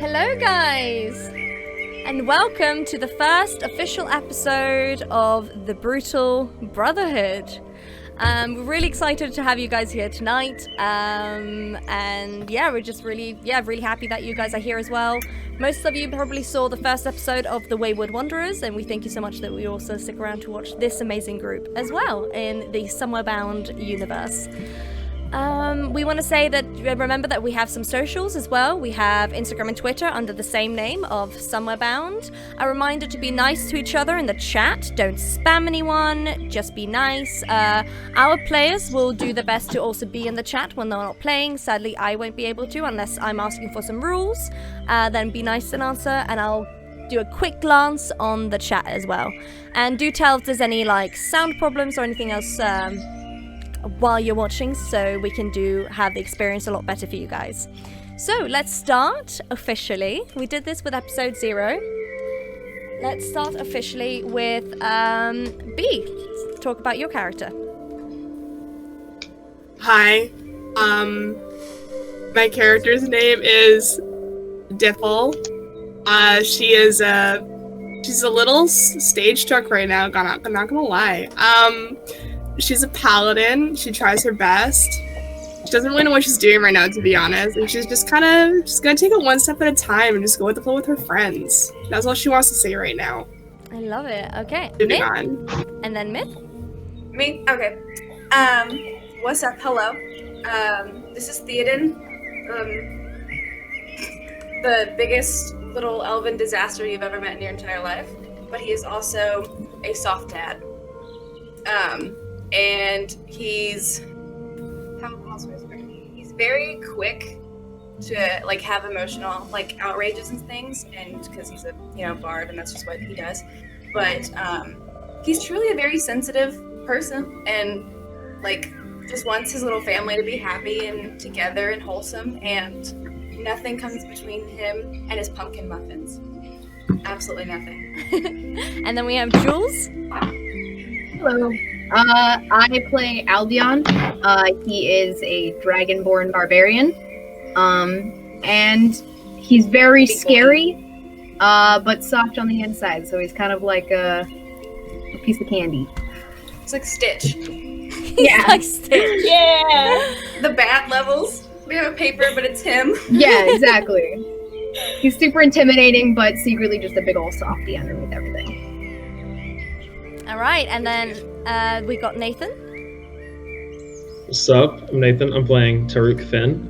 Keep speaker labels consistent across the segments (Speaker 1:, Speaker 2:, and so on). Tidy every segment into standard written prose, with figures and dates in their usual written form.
Speaker 1: Hello guys, and welcome to the first official episode of the Brutal Brotherhood. We're really excited to have you guys here tonight, and yeah, we're just really happy that you guys are here as well. Most of you probably saw the first episode of The Wayward Wanderers, and we thank you so much that we also stick around to watch this amazing group as well in the Somewhere Bound universe. We want to say that, remember that we have some socials as well. We have Instagram and Twitter under the same name of Somewhere Bound. A reminder to be nice to each other in the chat. Don't spam anyone, just be nice. Our players will do the best to also be in the chat when they're not playing. Sadly, I won't be able to unless I'm asking for some rules. Then be nice and answer, and I'll do a quick glance on the chat as well. And do tell if there's any sound problems or anything else while you're watching, so we can have the experience a lot better for you guys. So let's start officially. We did this with episode 0. Let's start officially with B. Let's talk about your character.
Speaker 2: Hi. My character's name is Diffle. She's a little stage struck right now. I'm not gonna lie. She's a paladin. She tries her best. She doesn't really know what she's doing right now, to be honest. And she's just gonna take it one step at a time and just go with the flow with her friends. That's all she wants to say right now.
Speaker 1: I love it. Okay.
Speaker 2: Moving
Speaker 1: Myth?
Speaker 2: on.
Speaker 1: And then Myth?
Speaker 3: Me? Okay. What's up? Hello. This is Theoden. The biggest little elven disaster you've ever met in your entire life. But he is also a soft dad. And he's very quick to have emotional outrages and things, and because he's a bard and that's just what he does. But he's truly a very sensitive person, and just wants his little family to be happy and together and wholesome, and nothing comes between him and his pumpkin muffins. Absolutely nothing.
Speaker 1: And then we have Jules.
Speaker 4: Hello. I play Aldum. He is a dragonborn barbarian. And he's very scary, but soft on the inside, so he's kind of like a piece of candy.
Speaker 3: It's like Stitch.
Speaker 1: Yeah. Like Stitch.
Speaker 3: Yeah! The bat levels. We have a paper, but it's him.
Speaker 4: Yeah, exactly. He's super intimidating, but secretly just a big ol' softy underneath everything.
Speaker 1: Alright, and then we got Nathan.
Speaker 5: What's up? I'm Nathan. I'm playing Taruk Finn,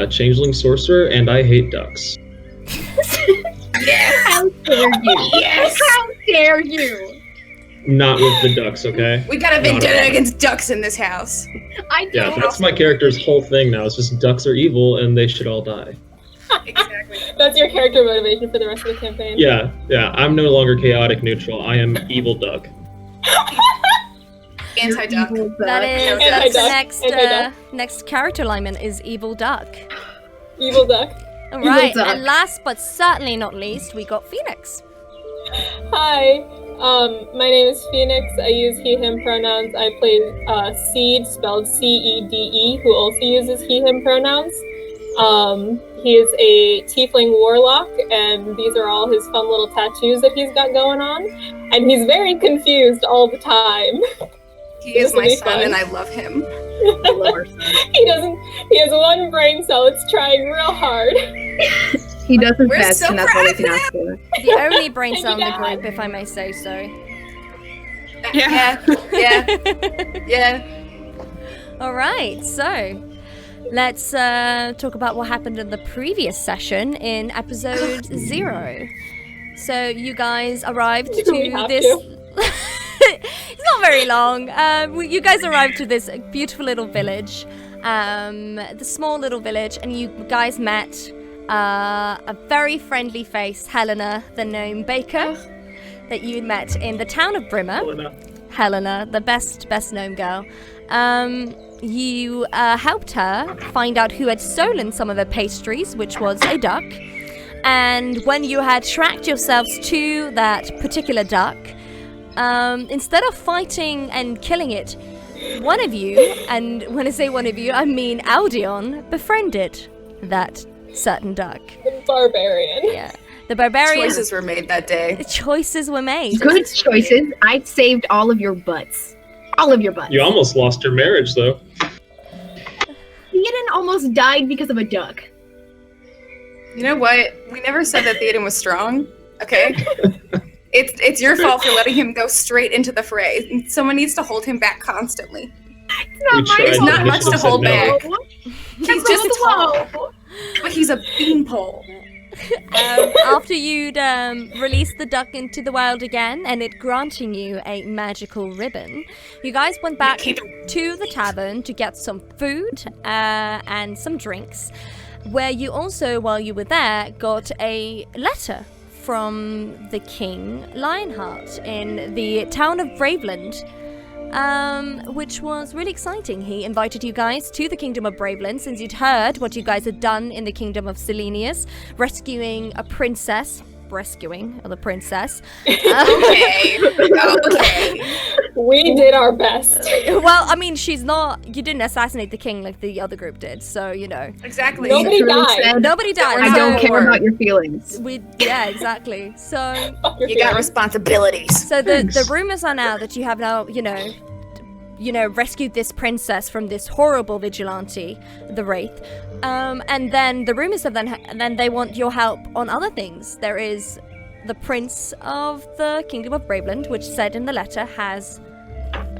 Speaker 5: changeling sorcerer, and I hate ducks.
Speaker 4: Yes! How dare you? Yes! How dare you?
Speaker 5: Not with the ducks, okay?
Speaker 3: We got a vendetta against ducks in this house.
Speaker 5: Yeah, that's my character's whole thing now. It's just ducks are evil and they should all die.
Speaker 3: Exactly.
Speaker 6: That's your character motivation for the rest of the campaign.
Speaker 5: Yeah. I'm no longer chaotic neutral. I am evil duck.
Speaker 3: Anti-duck.
Speaker 1: That's the next character alignment is evil duck.
Speaker 6: Evil duck.
Speaker 1: Alright, and last but certainly not least, we got Phoenix.
Speaker 6: Hi, my name is Phoenix. I use he, him pronouns. I play Seed, spelled C-E-D-E, who also uses he, him pronouns. He is a tiefling warlock, and these are all his fun little tattoos that he's got going on. And he's very confused all the time.
Speaker 3: He is my son, and I love him.
Speaker 4: I love our son.
Speaker 6: He has one brain cell that's trying real hard.
Speaker 4: He doesn't
Speaker 3: We're
Speaker 4: best,
Speaker 3: so
Speaker 4: and that's all we
Speaker 3: proud
Speaker 4: can
Speaker 3: of
Speaker 4: ask for.
Speaker 1: The only brain cell in the group, if I may say so.
Speaker 3: Yeah.
Speaker 1: Alright, so let's talk about what happened in the previous session in episode 0. So you guys arrived to this... It's not very long. You guys arrived to this beautiful little village. The small little village, and you guys met a very friendly face, Helena, the gnome baker, that you met in the town of Brimmer. Helena, the best gnome girl. You helped her find out who had stolen some of her pastries, which was a duck. And when you had tracked yourselves to that particular duck, instead of fighting and killing it, one of you, and when I say one of you, I mean Aldion, befriended that certain duck.
Speaker 6: barbarian.
Speaker 1: Yeah. The barbarian.
Speaker 3: Choices were made that day.
Speaker 1: Choices were made.
Speaker 4: Good choices. I saved all of your butts. All of your butts.
Speaker 5: You almost lost your marriage, though.
Speaker 4: Theoden almost died because of a duck.
Speaker 3: You know what? We never said that Theoden was strong. Okay. It's your fault for letting him go straight into the fray. Someone needs to hold him back constantly.
Speaker 4: It's not
Speaker 3: There's not much to hold
Speaker 5: no.
Speaker 3: back. He's just tall, but he's a beanpole.
Speaker 1: After you'd released the duck into the wild again and it granting you a magical ribbon, you guys went back to the tavern to get some food and some drinks, where you also, while you were there, got a letter from the King Lionheart in the town of Braveland, which was really exciting. He invited you guys to the Kingdom of Braveland since you'd heard what you guys had done in the Kingdom of Selenius, rescuing a princess. Rescuing the princess.
Speaker 3: Okay.
Speaker 6: We did our best.
Speaker 1: Well, I mean, she's not. You didn't assassinate the king like the other group did, so you know.
Speaker 3: Exactly.
Speaker 6: Nobody died.
Speaker 1: Nobody died.
Speaker 4: I don't care about your feelings.
Speaker 1: Yeah, exactly. So
Speaker 3: You got responsibilities.
Speaker 1: So the rumors are now that you have now, rescued this princess from this horrible vigilante, the Wraith, and then the rumors have then they want your help on other things. There is the Prince of the Kingdom of Braveland, which said in the letter has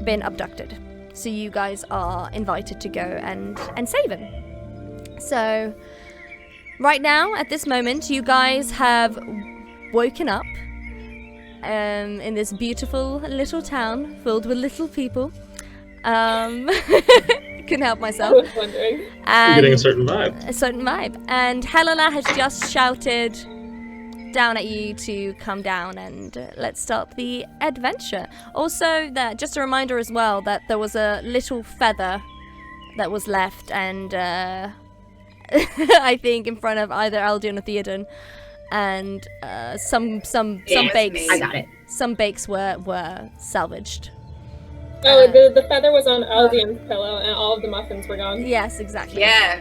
Speaker 1: been abducted. So you guys are invited to go and save him. So right now, at this moment, you guys have woken up in this beautiful little town filled with little people. Couldn't help myself.
Speaker 6: I was wondering.
Speaker 5: You're getting a certain vibe.
Speaker 1: A certain vibe. And Helena has just shouted down at you to come down and let's start the adventure. Also, that just a reminder as well that there was a little feather that was left, and I think in front of either Aldum or Theoden, and some bakes.
Speaker 4: I got it.
Speaker 1: Some bakes were salvaged.
Speaker 6: Oh, the feather was on Aldum's pillow, and all of the muffins were gone.
Speaker 1: Yes, exactly.
Speaker 3: Yeah.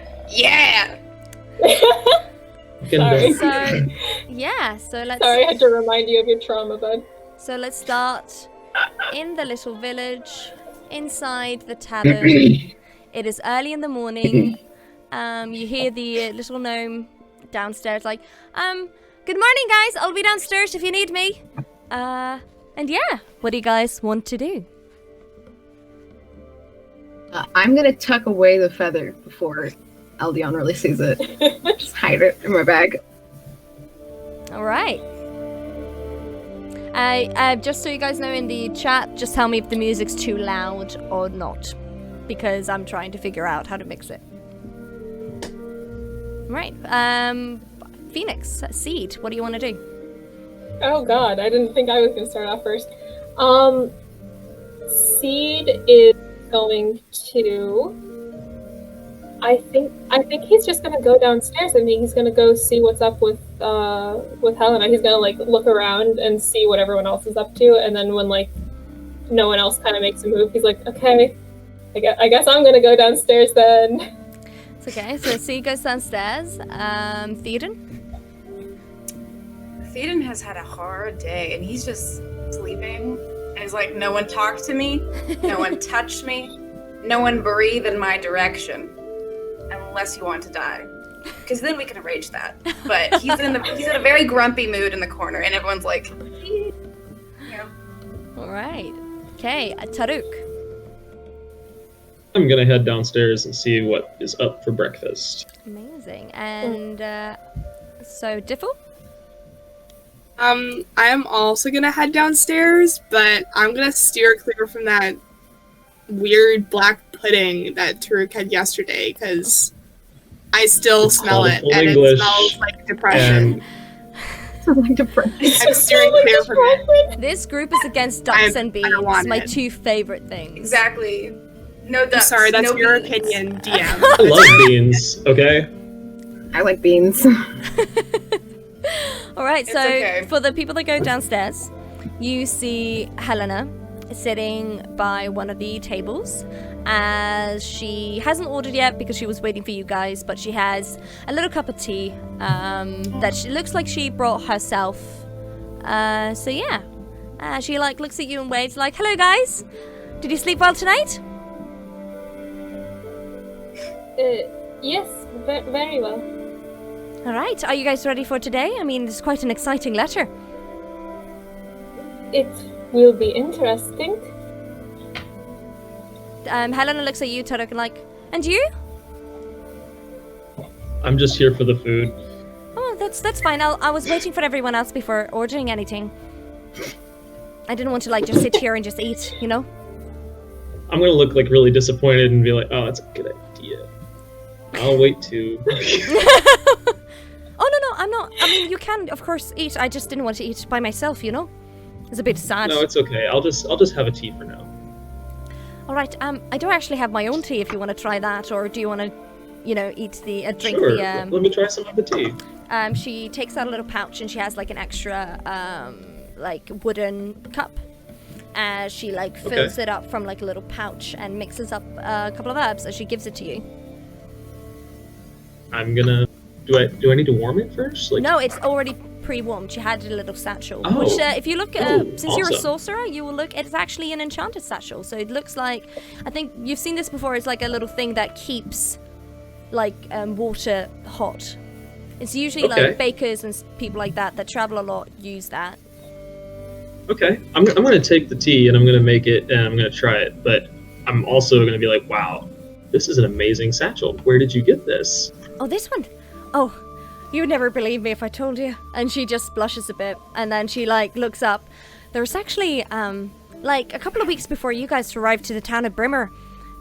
Speaker 6: Sorry.
Speaker 1: So, yeah. So let's.
Speaker 6: Sorry, I had to remind you of your trauma, bud.
Speaker 1: So let's start in the little village, inside the tavern. It is early in the morning. You hear the little gnome downstairs like, good morning, guys. I'll be downstairs if you need me. And yeah, what do you guys want to do?
Speaker 4: I'm gonna tuck away the feather before Aldion really sees it. Just hide it in my bag.
Speaker 1: All right. Just so you guys know in the chat, just tell me if the music's too loud or not, because I'm trying to figure out how to mix it. Right. Phoenix, Seed, what do you want to do?
Speaker 6: Oh god, I didn't think I was gonna start off first. Seed is going to. I think he's just gonna go downstairs. I mean, he's gonna go see what's up with Helena. He's gonna look around and see what everyone else is up to, and then when no one else kind of makes a move, he's like, okay, I guess I'm gonna go downstairs then.
Speaker 1: It's okay. So Seed goes downstairs. Theoden.
Speaker 3: Theoden has had a hard day, and he's just sleeping. And he's like, no one talked to me, no one touched me, no one breathed in my direction, unless you want to die, because then we can arrange that. But he's in a very grumpy mood in the corner, and everyone's like,
Speaker 1: All right. Okay, Taruk.
Speaker 5: I'm gonna head downstairs and see what is up for breakfast.
Speaker 1: Amazing. And so Diffle.
Speaker 2: I am also gonna head downstairs, but I'm gonna steer clear from that weird black pudding that Taruk had yesterday, because I still smell it, and
Speaker 5: English
Speaker 2: it smells like depression.
Speaker 4: Like depression.
Speaker 2: I'm steering clear from it.
Speaker 1: This group is against ducks and beans,
Speaker 2: want
Speaker 1: my
Speaker 2: it.
Speaker 1: two favorite things.
Speaker 3: exactly. No
Speaker 2: I'm
Speaker 3: ducks.
Speaker 2: sorry, that's
Speaker 3: no
Speaker 2: your
Speaker 3: beans.
Speaker 2: opinion, DM.
Speaker 5: I love beans, okay?
Speaker 4: I like beans.
Speaker 1: All right,
Speaker 3: It's
Speaker 1: so
Speaker 3: okay.
Speaker 1: for the people that go downstairs, you see Helena sitting by one of the tables, as she hasn't ordered yet because she was waiting for you guys, but she has a little cup of tea that she looks like she brought herself. So yeah, she like looks at you and waves like, "Hello guys, did you sleep well tonight?"
Speaker 6: Yes, very well.
Speaker 1: All right, are you guys ready for today? I mean, it's quite an exciting letter.
Speaker 6: It will be interesting.
Speaker 1: Helena looks at you, Tarek, and like, "And you?"
Speaker 5: I'm just here for the food.
Speaker 1: Oh, that's fine. I was waiting for everyone else before ordering anything. I didn't want to like just sit here and just eat, you know?
Speaker 5: I'm gonna look like really disappointed and be like, "Oh, that's a good idea. I'll wait too."
Speaker 1: Oh no, I'm not. I mean, you can of course eat. I just didn't want to eat by myself, you know? It's a bit sad.
Speaker 5: No, it's okay. I'll just have a tea for now.
Speaker 1: All right. I do actually have my own tea if you want to try that, or do you want to, eat the drink
Speaker 5: Sure.
Speaker 1: the
Speaker 5: Let me try some of the tea.
Speaker 1: She takes out a little pouch and she has like an extra like wooden cup. She like fills it up from like a little pouch and mixes up a couple of herbs as she gives it to you.
Speaker 5: I'm gonna. Do I need to warm it first? Like,
Speaker 1: No, it's already pre-warmed. She had a little satchel,
Speaker 5: Oh.
Speaker 1: which if you look, since you're a
Speaker 5: awesome.
Speaker 1: sorcerer, you will look. It's actually an enchanted satchel, so it looks like. I think you've seen this before. It's like a little thing that keeps, like, water hot. It's usually like bakers and people like that travel a lot use that.
Speaker 5: Okay, I'm gonna take the tea and I'm gonna make it and I'm gonna try it. But I'm also gonna be like, wow, this is an amazing satchel. Where did you get this?
Speaker 1: Oh, this one. Oh, you would never believe me if I told you. And she just blushes a bit, and then she like looks up. There's actually like a couple of weeks before you guys arrived to the town of Brimmer,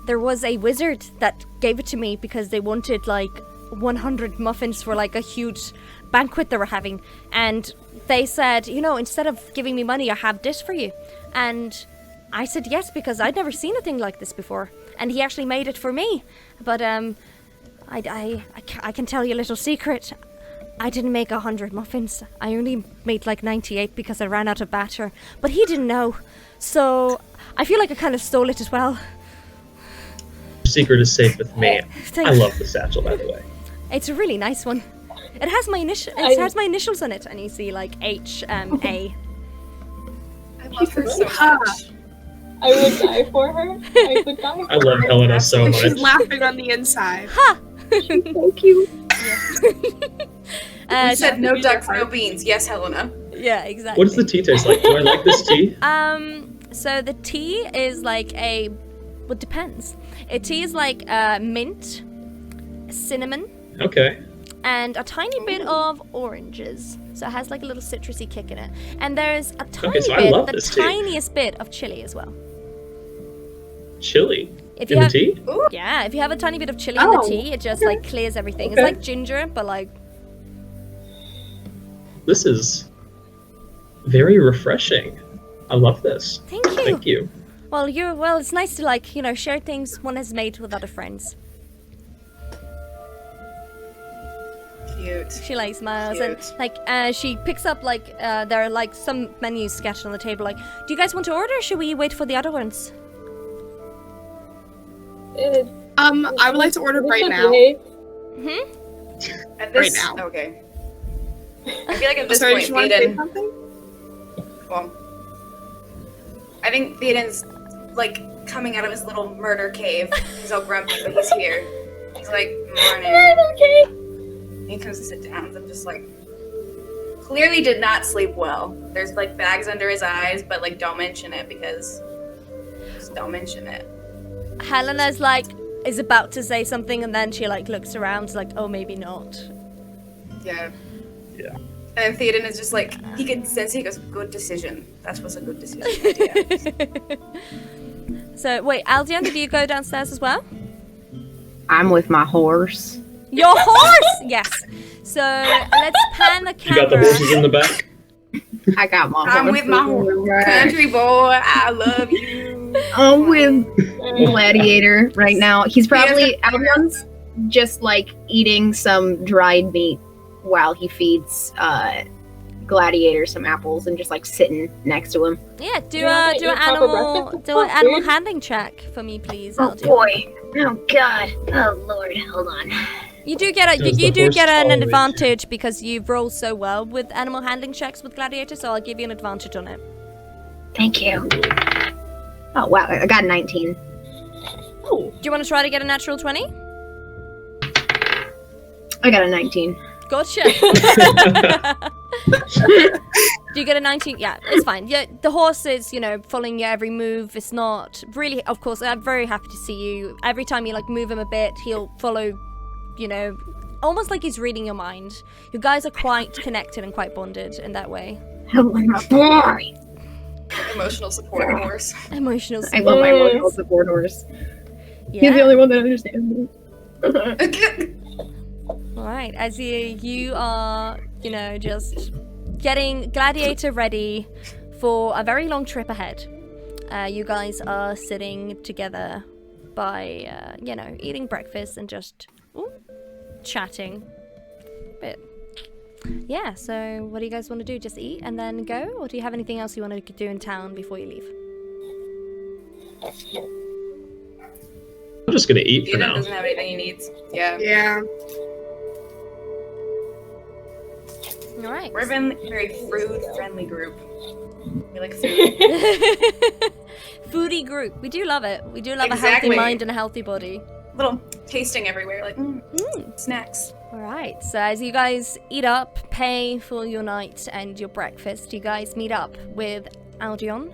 Speaker 1: there was a wizard that gave it to me because they wanted like 100 muffins for like a huge banquet they were having, and they said, instead of giving me money, I have this for you. And I said yes because I'd never seen a thing like this before, and he actually made it for me. But I can tell you a little secret. I didn't make 100 muffins. I only made like 98 because I ran out of batter. But he didn't know. So I feel like I kind of stole it as well.
Speaker 5: Secret is safe with me. I love the satchel, by the way.
Speaker 1: It's a really nice one. It has my has my initials on it, and you see like H A.
Speaker 3: I love her so much.
Speaker 6: I would die for her. I would die for
Speaker 5: I love
Speaker 6: her.
Speaker 5: Helena so much.
Speaker 2: She's laughing on the inside.
Speaker 1: Ha!
Speaker 4: So cute.
Speaker 3: You said no ducks, no beans. Yes, Helena.
Speaker 1: Yeah, exactly.
Speaker 5: What does the tea taste like? Do I like this tea?
Speaker 1: So the tea is like well, depends. Tea is like mint, cinnamon,
Speaker 5: Okay.
Speaker 1: and a tiny bit of oranges. So it has like a little citrusy kick in it. And there's a tiny
Speaker 5: so I
Speaker 1: bit,
Speaker 5: love
Speaker 1: the
Speaker 5: this tea.
Speaker 1: tiniest bit of chili as well.
Speaker 5: Chili
Speaker 1: If you
Speaker 5: in the
Speaker 1: have,
Speaker 5: tea?
Speaker 1: yeah, if you have a tiny bit of chili in the tea, it just like clears everything. It's
Speaker 5: Okay.
Speaker 1: like ginger, but like
Speaker 5: This is very refreshing. I love this.
Speaker 1: thank you.
Speaker 5: Thank you.
Speaker 1: Well, it's nice to like share things one has made with other friends.
Speaker 3: Cute.
Speaker 1: She like smiles
Speaker 3: Cute.
Speaker 1: and like she picks up like there are like some menus sketched on the table. Like, do you guys want to order? Or should we wait for the other ones?
Speaker 2: I would like to order right now.
Speaker 3: At this,
Speaker 2: Right now.
Speaker 3: Okay. I feel like at this
Speaker 2: Sorry,
Speaker 3: point,
Speaker 2: did you want to say
Speaker 3: Theoden.
Speaker 2: something?
Speaker 3: Well, I think Theoden's like coming out of his little murder cave. He's all grumpy, but he's here. He's like, morning. He comes to sit down. I'm just like, clearly did not sleep well. There's like bags under his eyes, but like don't mention it because just don't mention it.
Speaker 1: Helena's like is about to say something, and then she like looks around, like, oh, maybe not.
Speaker 3: Yeah.
Speaker 5: Yeah.
Speaker 3: And then Theoden is just like, he can sense it. He goes, good decision. That was a good decision. Idea.
Speaker 1: So wait, Aldian, did you go downstairs as well?
Speaker 4: I'm with my horse.
Speaker 1: Your horse! Yes. So let's pan the
Speaker 5: You
Speaker 1: camera.
Speaker 5: got the horses in the back?
Speaker 4: I got my horse.
Speaker 3: I'm with my horse. Country boy, I love you.
Speaker 4: I'm with Gladiator right now. He's probably Aldum's just like eating some dried meat while he feeds Gladiator some apples and just like sitting next to him.
Speaker 1: Yeah, do
Speaker 6: You want to
Speaker 1: an
Speaker 6: eat proper
Speaker 1: animal
Speaker 6: breakfast?
Speaker 1: do an
Speaker 6: Oh,
Speaker 1: animal
Speaker 6: food?
Speaker 1: handling check for me, please.
Speaker 4: Oh
Speaker 1: Aldum.
Speaker 4: boy. Oh god. Oh lord. Hold on.
Speaker 1: You do get
Speaker 5: Does the
Speaker 1: you do
Speaker 5: horse
Speaker 1: get an
Speaker 5: tolerate you?
Speaker 1: advantage because you've rolled so well with animal handling checks with Gladiator, so I'll give you an advantage on it.
Speaker 4: Thank you. Oh wow. I got a 19.
Speaker 6: Oh,
Speaker 1: Do you want to try to get a natural 20?
Speaker 4: I got a 19.
Speaker 1: Gotcha. Do you get a 19? Yeah, it's fine. Yeah, the horse is, following your every move. It's not really, of course, I'm very happy to see you. Every time you, move him a bit, he'll follow, almost like he's reading your mind. You guys are quite connected and quite bonded in that way.
Speaker 4: Oh my boy.
Speaker 3: Emotional support horse.
Speaker 1: Emotional
Speaker 4: I love my emotional support horse.
Speaker 1: Yeah.
Speaker 4: He's the only one that understands me.
Speaker 1: Alright, as you are, just getting Gladiator ready for a very long trip ahead. You guys are sitting together by, eating breakfast and just chatting a bit. Yeah, so what do you guys want to do? Just eat and then go? Or do you have anything else you want to do in town before you leave?
Speaker 5: I'm just gonna eat for
Speaker 3: Theoden
Speaker 5: now.
Speaker 3: doesn't have anything he needs. Yeah.
Speaker 2: Yeah.
Speaker 1: Alright.
Speaker 3: We're a very food-friendly group. We like food.
Speaker 1: Foodie group. We do love it. We do love a
Speaker 3: Exactly.
Speaker 1: healthy mind and a healthy body.
Speaker 3: Little tasting everywhere, like snacks.
Speaker 1: Alright, so as you guys eat up, pay for your night and your breakfast, you guys meet up with Aldion,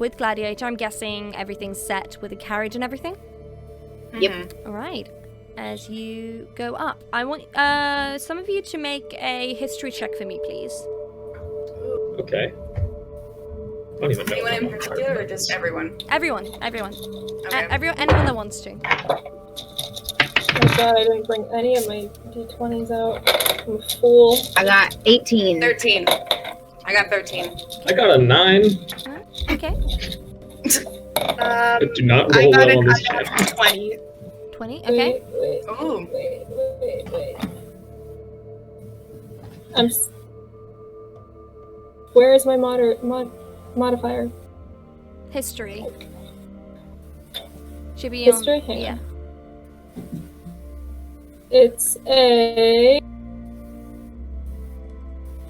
Speaker 1: with Gladiator. I'm guessing everything's set with a carriage and everything?
Speaker 4: Yep.
Speaker 1: Alright, as you go up, I want some of you to make a history check for me, please.
Speaker 5: Okay. I don't even know.
Speaker 3: Anyone in
Speaker 5: what card
Speaker 3: particular, or
Speaker 5: that
Speaker 3: just
Speaker 5: is.
Speaker 3: everyone?
Speaker 1: Everyone.
Speaker 3: Okay.
Speaker 1: Anyone that wants to.
Speaker 6: my god, I didn't bring any of my d20s out. I'm a fool.
Speaker 4: I got 18.
Speaker 3: 13. I got 13.
Speaker 5: I got a 9.
Speaker 1: Okay,
Speaker 5: I do not
Speaker 2: I
Speaker 5: roll
Speaker 2: got
Speaker 5: well on
Speaker 2: a
Speaker 5: this check.
Speaker 2: 20.
Speaker 1: 20, okay.
Speaker 6: Wait.
Speaker 3: Ooh.
Speaker 6: Wait. Where is my modifier?
Speaker 1: History. Should be
Speaker 6: History?
Speaker 1: on,
Speaker 6: Hang
Speaker 1: yeah.
Speaker 6: on. It's a...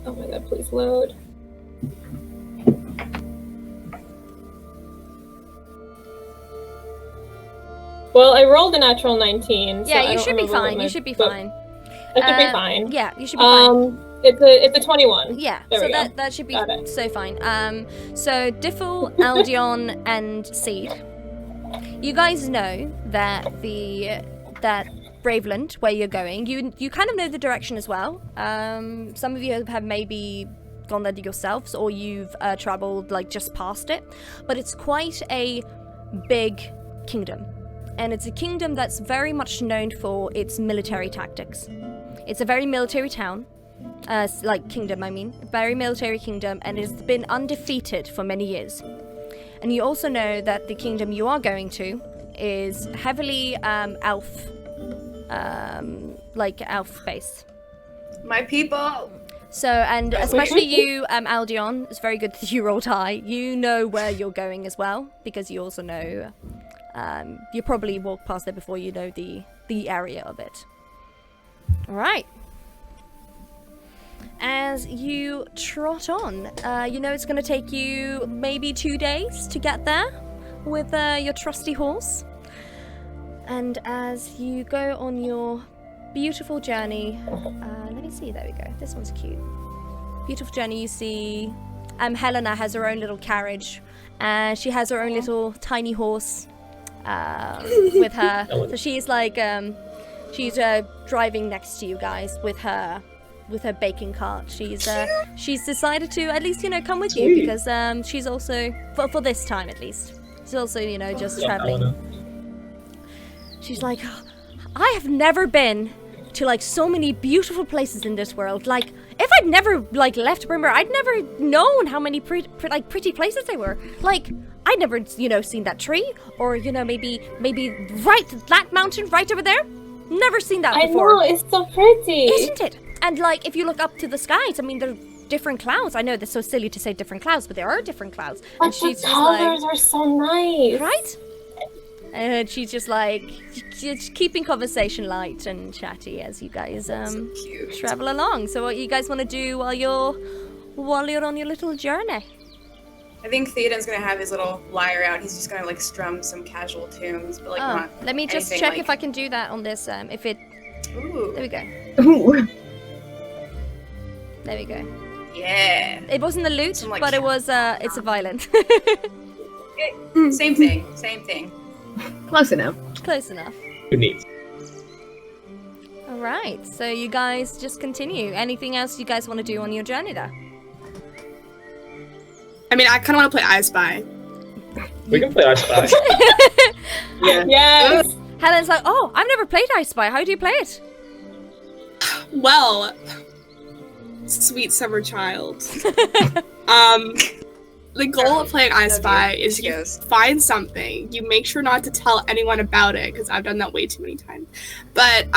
Speaker 6: Oh my god, please load. Well, I rolled a natural 19. So
Speaker 1: Yeah,
Speaker 6: I
Speaker 1: you
Speaker 6: don't
Speaker 1: should be
Speaker 6: remember what
Speaker 1: fine.
Speaker 6: my-
Speaker 1: You should be
Speaker 6: but
Speaker 1: fine.
Speaker 6: I should be fine.
Speaker 1: Yeah, you should be fine.
Speaker 6: It's a 21.
Speaker 1: Yeah,
Speaker 6: There
Speaker 1: so
Speaker 6: we go.
Speaker 1: that should be
Speaker 6: Got it.
Speaker 1: so fine. So Diffel, Aldion, and Seed. You guys know that that Braveland, where you're going, you kind of know the direction as well. Some of you have maybe gone there yourselves, or you've traveled just past it. But it's quite a big kingdom, and it's a kingdom that's very much known for its military tactics. It's a very military town. Kingdom, I mean. Very military kingdom, and it's been undefeated for many years. And you also know that the kingdom you are going to is heavily elf based.
Speaker 3: My people.
Speaker 1: So, and especially you, Aldion, it's very good that you rolled high. You know where you're going as well, because you also know, you probably walked past there before you know the area of it. Alright. As you trot on, you know it's going to take you maybe 2 days to get there with your trusty horse. And as you go on your beautiful journey, let me see, there we go, this one's cute. Beautiful journey, you see Helena has her own little carriage, and she has her own little tiny horse with her. So she's she's driving next to you guys with her baking cart. She's decided to at least come with you, because she's also for this time at least. She's also just traveling.
Speaker 5: Helena.
Speaker 1: She's like, I have never been to so many beautiful places in this world. If I'd never left Brimmer, I'd never known how many pretty places they were. I'd never seen that tree, or maybe right that mountain right over there. Never seen that before.
Speaker 6: I know, it's so pretty.
Speaker 1: Isn't it? And if you look up to the skies, I mean, they're different clouds. I know that's so silly to say different clouds, but there are different clouds.
Speaker 6: But
Speaker 1: And she's
Speaker 6: the
Speaker 1: just like,
Speaker 6: colors are so nice.
Speaker 1: right? And she's just like, just keeping conversation light and chatty as you guys
Speaker 3: So cute.
Speaker 1: travel along. So what you guys want to do while you're on your little journey?
Speaker 3: I think Theoden's gonna have his little lyre out. He's just gonna like strum some casual tunes, but like not.
Speaker 1: Let me just
Speaker 3: anything,
Speaker 1: check
Speaker 3: like-
Speaker 1: if I can do that on this. If it,
Speaker 3: Ooh.
Speaker 1: there we go.
Speaker 4: Ooh.
Speaker 1: There we go.
Speaker 3: Yeah.
Speaker 1: It wasn't a lute,
Speaker 3: Some, like,
Speaker 1: but it was. It's a violin.
Speaker 3: Same thing. Same thing.
Speaker 4: Close enough.
Speaker 1: Close enough.
Speaker 5: Who needs?
Speaker 1: All right. So you guys just continue. Anything else you guys want to do on your journey there?
Speaker 2: I mean, I kind of want to play I Spy.
Speaker 5: We can play I Spy.
Speaker 4: Yeah.
Speaker 6: Yes.
Speaker 1: Helen's like, oh, I've never played I Spy. How do you play it?
Speaker 2: Well, sweet summer child. The goal of playing I Spy is you
Speaker 3: Yes.
Speaker 2: find something, you make sure not to tell anyone about it, because I've done that way too many times. But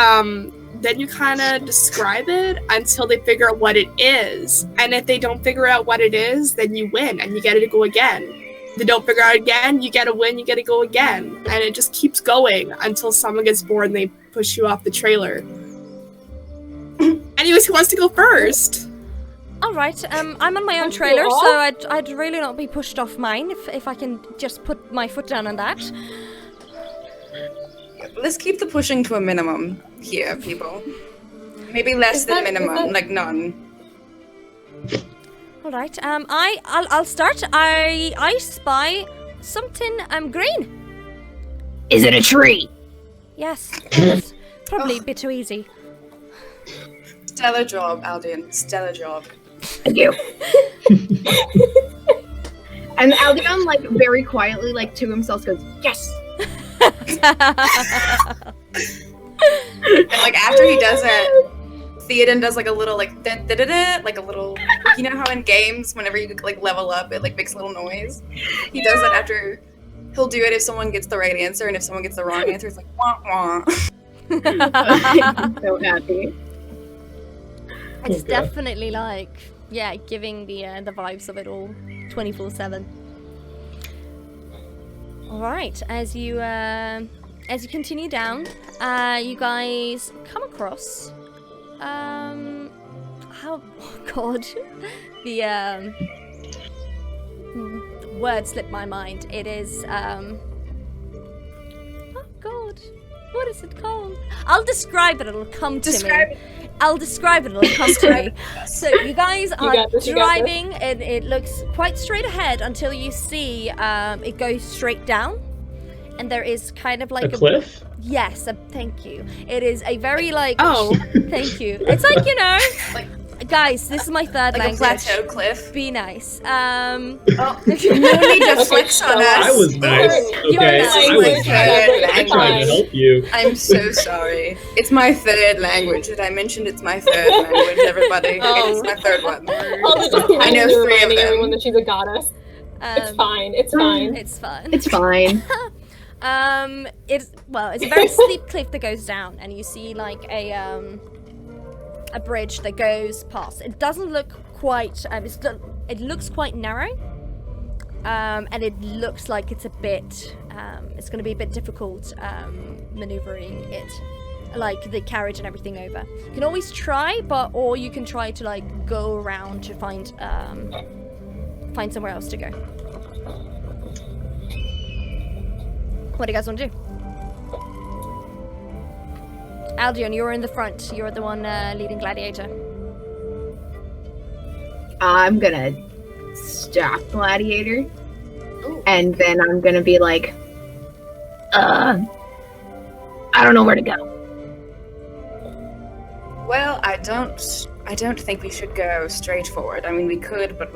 Speaker 2: then you kind of describe it until they figure out what it is. And if they don't figure out what it is, then you win and you get to go again. If they don't figure out again, you get to win, you get to go again. And it just keeps going until someone gets bored and they push you off the trailer. Anyways, who wants to go first?
Speaker 1: All right. I'm on my own
Speaker 6: Want to
Speaker 1: trailer,
Speaker 6: go
Speaker 1: so
Speaker 6: off?
Speaker 1: I'd really not be pushed off mine if I can just put my foot down on that.
Speaker 3: Let's keep the pushing to a minimum here, people. Maybe less than minimum, like none.
Speaker 1: All right. I'll start. I spy something green.
Speaker 4: Is it a tree?
Speaker 1: Yes. That's probably a bit too easy.
Speaker 3: Stellar job, Aldum. Stellar job.
Speaker 4: Thank you. And Aldion, like, very quietly, like, to himself goes, yes!
Speaker 3: And like after he does it, Theoden does like a little like da-da-da-da, like a little, you know how in games whenever you like level up it like makes a little noise. He does that after. He'll do it if someone gets the right answer, and if someone gets the wrong answer, it's like wah wah.
Speaker 4: I'm so happy.
Speaker 1: It's
Speaker 5: Okay.
Speaker 1: definitely like, yeah, giving the vibes of it all 24/7. All right, as you continue down, you guys come across oh god, the word slipped my mind. It is oh god, what is it called? I'll describe it. It'll come to me. I'll describe it. It'll come to me. So you guys are
Speaker 6: got this, you got this.
Speaker 1: driving, and it looks quite straight ahead until you see it goes straight down, and there is kind of like
Speaker 5: A cliff?
Speaker 1: Yes, thank you. It is a very like.
Speaker 2: Oh.
Speaker 1: Thank you. It's like, you know,
Speaker 3: Like-
Speaker 1: guys. This is my third
Speaker 3: Like a
Speaker 1: language.
Speaker 3: plateau cliff.
Speaker 1: Be nice.
Speaker 3: Oh, no need to flex on us.
Speaker 5: I was nice.
Speaker 1: You're
Speaker 5: Okay,
Speaker 1: nice.
Speaker 5: I was
Speaker 3: Third
Speaker 5: I tried to help you.
Speaker 3: I'm so sorry. It's my third language. Did I mention it's my third language, everybody?
Speaker 1: Oh.
Speaker 3: It's my third one.
Speaker 6: I'll just
Speaker 3: I know 3 of
Speaker 6: reminding
Speaker 3: them.
Speaker 6: everyone that she's a goddess. It's fine. It's fine.
Speaker 1: It's fun.
Speaker 4: It's fine.
Speaker 1: It's a very steep cliff that goes down, and you see like a bridge that goes past. It doesn't look quite. It looks quite narrow, and it looks like it's a bit. It's going to be a bit difficult maneuvering it, like the carriage and everything over. You can always try, or you can try to like go around to find somewhere else to go. What do you guys want to do? Aldion, you're in the front. You're the one leading Gladiator.
Speaker 4: I'm gonna stop Gladiator,
Speaker 3: Ooh.
Speaker 4: and then I'm gonna be like, I don't know where to go.
Speaker 3: Well, I don't think we should go straight forward. I mean, we could, but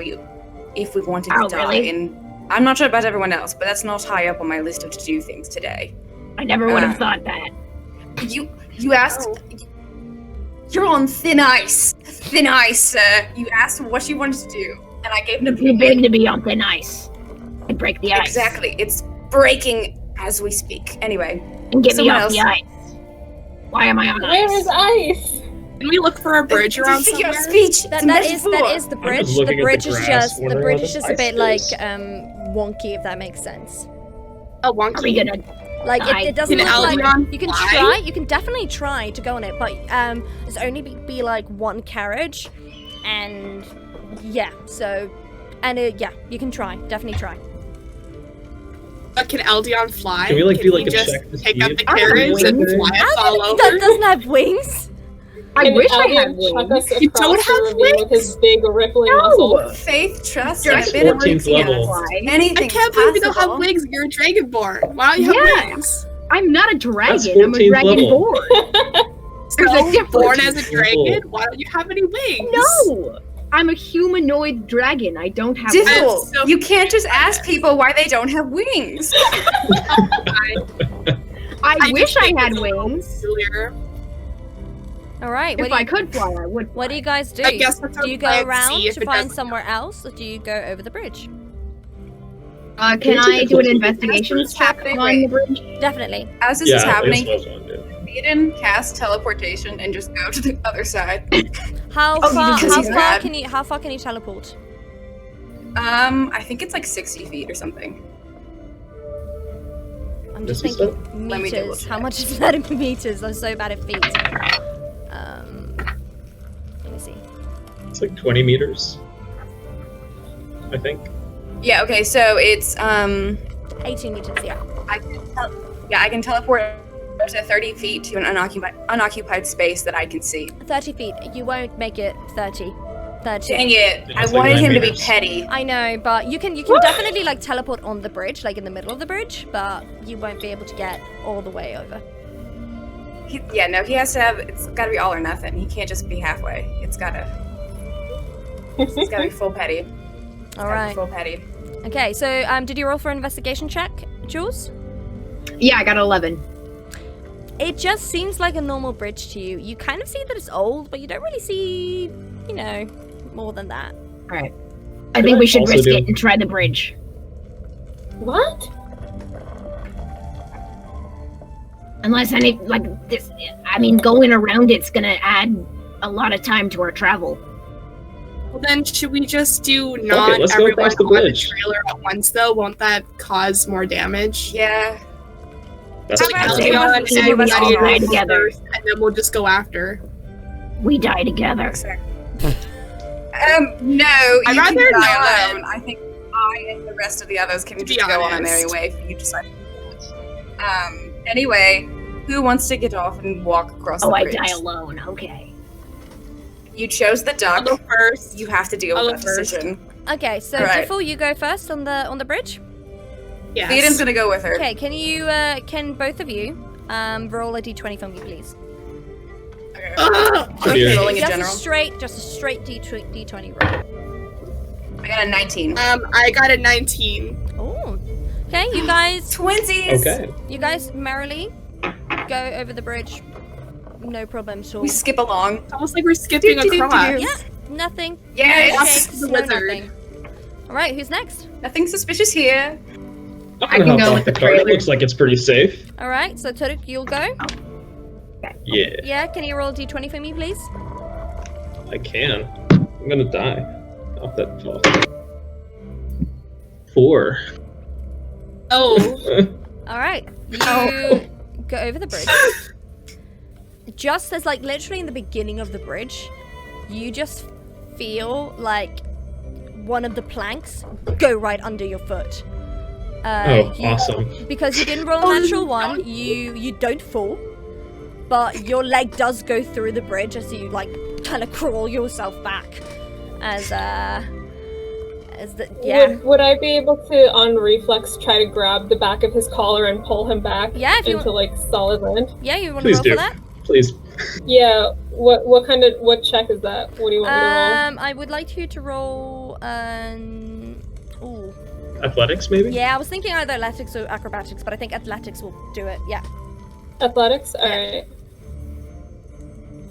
Speaker 3: if we wanted to
Speaker 4: Oh,
Speaker 3: die,
Speaker 4: really?
Speaker 3: and I'm not sure about everyone else, but that's not high up on my list of to-do things today.
Speaker 4: I never would have
Speaker 3: Uh,
Speaker 4: thought that.
Speaker 3: You asked. You're on thin ice. Thin ice, sir. You asked what you wanted to do, and I gave an
Speaker 4: Too
Speaker 3: opinion.
Speaker 4: big to be on thin ice and break the ice.
Speaker 3: Exactly. It's breaking as we speak. Anyway,
Speaker 4: And get me
Speaker 3: Someone
Speaker 4: off the
Speaker 3: else.
Speaker 4: ice. Why am I on
Speaker 6: Where
Speaker 4: ice?
Speaker 6: is ice?
Speaker 2: Can we look for a bridge around
Speaker 3: Figure out
Speaker 2: somewhere?
Speaker 3: speech.
Speaker 1: That is the
Speaker 5: I'm
Speaker 1: bridge.
Speaker 5: just
Speaker 1: The
Speaker 5: looking at
Speaker 1: bridge
Speaker 5: the
Speaker 1: is
Speaker 5: grass,
Speaker 1: just the
Speaker 5: wondering
Speaker 1: bridge
Speaker 5: where
Speaker 1: is
Speaker 5: the
Speaker 1: just a bit
Speaker 5: ice
Speaker 1: like
Speaker 5: is.
Speaker 1: wonky, if that makes sense.
Speaker 2: Oh, wonky.
Speaker 4: Are we gonna?
Speaker 1: Like it doesn't
Speaker 2: Can
Speaker 1: look like
Speaker 2: Albion
Speaker 1: you can
Speaker 2: fly?
Speaker 1: try. You can definitely try to go on it, but there's only be like one carriage, and yeah. So, and yeah, you can try. Definitely try.
Speaker 2: But can Eldion fly?
Speaker 5: Can we, like, do, like,
Speaker 2: he
Speaker 5: a
Speaker 2: just
Speaker 5: check to
Speaker 2: pick
Speaker 5: see
Speaker 2: up
Speaker 5: if
Speaker 2: the
Speaker 4: I have
Speaker 2: carriage and
Speaker 4: wings?
Speaker 2: fly us all over?
Speaker 1: That doesn't have wings.
Speaker 4: I
Speaker 6: Can
Speaker 4: wish I
Speaker 6: Albion
Speaker 4: had
Speaker 6: chuck
Speaker 4: wings.
Speaker 6: us
Speaker 2: You
Speaker 6: across
Speaker 2: don't
Speaker 6: the
Speaker 2: have
Speaker 6: ravine with his big rippling muscles?
Speaker 3: Faith, trust,
Speaker 4: Just
Speaker 3: and a bit of
Speaker 5: 14th level.
Speaker 4: fly.
Speaker 2: I
Speaker 3: Anything's
Speaker 2: can't believe you don't have
Speaker 3: possible.
Speaker 2: wings. You're a dragonborn. Why don't you have
Speaker 4: Yeah.
Speaker 2: wings?
Speaker 4: I'm not a dragon.
Speaker 5: That's
Speaker 4: I'm a
Speaker 5: 14th
Speaker 4: dragonborn. There's a
Speaker 2: So,
Speaker 4: difference.
Speaker 2: born as a dragon? Why don't you have any wings?
Speaker 4: No, I'm a humanoid dragon. I don't have
Speaker 3: Diffle,
Speaker 4: wings.
Speaker 2: I'm so
Speaker 3: you can't just ask people why they don't have wings.
Speaker 4: I wish
Speaker 2: just
Speaker 4: I
Speaker 2: think
Speaker 4: had
Speaker 2: it's a little
Speaker 4: wings.
Speaker 2: peculiar.
Speaker 1: All right.
Speaker 4: If I could fly, I would.
Speaker 1: What do you guys do?
Speaker 2: I guess that's
Speaker 1: Do you go
Speaker 2: outside to
Speaker 1: around
Speaker 2: see if
Speaker 1: to
Speaker 2: it
Speaker 1: find
Speaker 2: doesn't
Speaker 1: somewhere else, or do you go over the bridge?
Speaker 4: Can I do an investigation
Speaker 3: What's
Speaker 4: check
Speaker 3: happening?
Speaker 4: on
Speaker 3: Wait.
Speaker 4: the bridge?
Speaker 1: Definitely.
Speaker 3: As this
Speaker 5: Yeah,
Speaker 3: is happening,
Speaker 5: that's what I was gonna do.
Speaker 3: Theoden cast teleportation and just go to the other side.
Speaker 1: How
Speaker 4: Oh,
Speaker 1: far?
Speaker 3: because
Speaker 1: How
Speaker 3: he's
Speaker 1: far
Speaker 3: mad.
Speaker 1: can you? How far can you teleport?
Speaker 3: I think it's like 60 feet or something.
Speaker 1: I'm just
Speaker 5: This is
Speaker 1: thinking
Speaker 3: Let me double
Speaker 1: meters.
Speaker 3: check.
Speaker 1: How much is that in meters? I'm so bad at feet. Let me see.
Speaker 5: It's like 20 meters. I think.
Speaker 3: Yeah. Okay. So it's
Speaker 1: 18 meters. Yeah.
Speaker 3: I can teleport up to 30 feet to an unoccupied space that I can see.
Speaker 1: 30 feet. You won't make it 30. 30.
Speaker 3: Dang it! I
Speaker 5: It's like
Speaker 3: wanted
Speaker 5: 9
Speaker 3: him to be
Speaker 5: meters.
Speaker 3: petty.
Speaker 1: I know, but you can definitely like teleport on the bridge, like in the middle of the bridge, but you won't be able to get all the way over.
Speaker 3: No, he has to have. It's got to be all or nothing. He can't just be halfway. It's gotta be full petty.
Speaker 1: All right.
Speaker 3: Full petty.
Speaker 1: Okay. So, did you roll for an investigation check, Jules?
Speaker 4: Yeah, I got 11.
Speaker 1: It just seems like a normal bridge to you. You kind of see that it's old, but you don't really see, more than that.
Speaker 4: All right. I think we should
Speaker 5: Also
Speaker 4: risk
Speaker 5: do-
Speaker 4: it and try the bridge.
Speaker 6: What?
Speaker 4: Unless going around it's gonna add a lot of time to our travel.
Speaker 2: Well, then should we just do not
Speaker 5: let's go
Speaker 2: everyone
Speaker 5: across the
Speaker 2: on the
Speaker 5: bridge.
Speaker 2: trailer at once, though? Won't that cause more damage?
Speaker 3: Yeah.
Speaker 5: That's
Speaker 3: How
Speaker 5: what
Speaker 3: about
Speaker 5: I
Speaker 3: you
Speaker 5: think.
Speaker 3: all
Speaker 2: Eldion,
Speaker 3: see what we
Speaker 2: everybody
Speaker 3: all die
Speaker 2: go
Speaker 4: together?
Speaker 2: first, and then we'll just go after.
Speaker 4: We die together.
Speaker 3: No,
Speaker 2: I'd
Speaker 3: you
Speaker 2: rather
Speaker 3: can die
Speaker 2: not.
Speaker 3: alone. I think I and the rest of the others can
Speaker 2: To be
Speaker 3: just go on a merry
Speaker 2: honest.
Speaker 3: way if you decide. Anyway, who wants to get off and walk across
Speaker 4: Oh,
Speaker 3: the
Speaker 4: I
Speaker 3: bridge?
Speaker 4: die alone. Okay.
Speaker 3: You chose the
Speaker 2: I'll
Speaker 3: duck.
Speaker 2: go first.
Speaker 3: You have to deal
Speaker 2: I'll
Speaker 3: with
Speaker 2: go
Speaker 3: that
Speaker 2: first.
Speaker 3: decision.
Speaker 1: Okay. So,
Speaker 3: Alright.
Speaker 1: Diffle, you go first on the bridge.
Speaker 2: Yes.
Speaker 3: Theoden's gonna go with her.
Speaker 1: Okay. Can both of you roll a d20 for me, please?
Speaker 3: Okay.
Speaker 2: Ugh.
Speaker 5: Here.
Speaker 3: Rolling in
Speaker 1: Just
Speaker 3: general.
Speaker 1: a straight d20 roll.
Speaker 3: I got a 19.
Speaker 2: I got a 19.
Speaker 1: Oh. Okay. You guys.
Speaker 3: Twinsies.
Speaker 5: Okay.
Speaker 1: You guys merrily go over the bridge. No problem at all.
Speaker 3: We skip along.
Speaker 2: It's almost like we're skipping
Speaker 3: Do-do-do-do.
Speaker 2: across.
Speaker 1: Yeah. Nothing.
Speaker 3: Yeah,
Speaker 1: No
Speaker 3: it's
Speaker 1: shakes,
Speaker 2: the
Speaker 1: no
Speaker 2: wizard.
Speaker 1: nothing. All right. Who's next?
Speaker 3: nothing suspicious here.
Speaker 5: I
Speaker 4: can
Speaker 5: can
Speaker 4: go
Speaker 5: hop
Speaker 4: with
Speaker 5: off the
Speaker 4: the
Speaker 5: cart. It
Speaker 4: trailer.
Speaker 5: looks like it's pretty safe.
Speaker 1: All right. So Turek, you'll go.
Speaker 5: Yeah,
Speaker 1: Yeah. Can you roll a d20 for me, please?
Speaker 5: I can. I'm gonna die off that fall. 4.
Speaker 2: Oh.
Speaker 1: All right. You
Speaker 3: Oh.
Speaker 1: go over the bridge. Just as literally in the beginning of the bridge, you just feel like one of the planks go right under your foot.
Speaker 5: Awesome.
Speaker 1: Because you didn't roll a natural one, you don't fall, but your leg does go through the bridge as you kind of crawl yourself back.
Speaker 6: Would I be able to, on reflex, try to grab the back of his collar and pull him back
Speaker 1: Yeah, if you
Speaker 6: into solid land?
Speaker 1: Yeah, you want to
Speaker 5: Please
Speaker 1: roll
Speaker 5: do.
Speaker 1: for that?
Speaker 5: Please.
Speaker 6: Yeah. What check is that? What do you want me to roll?
Speaker 1: I would like you to roll. Ooh.
Speaker 5: Athletics, maybe?
Speaker 1: Yeah, I was thinking either athletics or acrobatics, but I think athletics will do it. Yeah.
Speaker 6: Athletics. All
Speaker 1: Yeah.
Speaker 6: right.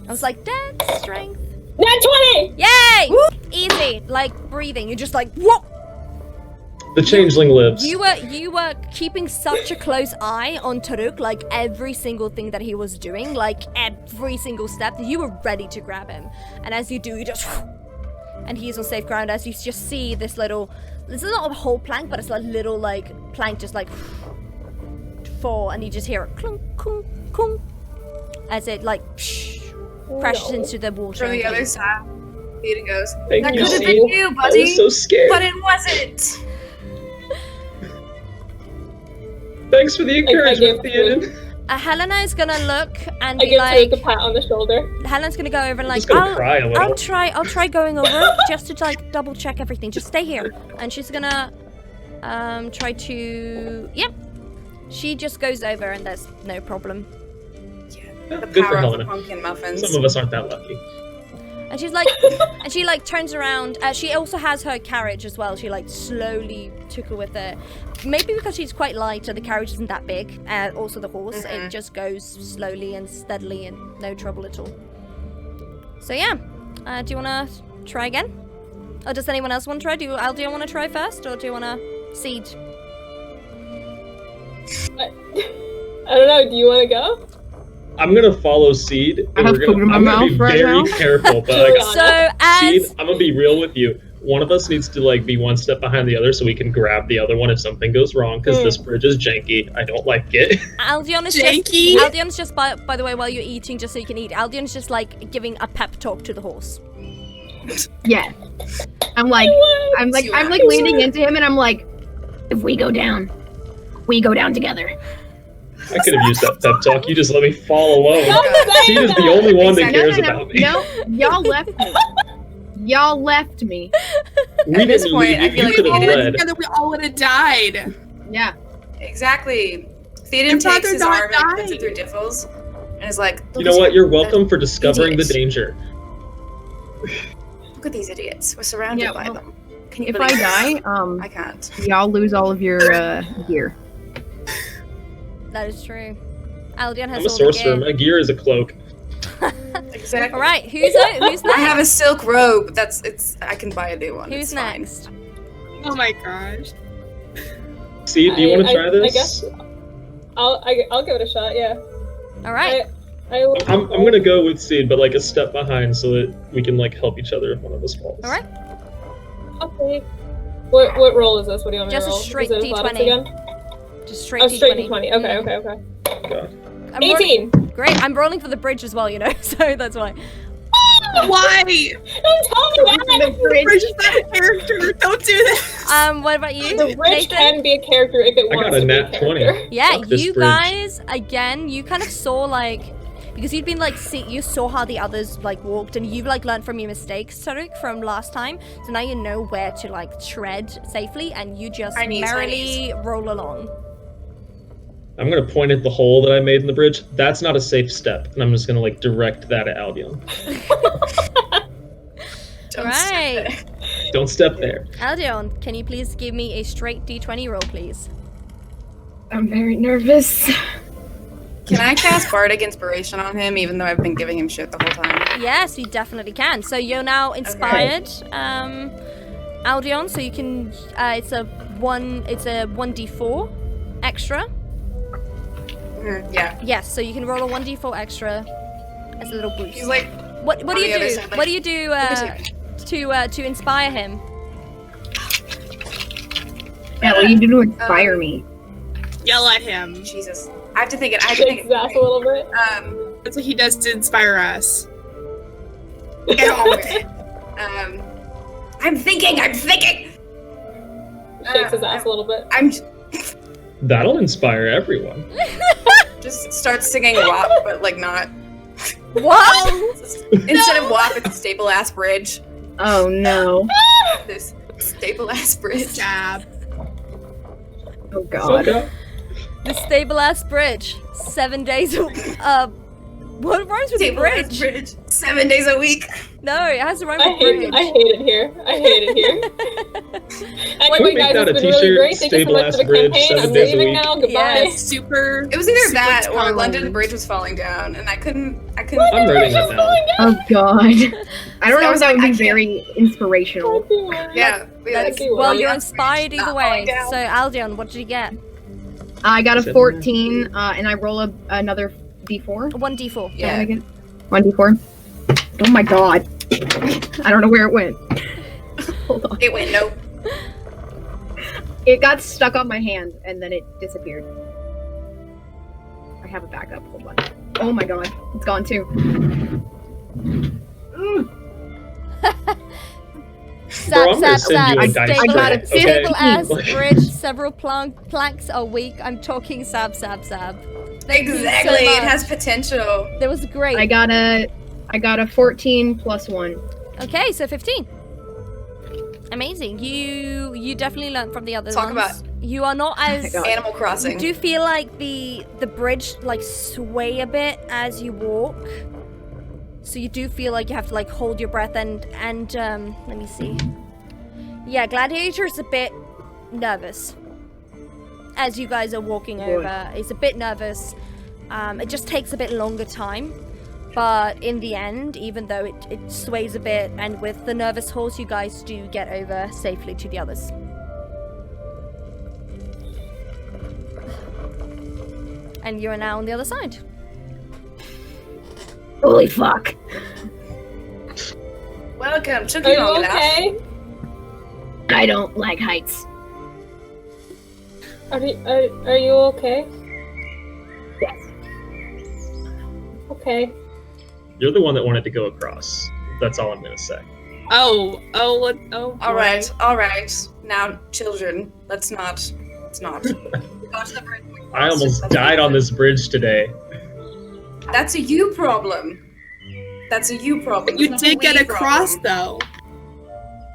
Speaker 1: I was like, dex, strength.
Speaker 6: Nat 20.
Speaker 1: Yay! Easy. Like breathing. You're just like, whoop!
Speaker 5: The changeling lives.
Speaker 1: You were keeping such a close eye on Taruk, like every single thing that he was doing, like every single step, that you were ready to grab him. And as you do, you just... And he's on safe ground as you just see this little... This is not a whole plank, but it's a little, like, plank just, like, fall, and you just hear it clunk, clunk, clunk, as it, like, crashes into the water.
Speaker 3: From the other side, Theoden goes,
Speaker 5: Thank
Speaker 3: that
Speaker 5: you,
Speaker 3: could have
Speaker 5: Seed.
Speaker 3: been you,
Speaker 5: I
Speaker 3: buddy,
Speaker 5: was so scared.
Speaker 3: but it wasn't.
Speaker 5: Thanks for the encouragement,
Speaker 6: gave
Speaker 5: Theoden.
Speaker 1: Helena is gonna look and
Speaker 6: I
Speaker 1: be
Speaker 6: give
Speaker 1: like...
Speaker 6: Taruk a pat on the shoulder.
Speaker 1: Helena's gonna go over and,
Speaker 5: I'm
Speaker 1: like,
Speaker 5: just gonna cry a little.
Speaker 1: I'll try going over just to, like, double check everything. Just stay here. And she's gonna, try to... Yep. She just goes over and there's no problem.
Speaker 5: Yeah,
Speaker 3: The
Speaker 5: good for
Speaker 3: power of
Speaker 5: Helena.
Speaker 3: the pumpkin muffins.
Speaker 5: Some of us aren't that lucky.
Speaker 1: And she's like, and she like turns around. She also has her carriage as well. She like slowly took her with her. Maybe because she's quite light and the carriage isn't that big. Also the horse, it just goes slowly and steadily and no trouble at all. So yeah, do you want to try again? Or does anyone else want to try? Do you want to try first, or do you want to seed?
Speaker 6: I don't know. Do you want to go?
Speaker 5: I'm gonna follow Seed,
Speaker 4: I
Speaker 5: and
Speaker 4: have food in my
Speaker 5: I'm gonna be
Speaker 4: mouth right
Speaker 5: very
Speaker 4: now.
Speaker 5: careful. But like,
Speaker 1: So
Speaker 5: Seed,
Speaker 1: as
Speaker 5: I'm gonna be real with you. One of us needs to like be one step behind the other so we can grab the other one if something goes wrong. Because this bridge is janky. I don't like it.
Speaker 1: Aldion is
Speaker 2: Janky.
Speaker 1: Aldion's just by the way, while you're eating, just so you can eat. Aldion's just like giving a pep talk to the horse.
Speaker 4: Yeah. I'm like leaning into him and I'm like, if we go down, we go down together.
Speaker 5: I could have used that pep talk. You just let me fall alone.
Speaker 6: Don't
Speaker 5: Seed
Speaker 6: say
Speaker 5: is the
Speaker 6: that.
Speaker 5: only one that
Speaker 4: No,
Speaker 5: cares
Speaker 4: no, no,
Speaker 5: about me.
Speaker 4: no, y'all left me. Y'all left me.
Speaker 5: We
Speaker 3: At this
Speaker 5: didn't
Speaker 3: point,
Speaker 5: leave
Speaker 3: I
Speaker 5: you.
Speaker 3: feel
Speaker 5: You
Speaker 3: like
Speaker 5: could
Speaker 3: we
Speaker 5: have
Speaker 3: did-
Speaker 5: led.
Speaker 2: Together, we all would have died.
Speaker 4: Yeah.
Speaker 3: Exactly. Theoden
Speaker 2: I'd
Speaker 3: takes
Speaker 2: rather
Speaker 3: his
Speaker 2: not
Speaker 3: arm and puts
Speaker 2: die.
Speaker 3: it through Diffles and is like,
Speaker 5: You know what? You're welcome for discovering the
Speaker 3: idiot.
Speaker 5: danger.
Speaker 3: Look at these idiots. We're surrounded
Speaker 4: Yeah,
Speaker 3: by
Speaker 4: well,
Speaker 3: them. Can you
Speaker 4: If I
Speaker 3: believe
Speaker 4: die,
Speaker 3: this? I can't.
Speaker 4: y'all lose all of your gear.
Speaker 1: That is true. Aldion has
Speaker 5: I'm a
Speaker 1: all
Speaker 5: sorcerer.
Speaker 1: the
Speaker 5: My gear is a cloak.
Speaker 3: Exactly.
Speaker 1: All right, who's next?
Speaker 3: I have a silk robe. I can buy a new one.
Speaker 1: Who's
Speaker 3: It's fine.
Speaker 1: next?
Speaker 2: Oh my gosh.
Speaker 5: Seed, do you want to try this?
Speaker 6: I guess I'll give it a shot. Yeah.
Speaker 1: All right.
Speaker 5: I'm gonna go with Seed, but like a step behind so that we can like help each other if one of us falls.
Speaker 1: All right.
Speaker 6: Okay. What roll is this? What do you want me
Speaker 1: Just
Speaker 6: to
Speaker 1: a
Speaker 6: roll?
Speaker 1: straight
Speaker 6: Is it athletics
Speaker 1: D20.
Speaker 6: again?
Speaker 1: Just straight
Speaker 6: Oh,
Speaker 1: D20.
Speaker 6: straight D20. Okay.
Speaker 5: God.
Speaker 1: I'm rolling-
Speaker 6: 18.
Speaker 1: Great. I'm rolling for the bridge as well, you know, so that's why.
Speaker 2: Why?
Speaker 6: Don't tell me that.
Speaker 2: Bridge is not a character. Don't do this.
Speaker 1: What about you,
Speaker 6: The bridge
Speaker 1: Nathan?
Speaker 6: can be a character if it
Speaker 5: I
Speaker 6: wants
Speaker 5: got a
Speaker 6: to be a
Speaker 5: nat 20.
Speaker 6: character.
Speaker 1: Yeah,
Speaker 5: Fuck this
Speaker 1: you
Speaker 5: bridge.
Speaker 1: guys, again, you kind of saw, like, because you'd been, like, you saw how the others, like, walked, and you've, like, learned from your mistakes, Taruk, from last time, so now you know where to, like, tread safely, and you just merrily roll along.
Speaker 5: I'm gonna point at the hole that I made in the bridge. That's not a safe step, and I'm just gonna like direct that at Aldion.
Speaker 3: Don't
Speaker 1: Right.
Speaker 3: step
Speaker 5: Don't step there.
Speaker 1: Aldion, can you please give me a straight D20 roll, please?
Speaker 4: I'm very nervous.
Speaker 3: there. Can I cast Bardic Inspiration on him, even though I've been giving him shit the whole time?
Speaker 1: Yes, you definitely can. So you're now inspired, Aldion. So you can. It's a 1d4 extra.
Speaker 3: Yeah.
Speaker 1: Yes. So you can roll a 1d4 extra as a little boost.
Speaker 3: He's like,
Speaker 1: What do
Speaker 3: on
Speaker 1: you
Speaker 3: the other
Speaker 1: do?
Speaker 3: side, like,
Speaker 1: What do you do to inspire him?
Speaker 4: Yeah, what do you do to inspire me?
Speaker 2: Yell at him.
Speaker 3: Jesus. I have to think it.
Speaker 6: Shake his ass a little bit.
Speaker 2: That's what he does to inspire us. Get on with it.
Speaker 3: I'm thinking.
Speaker 6: Shakes his ass a little bit.
Speaker 3: I'm
Speaker 5: That'll inspire everyone.
Speaker 3: just start singing WAP, but like not.
Speaker 1: What?
Speaker 3: Instead of WAP, it's a staple ass bridge.
Speaker 4: Oh no.
Speaker 3: This staple ass bridge.
Speaker 2: Stab.
Speaker 4: Oh god.
Speaker 5: Okay.
Speaker 1: The stable ass bridge. 7 days. What rhymes with
Speaker 3: Stabilized
Speaker 1: bridge?
Speaker 3: 7 days a week.
Speaker 1: No, it has to rhyme
Speaker 6: I
Speaker 1: with
Speaker 6: hate
Speaker 1: bridge.
Speaker 6: it here. I hate it here. Anyway,
Speaker 5: make
Speaker 6: guys,
Speaker 5: that
Speaker 6: it's
Speaker 5: a
Speaker 6: been really
Speaker 5: t-shirt?
Speaker 6: great. Thank you so much for the
Speaker 5: Stable-ass bridge,
Speaker 6: campaign.
Speaker 5: 7
Speaker 6: I'm
Speaker 5: days a
Speaker 6: leaving
Speaker 5: week.
Speaker 6: now. Goodbye.
Speaker 1: Yes.
Speaker 2: Super.
Speaker 3: It was either
Speaker 2: super
Speaker 3: that or
Speaker 2: toned.
Speaker 3: London Bridge was falling down, and I couldn't.
Speaker 5: I'm writing that down.
Speaker 4: Oh god. I don't
Speaker 3: So
Speaker 4: know
Speaker 3: I
Speaker 4: if
Speaker 3: was
Speaker 4: that
Speaker 3: like,
Speaker 4: would
Speaker 3: I
Speaker 4: be
Speaker 3: can't-
Speaker 4: very inspirational.
Speaker 3: Yeah. we
Speaker 1: That's,
Speaker 3: like,
Speaker 1: well,
Speaker 3: yeah,
Speaker 1: you're inspired either
Speaker 3: not
Speaker 1: way.
Speaker 3: falling down.
Speaker 1: So, Aldion, what did you get?
Speaker 4: I got a
Speaker 5: Seven.
Speaker 4: 14, and I roll another d4.
Speaker 1: 1d4.
Speaker 3: Yeah.
Speaker 4: 1d4. Oh my god. I don't know where it went. Hold on.
Speaker 3: It went nope.
Speaker 4: It got stuck on my hand, and then it disappeared. I have a backup. Hold on. Oh my god. It's gone too.
Speaker 5: Bro, I'm gonna send you a dice
Speaker 1: Stable,
Speaker 4: tray,
Speaker 5: okay?
Speaker 1: stable ass
Speaker 5: Like-
Speaker 1: bridge, several planks are weak. I'm talking sab. Thank you so
Speaker 3: Exactly. It
Speaker 1: much.
Speaker 3: has potential.
Speaker 1: That was great.
Speaker 4: I got a 14 plus 1.
Speaker 1: Okay, so 15. Amazing. You definitely learned from the other
Speaker 3: Talk
Speaker 1: ones. You are not as
Speaker 4: God.
Speaker 3: Animal
Speaker 1: you
Speaker 3: Crossing.
Speaker 1: do feel like the bridge like sway a bit as you walk. So you do feel like you have to like hold your breath and let me see. Yeah, Gladiator is a bit nervous as you guys are walking
Speaker 4: Good.
Speaker 1: over. He's a bit nervous. It just takes a bit longer time. But in the end, even though it sways a bit, and with the nervous horse, you guys do get over safely to the others. And you are now on the other side.
Speaker 4: Holy fuck.
Speaker 3: Welcome. Took
Speaker 6: Are
Speaker 3: you
Speaker 6: you
Speaker 3: long enough.
Speaker 6: okay?
Speaker 4: I don't like heights.
Speaker 6: Are you okay?
Speaker 4: Yes.
Speaker 6: Okay.
Speaker 5: You're the one that wanted to go across. That's all I'm gonna say.
Speaker 2: Oh.
Speaker 3: All
Speaker 2: boy.
Speaker 3: right. Now, children, let's not. Go to the bridge.
Speaker 5: I almost died on this bridge today.
Speaker 3: That's a you problem. That's a you problem.
Speaker 2: But you
Speaker 3: It's not a
Speaker 2: did get
Speaker 3: we
Speaker 2: across,
Speaker 3: problem.
Speaker 2: though.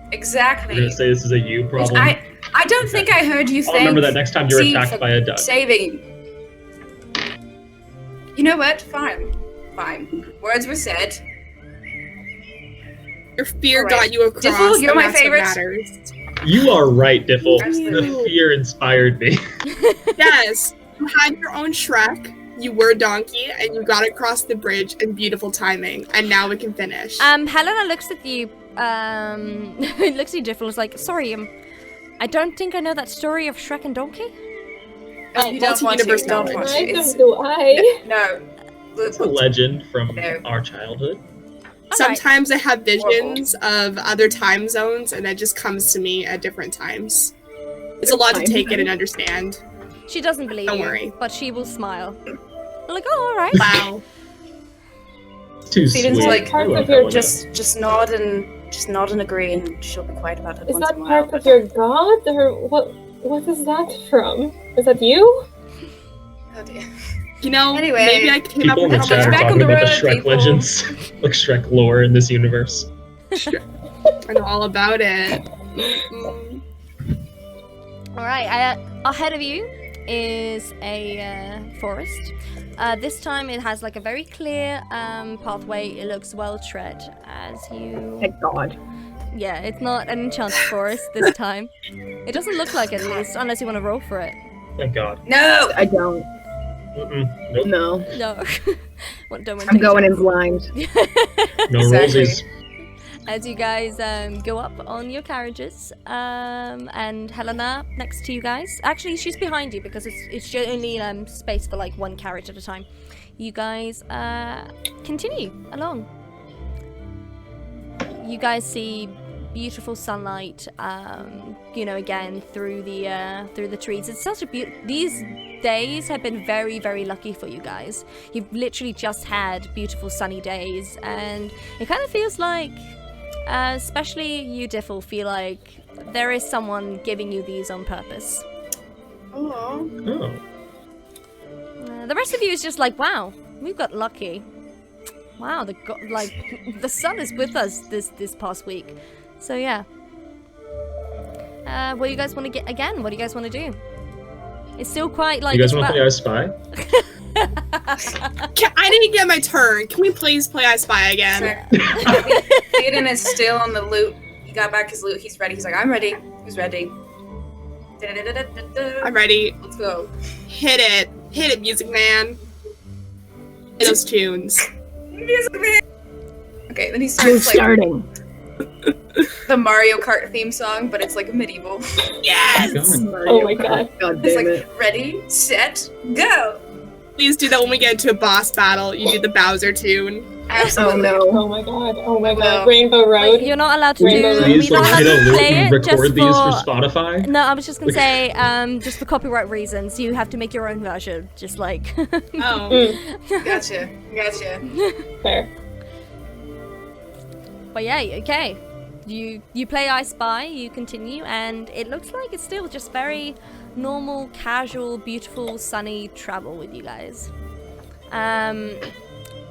Speaker 5: You're
Speaker 3: Exactly.
Speaker 5: gonna say this is a you problem.
Speaker 3: I don't think I heard you
Speaker 5: I'll
Speaker 3: say.
Speaker 5: remember that next time you're attacked by a duck.
Speaker 3: Saving. You know what? Fine. Words were said.
Speaker 2: Your fear
Speaker 3: All right.
Speaker 2: got you across.
Speaker 3: Diffle, you're
Speaker 2: and
Speaker 3: my
Speaker 2: that's what
Speaker 3: favorite.
Speaker 2: matters.
Speaker 5: You are right, Diffle.
Speaker 3: Absolutely.
Speaker 5: The fear inspired me.
Speaker 2: Yes, you had your own Shrek. You were Donkey, and you got across the bridge in beautiful timing. And now we can finish.
Speaker 1: Helena looks at you. Looks at you, Diffle. Is like, sorry, I don't think I know that story of Shrek and Donkey.
Speaker 3: Oh, you don't want to.
Speaker 2: multi-universe
Speaker 3: Don't
Speaker 2: knowledge.
Speaker 3: want to.
Speaker 6: Neither
Speaker 3: It's,
Speaker 6: do I.
Speaker 3: no.
Speaker 5: It's a legend from
Speaker 3: No.
Speaker 5: our childhood.
Speaker 2: Sometimes I have visions of other time zones, and that just comes to me at different times. It's a lot to
Speaker 4: Time
Speaker 2: take in
Speaker 4: zone?
Speaker 2: and understand.
Speaker 1: She doesn't believe
Speaker 2: Don't
Speaker 1: you,
Speaker 2: worry.
Speaker 1: but she will smile. Like, oh, all right.
Speaker 2: Wow.
Speaker 5: It's too
Speaker 3: Steven's
Speaker 5: sweet.
Speaker 3: like,
Speaker 5: I love
Speaker 6: you're
Speaker 5: Helena.
Speaker 3: just nod and agree, and she'll be quiet about it
Speaker 6: Is
Speaker 3: once
Speaker 6: that
Speaker 3: in a while.
Speaker 6: part of your god, or what is that from? Is that you?
Speaker 3: Oh dear.
Speaker 2: You know,
Speaker 3: Anyway,
Speaker 2: maybe I came up
Speaker 5: People in
Speaker 2: with
Speaker 5: the
Speaker 3: How
Speaker 5: chat
Speaker 3: much
Speaker 5: are
Speaker 3: back on
Speaker 5: talking
Speaker 3: the
Speaker 5: about the
Speaker 3: road,
Speaker 5: Shrek
Speaker 3: people?
Speaker 5: legends, like Shrek lore in this universe.
Speaker 2: I know all about it. Mm-mm.
Speaker 1: All right. Ahead of you is a forest. This time it has like a very clear pathway. It looks well tread as you.
Speaker 4: Thank God.
Speaker 1: Yeah, it's not an enchanted forest this time. It doesn't look like it, at least, unless you want to roll for it.
Speaker 5: Thank God.
Speaker 3: No.
Speaker 4: I don't.
Speaker 5: Mm-mm. Nope.
Speaker 4: No.
Speaker 1: No. Don't want
Speaker 4: I'm going in blind.
Speaker 5: No
Speaker 3: Exactly.
Speaker 5: rollsies.
Speaker 1: As you guys go up on your carriages, and Helena next to you guys. Actually, she's behind you because it's only space for like one carriage at a time. You guys continue along. You guys see beautiful sunlight, again through the trees. It's such a these days have been very, very lucky for you guys. You've literally just had beautiful sunny days, and it kind of feels like, especially you, Diffle, feel like there is someone giving you these on purpose.
Speaker 2: Oh.
Speaker 5: Oh.
Speaker 1: The rest of you is just like, wow, we've got lucky. Wow, the sun is with us this past week. So yeah. What do you guys want to get again? What do you guys want to do? It's still quite like.
Speaker 5: You guys want to play I Spy?
Speaker 2: I didn't get my turn. Can we please play I Spy again?
Speaker 3: Theoden is still on the loot. He got back his loot. He's ready. He's like, I'm ready. Who's ready?
Speaker 2: I'm ready.
Speaker 3: Let's go.
Speaker 2: Hit it. Hit it, Music Man. Hit those tunes.
Speaker 3: Music Man. Okay, then he
Speaker 4: I'm
Speaker 3: starts like
Speaker 4: starting.
Speaker 3: the Mario Kart theme song, but it's like medieval.
Speaker 2: Yes!
Speaker 6: Oh my god.
Speaker 4: God
Speaker 3: It's
Speaker 4: damn
Speaker 3: like
Speaker 4: it.
Speaker 3: ready, set, go.
Speaker 2: Please do that when we get into a boss battle. You do the Bowser tune.
Speaker 4: Oh
Speaker 3: Absolutely.
Speaker 4: no.
Speaker 6: Oh my god. Oh my
Speaker 3: No.
Speaker 6: god. Rainbow Road.
Speaker 1: Wait, you're not allowed to do.
Speaker 6: Rainbow Road.
Speaker 5: Please,
Speaker 1: We're not
Speaker 5: like,
Speaker 1: allowed
Speaker 5: hit a
Speaker 1: to
Speaker 5: loop
Speaker 1: play
Speaker 5: and
Speaker 1: it just
Speaker 5: record these for
Speaker 1: for.
Speaker 5: Spotify.
Speaker 1: No, I was just gonna say, just for copyright reasons, you have to make your own version. Just like.
Speaker 2: Oh.
Speaker 3: Gotcha.
Speaker 6: Fair.
Speaker 1: But yeah, okay. You play I Spy, you continue, and it looks like it's still just very normal, casual, beautiful, sunny travel with you guys.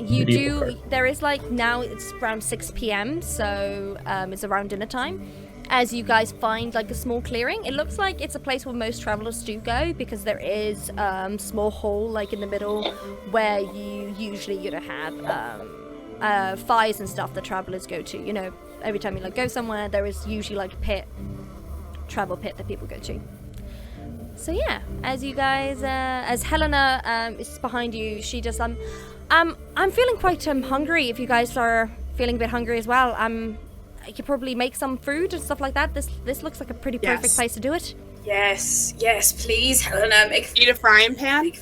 Speaker 1: You
Speaker 5: Medieval
Speaker 1: do.
Speaker 5: part.
Speaker 1: There is like now it's around 6 p.m. So it's around dinner time. As you guys find like a small clearing, it looks like it's a place where most travelers do go because there is small hall like in the middle where you usually have fires and stuff that travelers go to. You know, every time you like go somewhere, there is usually like a travel pit that people go to. So yeah, as you guys, as Helena is behind you, she just I'm feeling quite hungry. If you guys are feeling a bit hungry as well, I could probably make some food and stuff like that. This looks like a pretty perfect
Speaker 2: Yes.
Speaker 1: place to do it.
Speaker 3: Yes, please, Helena, make
Speaker 2: Eat a frying pan?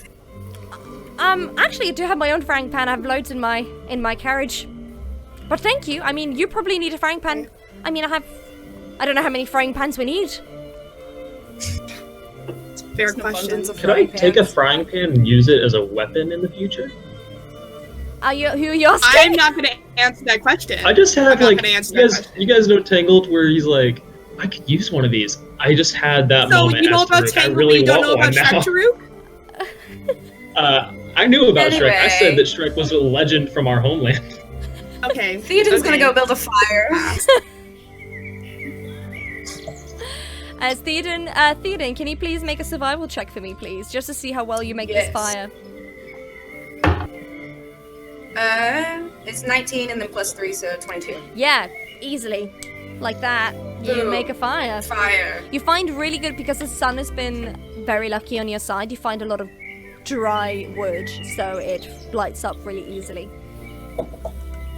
Speaker 1: Actually, I do have my own frying pan. I have loads in my carriage. But thank you. I mean, you probably need a frying pan. I mean, I don't know how many frying pans we need.
Speaker 2: Fair
Speaker 3: There's an
Speaker 2: question.
Speaker 3: abundance of
Speaker 5: Could I
Speaker 3: frying
Speaker 5: take a
Speaker 3: pans.
Speaker 5: frying pan and use it as a weapon in the future?
Speaker 1: Who are you asking?
Speaker 2: I'm not going to answer that question.
Speaker 5: I just
Speaker 2: I'm
Speaker 5: had
Speaker 2: not
Speaker 5: like
Speaker 2: gonna answer
Speaker 5: you
Speaker 2: that
Speaker 5: guys.
Speaker 2: question.
Speaker 5: You guys know Tangled, where he's like, I could use one of these. I just had that
Speaker 2: So
Speaker 5: moment.
Speaker 2: you know
Speaker 5: as
Speaker 2: about
Speaker 5: Tarek. I
Speaker 2: Tangled,
Speaker 5: really
Speaker 2: but you don't know
Speaker 5: want
Speaker 2: about
Speaker 5: one
Speaker 2: Shrek,
Speaker 5: now.
Speaker 2: Tarek?
Speaker 5: I knew about Shrek. I said
Speaker 3: Anyway.
Speaker 5: that Shrek was a legend from our homeland.
Speaker 2: Okay.
Speaker 3: Theoden's gonna go build a fire.
Speaker 1: As Theoden, can you please make a survival check for me, please, just to see how well you make this
Speaker 3: Yes.
Speaker 1: fire?
Speaker 3: It's 19 and then plus 3, so 22.
Speaker 1: Yeah, easily, like that. You
Speaker 3: Boom.
Speaker 1: make a fire.
Speaker 3: Fire.
Speaker 1: You find really good because the sun has been very lucky on your side. You find a lot of dry wood, so it lights up really easily.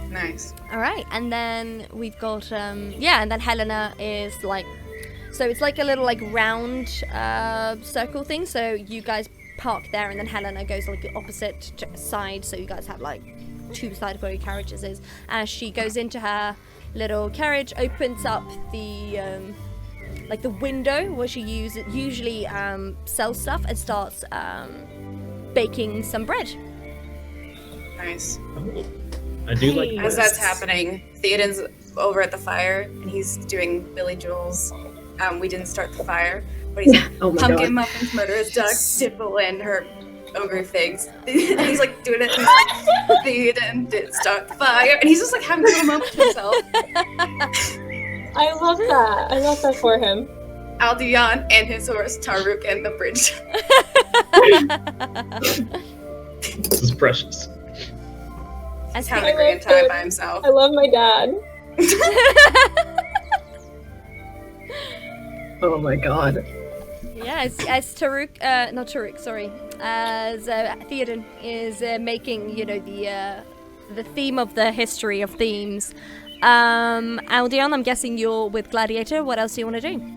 Speaker 3: Nice.
Speaker 1: All right, and then we've got and then Helena is like, so it's like a little like round circle thing. So you guys park there, and then Helena goes like the opposite side. So you guys have like two sides where your carriages is. As she goes into her little carriage, opens up the like the window where she usually sells stuff, and starts baking some bread.
Speaker 3: Nice.
Speaker 5: I do like
Speaker 1: Hey.
Speaker 3: As
Speaker 5: bread.
Speaker 3: that's happening, Theoden's over at the fire, and he's doing Billy Joel's We Didn't Start the Fire, but he's like,
Speaker 4: Oh my
Speaker 3: pumpkin
Speaker 4: god.
Speaker 3: muffins, murderous ducks, Dipple, and her ogre things. And he's like doing it, and he's like, Theoden did start the fire, and he's just like having a little moment to himself.
Speaker 6: I love that. I love that for him.
Speaker 3: Aldion and his horse, Taruk, and the bridge.
Speaker 5: This is precious.
Speaker 3: He's
Speaker 1: As
Speaker 3: having a great time by himself.
Speaker 6: I love my dad.
Speaker 4: Oh my god.
Speaker 1: Yeah, as Theoden is making, you know, the theme of the history of themes. Aldion, I'm guessing you're with Gladiator. What else do you want to do?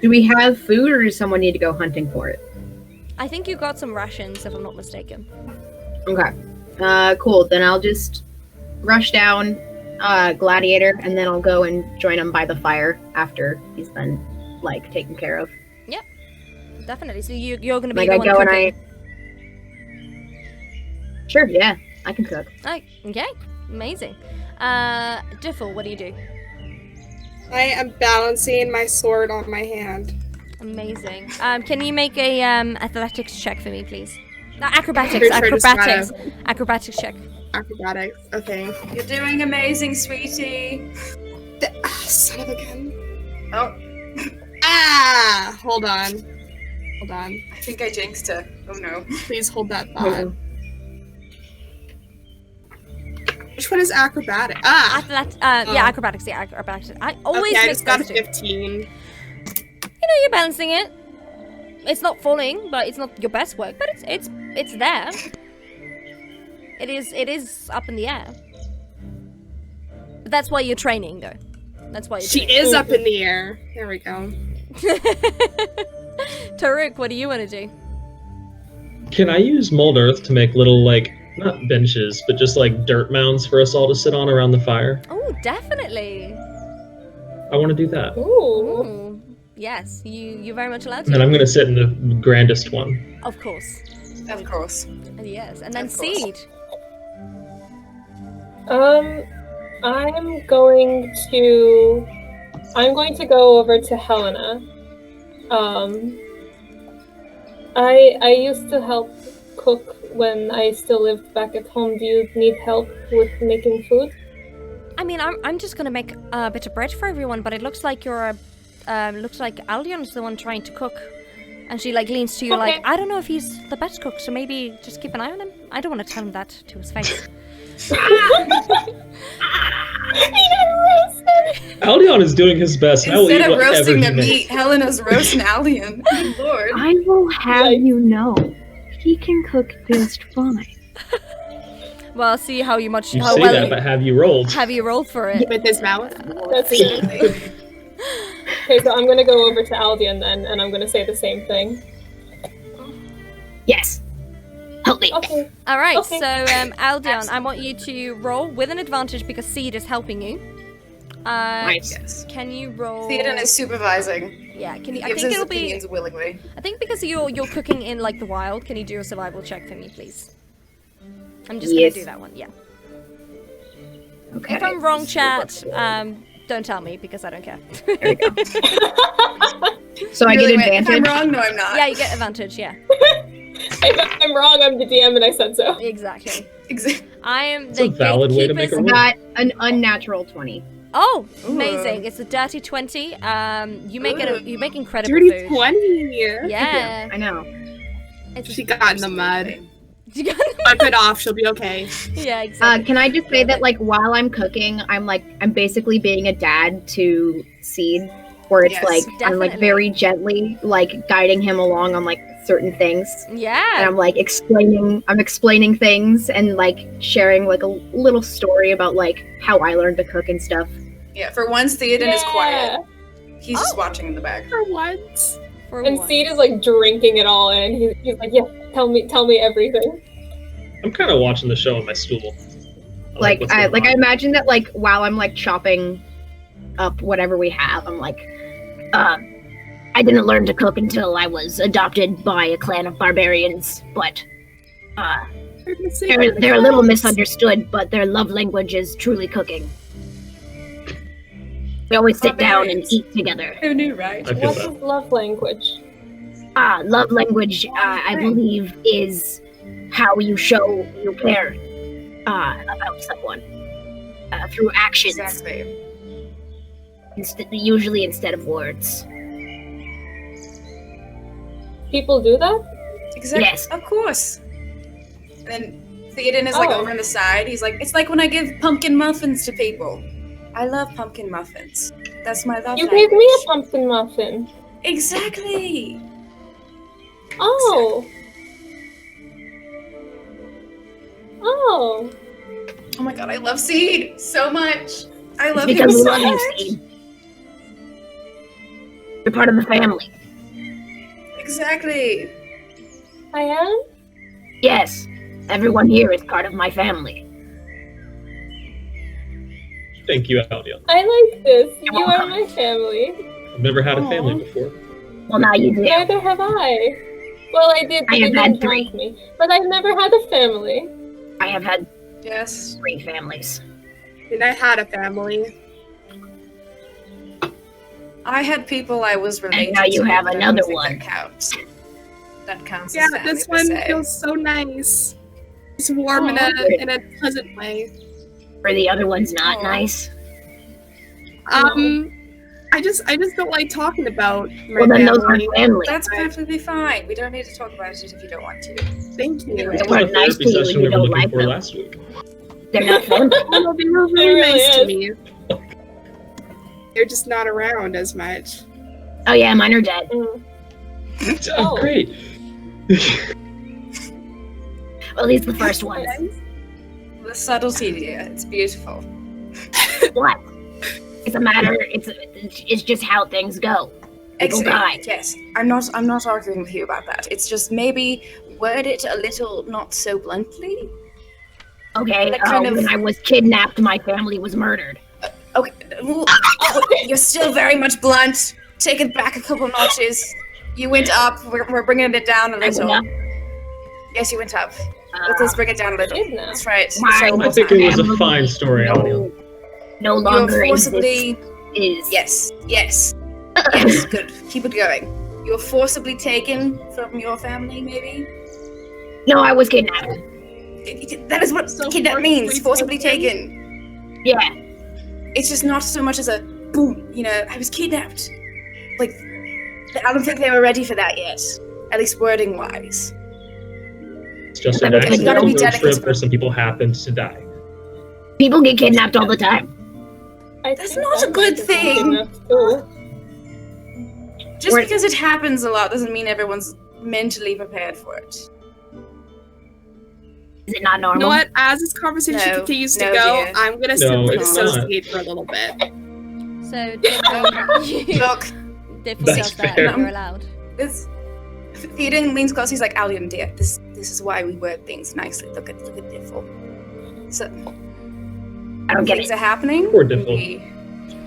Speaker 4: Do we have food, or does someone need to go hunting for it?
Speaker 1: I think you got some rations, if I'm not mistaken.
Speaker 4: Okay. Cool. Then I'll just rush down Gladiator, and then I'll go and join him by the fire after he's been, like, taken care of.
Speaker 1: Definitely. So you're going to be
Speaker 4: Like,
Speaker 1: the
Speaker 4: I
Speaker 1: one
Speaker 4: go and
Speaker 1: cooking.
Speaker 4: Sure, yeah. I can cook.
Speaker 1: Oh, okay. Amazing. Diffle, what do you do?
Speaker 2: I am balancing my sword on my hand.
Speaker 1: Amazing. Can you make a athletics check for me, please? No, acrobatics.
Speaker 2: Pretty sure I just
Speaker 1: Acrobatics.
Speaker 2: gotta-
Speaker 1: Acrobatics check.
Speaker 2: Acrobatics. Okay.
Speaker 3: You're doing amazing, sweetie.
Speaker 2: Son of a gun.
Speaker 3: Oh,
Speaker 2: Ah! Hold on.
Speaker 3: I think I jinxed her. Oh no.
Speaker 2: Please hold that thought. Which one is acrobatic? Ah!
Speaker 1: Acrobatics. Yeah, acrobatics. I always
Speaker 2: Okay, I
Speaker 1: mix
Speaker 2: just got a
Speaker 1: those two.
Speaker 2: 15.
Speaker 1: You know, you're balancing it. It's not falling, but it's not your best work. But it's there. It is up in the air. But that's why you're training, though. That's why you're
Speaker 2: She
Speaker 1: training.
Speaker 2: is up in the air. There we go.
Speaker 1: Taruk, what do you want to do?
Speaker 5: Can I use mold earth to make little, like, not benches, but just like dirt mounds for us all to sit on around the fire?
Speaker 1: Oh, definitely.
Speaker 5: I want to do that.
Speaker 6: Ooh.
Speaker 1: Ooh. Yes, you're very much allowed
Speaker 5: And then
Speaker 1: to.
Speaker 5: I'm going to sit in the grandest one.
Speaker 1: Of course.
Speaker 3: Of course.
Speaker 1: Yes, and then
Speaker 3: Of course.
Speaker 1: Seed.
Speaker 6: I'm going to go over to Helena. I used to help cook when I still lived back at home. Do you need help with making food?
Speaker 1: I mean, I'm just gonna make a bit of bread for everyone, but it looks like looks like Aldion's the one trying to cook. And she like leans to you like,
Speaker 6: Okay.
Speaker 1: I don't know if he's the best cook, so maybe just keep an eye on him. I don't want to tell him that to his face.
Speaker 5: Aldion is doing his best. I will
Speaker 3: Instead
Speaker 5: eat
Speaker 3: of
Speaker 5: whatever
Speaker 3: roasting the
Speaker 5: he makes.
Speaker 3: meat, Helena's roasting Aldian. Good lord.
Speaker 4: I will have
Speaker 6: Yikes.
Speaker 4: you know, he can cook just fine.
Speaker 1: Well, I'll see how
Speaker 5: You
Speaker 1: how
Speaker 5: say
Speaker 1: well
Speaker 5: that, but have you rolled?
Speaker 1: have you rolled for it.
Speaker 2: With his mouth.
Speaker 6: That's good. Okay, so I'm gonna go over to Aldian then, and I'm gonna say the same thing.
Speaker 4: Yes. Help me.
Speaker 6: Okay.
Speaker 1: All right,
Speaker 6: Okay.
Speaker 1: so Aldion, I want you to roll with an advantage because Seed is helping you.
Speaker 4: Nice.
Speaker 3: Yes.
Speaker 1: Can you roll?
Speaker 3: Theoden is supervising.
Speaker 1: Yeah, can you?
Speaker 3: He
Speaker 1: I
Speaker 3: gives
Speaker 1: think
Speaker 3: his
Speaker 1: it'll be.
Speaker 3: opinions willingly.
Speaker 1: I think because you're cooking in like the wild, can you do a survival check for me, please? I'm just
Speaker 4: Yes.
Speaker 1: gonna do that one. Yeah.
Speaker 4: Okay.
Speaker 1: If I'm wrong, chat, don't tell me because I don't care.
Speaker 4: There we go. So I
Speaker 3: You really
Speaker 4: get
Speaker 3: went, if I'm
Speaker 4: advantage.
Speaker 3: wrong, no, I'm not.
Speaker 1: Yeah, you get advantage. Yeah,
Speaker 6: If I'm wrong, I'm the DM and I said so.
Speaker 1: exactly.
Speaker 3: Exactly.
Speaker 1: I am
Speaker 5: It's
Speaker 1: the
Speaker 5: a valid way to make
Speaker 1: gatekeepers-
Speaker 5: a rule.
Speaker 4: Got an unnatural 20.
Speaker 1: Oh,
Speaker 3: Ooh.
Speaker 1: amazing! It's a dirty 20. You make it. You make incredible
Speaker 2: Dirty
Speaker 1: food.
Speaker 2: 20.
Speaker 1: Yeah.
Speaker 4: I know.
Speaker 1: It's
Speaker 2: She got in the mud.
Speaker 1: yeah,
Speaker 2: Wipe it off. She'll be okay.
Speaker 1: exactly.
Speaker 4: Can I just say that, like, while I'm cooking, I'm basically being a dad to Seed, where it's
Speaker 3: Yes,
Speaker 4: like I'm like
Speaker 1: definitely.
Speaker 4: very gently like guiding him along on like certain things, and
Speaker 1: Yeah.
Speaker 4: I'm like explaining things and like sharing like a little story about like how I learned to cook and stuff.
Speaker 3: Yeah, for once, Theoden is quiet. He's just
Speaker 1: Oh.
Speaker 3: watching in the back.
Speaker 2: For once.
Speaker 1: For
Speaker 6: And
Speaker 1: once.
Speaker 6: Seed is like drinking it all in. He's like, yeah, tell me everything.
Speaker 5: I'm kind of watching the show on my stool.
Speaker 4: Like
Speaker 5: what's
Speaker 4: I
Speaker 5: going on.
Speaker 4: imagine that like while I'm like chopping up whatever we have, I'm like, I didn't learn to cook until I was adopted by a clan of barbarians, but they're a little misunderstood, but their love language is truly cooking. We always sit down and
Speaker 3: Barbarians.
Speaker 4: eat together.
Speaker 3: Who knew, right?
Speaker 5: I feel
Speaker 6: What's
Speaker 5: that.
Speaker 6: his love language?
Speaker 4: Love language, I believe, is how you show you care about someone through actions,
Speaker 3: Exactly.
Speaker 4: usually instead of words.
Speaker 6: People do that?
Speaker 3: Exactly.
Speaker 4: Yes.
Speaker 3: Of course. And then Theoden is like
Speaker 6: Oh.
Speaker 3: over on the side. He's like, it's like when I give pumpkin muffins to people. I love pumpkin muffins. That's my love
Speaker 6: You
Speaker 3: language.
Speaker 6: gave me a pumpkin muffin.
Speaker 3: Exactly.
Speaker 6: Oh. Oh.
Speaker 3: Oh my god, I love Seed so much. I
Speaker 4: It's
Speaker 3: love him
Speaker 4: because we
Speaker 3: so
Speaker 4: love you,
Speaker 3: much.
Speaker 4: Steve. You're part of the family.
Speaker 3: Exactly.
Speaker 6: I am?
Speaker 4: Yes, everyone here is part of my family.
Speaker 5: Thank you, Aldion.
Speaker 6: I like this.
Speaker 4: You're
Speaker 6: You are
Speaker 4: welcome.
Speaker 6: my family.
Speaker 5: I've never had a
Speaker 6: Aw.
Speaker 5: family before.
Speaker 4: Well, now you do.
Speaker 6: Neither have I. Well, I did, but
Speaker 4: I
Speaker 6: they
Speaker 4: have had
Speaker 6: didn't
Speaker 4: three.
Speaker 6: count me. But I've never had a family.
Speaker 4: I have had
Speaker 3: Yes.
Speaker 4: 3 families.
Speaker 2: And I had a family.
Speaker 3: I had people I was related
Speaker 4: now you
Speaker 3: to,
Speaker 4: have
Speaker 3: but I
Speaker 4: another
Speaker 3: don't think
Speaker 4: one.
Speaker 3: That counts. That counts
Speaker 2: Yeah,
Speaker 3: as family
Speaker 2: this
Speaker 3: per
Speaker 2: one
Speaker 3: se.
Speaker 2: feels so nice. It's warm in
Speaker 6: Aw.
Speaker 2: a pleasant way.
Speaker 4: Or the other one's not
Speaker 3: Aw.
Speaker 4: nice.
Speaker 2: I I just don't like talking about my
Speaker 4: Well, then those
Speaker 2: family.
Speaker 4: aren't family.
Speaker 3: That's perfectly fine. We don't need to talk about it if you don't want to.
Speaker 2: Thank you.
Speaker 4: They
Speaker 5: This
Speaker 4: weren't
Speaker 5: was a
Speaker 4: nice
Speaker 5: therapy
Speaker 4: to you
Speaker 5: session
Speaker 4: and
Speaker 5: we
Speaker 4: you
Speaker 5: were
Speaker 4: don't
Speaker 5: looking
Speaker 4: like
Speaker 5: for
Speaker 4: them.
Speaker 5: last week.
Speaker 4: They're not family.
Speaker 2: Oh, no, they were
Speaker 6: It
Speaker 2: really
Speaker 6: really
Speaker 2: nice to
Speaker 6: is.
Speaker 2: me. They're just not around as much.
Speaker 4: Oh yeah, mine are dead.
Speaker 5: Oh, great.
Speaker 4: Well, at least the first one.
Speaker 3: The subtlety, dear. It's beautiful.
Speaker 4: What? It's a matter. It's just how things go. People die.
Speaker 3: Yes. I'm not arguing with you about that. It's just maybe word it a little not so bluntly.
Speaker 4: Okay.
Speaker 3: That kind of-
Speaker 4: When I was kidnapped, my family was murdered.
Speaker 3: Okay. You're still very much blunt. Take it back a couple notches. You went up. We're bringing it down a
Speaker 4: I went
Speaker 3: little.
Speaker 4: up.
Speaker 3: Yes, you went up. Let's bring it down a little.
Speaker 6: Kidnap.
Speaker 3: That's right.
Speaker 4: Mine.
Speaker 5: I think it was a fine story, Aldum.
Speaker 4: No
Speaker 3: You're
Speaker 4: longer
Speaker 3: forcibly.
Speaker 4: is.
Speaker 3: Yes. Yes. Yes. Good. Keep it going. You were forcibly taken from your family, maybe.
Speaker 4: No, I was kidnapped.
Speaker 3: That is what
Speaker 2: So
Speaker 3: kidnap means.
Speaker 2: forcibly
Speaker 3: Forcibly taken.
Speaker 4: Yeah.
Speaker 3: It's just not so much as a boom. I was kidnapped. Like, I don't think they were ready for that yet. At least wording wise.
Speaker 5: It's just an
Speaker 4: You gotta
Speaker 5: accidental
Speaker 3: be
Speaker 5: road
Speaker 3: dedicated.
Speaker 5: trip where some people happened to die.
Speaker 4: People get kidnapped all the time.
Speaker 3: That's
Speaker 6: think
Speaker 3: not
Speaker 6: that
Speaker 3: a good
Speaker 6: might have been
Speaker 3: thing.
Speaker 6: enough, too.
Speaker 3: Just
Speaker 4: We're-
Speaker 3: because it happens a lot doesn't mean everyone's mentally prepared for it.
Speaker 4: Is it not normal?
Speaker 2: You know what? As this conversation
Speaker 3: No.
Speaker 2: continues to
Speaker 3: No,
Speaker 2: go,
Speaker 3: dear.
Speaker 2: I'm gonna
Speaker 5: No,
Speaker 2: simply
Speaker 5: it's
Speaker 2: dissociate for a little bit.
Speaker 1: So, Diffle,
Speaker 3: Look,
Speaker 1: Diffle
Speaker 5: That's
Speaker 1: does that.
Speaker 5: fair.
Speaker 1: You're allowed.
Speaker 3: this Theoden leans close. He's like, Aldum, dear, this is why we word things nicely. Look at Diffle. So
Speaker 4: I don't get
Speaker 3: things
Speaker 4: it.
Speaker 3: are happening.
Speaker 5: Poor Diffle.
Speaker 3: We-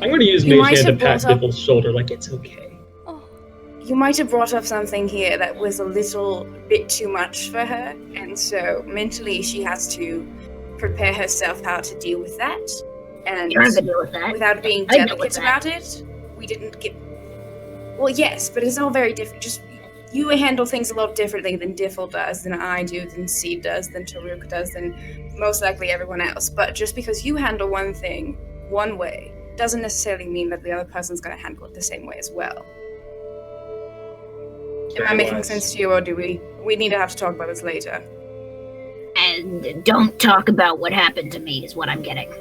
Speaker 5: I'm going to use
Speaker 3: You
Speaker 5: Mage
Speaker 3: might
Speaker 5: Hand to
Speaker 3: have
Speaker 5: pat
Speaker 3: brought up-
Speaker 5: Diffle's shoulder like it's okay.
Speaker 1: Oh,
Speaker 3: You might have brought up something here that was a little bit too much for her, and so mentally she has to prepare herself how to deal with that. And
Speaker 4: You don't have to deal with that.
Speaker 3: without being
Speaker 4: I deal with
Speaker 3: delicate
Speaker 4: that.
Speaker 3: about it, we didn't get. Well, yes, but it's all very different. Just you handle things a lot differently than Diffle does, than I do, than Seed does, than Taruk does, than most likely everyone else. But just because you handle one thing one way doesn't necessarily mean that the other person's going to handle it the same way as well. Am I
Speaker 5: Very
Speaker 3: making
Speaker 5: wise.
Speaker 3: sense to you, or do we need to have to talk about this later?
Speaker 4: And don't talk about what happened to me is what I'm getting.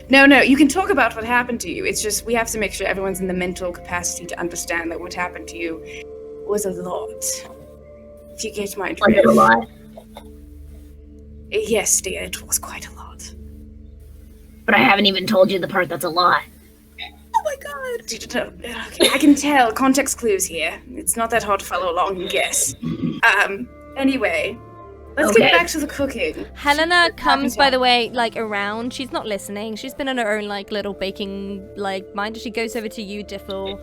Speaker 3: No, you can talk about what happened to you. It's just we have to make sure everyone's in the mental capacity to understand that what happened to you was a lot. If you get my
Speaker 4: Was it a
Speaker 3: drift.
Speaker 4: lot?
Speaker 3: Yes, dear, it was quite a lot.
Speaker 4: But I haven't even told you the part that's a lot.
Speaker 3: Oh my god! Okay, I can tell. Context clues here. It's not that hard to follow along and guess. Anyway, let's
Speaker 4: Okay.
Speaker 3: get back to the cooking.
Speaker 1: Helena comes, by the way, like around. She's not listening. She's been on her own like little baking like mind. She goes over to you, Diffle,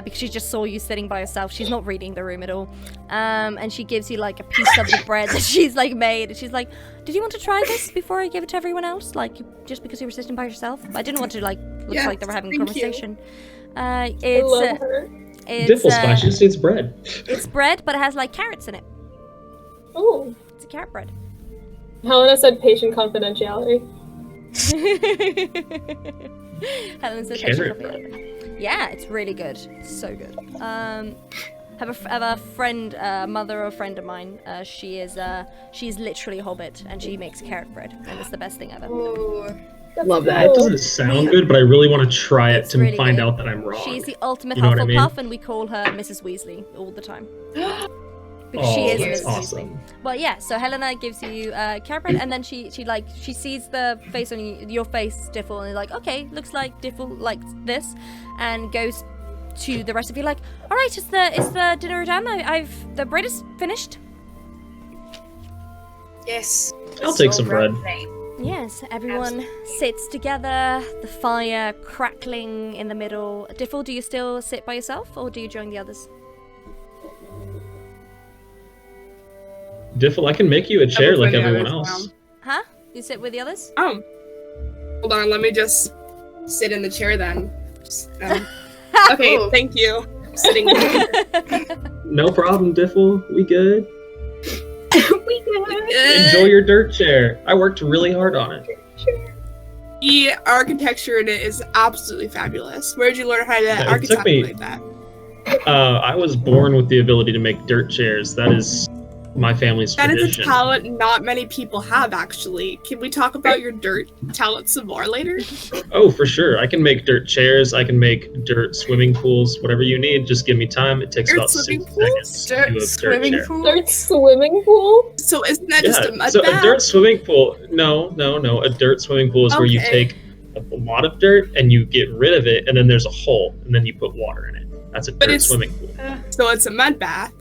Speaker 1: because she just saw you sitting by yourself. She's not reading the room at all. And she gives you like a piece of the bread that she's like made. And she's like, "Did you want to try this before I give it to everyone else? Like just because you were sitting by yourself? I didn't want to like look
Speaker 2: Yes,
Speaker 1: like they were having a
Speaker 2: thank you.
Speaker 1: conversation."
Speaker 6: I
Speaker 1: It's
Speaker 6: love her.
Speaker 5: Diffle's fine. She just needs bread.
Speaker 1: it's bread, but it has like carrots in it.
Speaker 6: Oh,
Speaker 1: It's a carrot bread.
Speaker 6: Helena said patient confidentiality.
Speaker 1: Helen says
Speaker 5: Carrot
Speaker 1: bread. Yeah, it's really good. It's so good. Have a friend, mother or friend of mine. She's literally a hobbit, and she makes carrot bread, and it's the best thing ever.
Speaker 3: Ooh.
Speaker 6: That's
Speaker 4: Love that.
Speaker 5: It
Speaker 6: cool.
Speaker 5: doesn't sound good, but I really want to try it
Speaker 1: It's
Speaker 5: to
Speaker 1: really
Speaker 5: find
Speaker 1: good.
Speaker 5: out that I'm wrong.
Speaker 1: She's the ultimate
Speaker 5: You know what I
Speaker 1: Hufflepuff,
Speaker 5: mean?
Speaker 1: and we call her Mrs. Weasley all the time. Because she
Speaker 5: Oh,
Speaker 1: is
Speaker 5: that's
Speaker 1: Mrs.
Speaker 5: awesome.
Speaker 1: Weasley. Well, yeah. So Helena gives you carrot bread, and then she sees the face on your face, Diffle, and is like, okay, looks like Diffle likes this, and goes to the rest of you like, all right, is the dinner done? The bread is finished.
Speaker 3: Yes.
Speaker 5: I'll take some bread.
Speaker 1: Yes, everyone sits together, the fire crackling in the middle. Diffle, do you still sit by yourself, or do you join the others?
Speaker 5: Diffle, I can make you a chair like
Speaker 2: Everybody
Speaker 5: everyone
Speaker 2: else
Speaker 5: else.
Speaker 2: down.
Speaker 1: Huh? You sit with the others?
Speaker 2: Oh. Hold on, let me just sit in the chair then. Okay,
Speaker 3: Ooh.
Speaker 2: thank you. Sitting here.
Speaker 5: No problem, Diffle. We good.
Speaker 4: We good.
Speaker 5: Enjoy your dirt chair. I worked really hard on it.
Speaker 2: The architecture in it is absolutely fabulous. Where did you learn how to
Speaker 5: Yeah, it
Speaker 2: architect
Speaker 5: took me-
Speaker 2: like that?
Speaker 5: I was born with the ability to make dirt chairs. That is my family's
Speaker 2: That is
Speaker 5: tradition.
Speaker 2: a talent not many people have, actually. Can we talk about your dirt talent some more later?
Speaker 5: Oh, for sure. I can make dirt chairs. I can make dirt swimming pools. Whatever you need, just give me time. It takes
Speaker 2: Dirt
Speaker 5: about 6
Speaker 2: swimming
Speaker 5: seconds to do a dirt
Speaker 3: swimming
Speaker 5: chair.
Speaker 3: pool.
Speaker 6: Dirt swimming pool?
Speaker 2: So isn't that just a mud
Speaker 5: so
Speaker 2: bath?
Speaker 5: a dirt swimming pool. No. A dirt swimming pool is where you
Speaker 2: Okay.
Speaker 5: take a lot of dirt and you get rid of it, and then there's a hole, and then you put water in it. That's a
Speaker 2: But
Speaker 5: dirt
Speaker 2: it's-
Speaker 5: swimming pool.
Speaker 2: So it's a mud bath.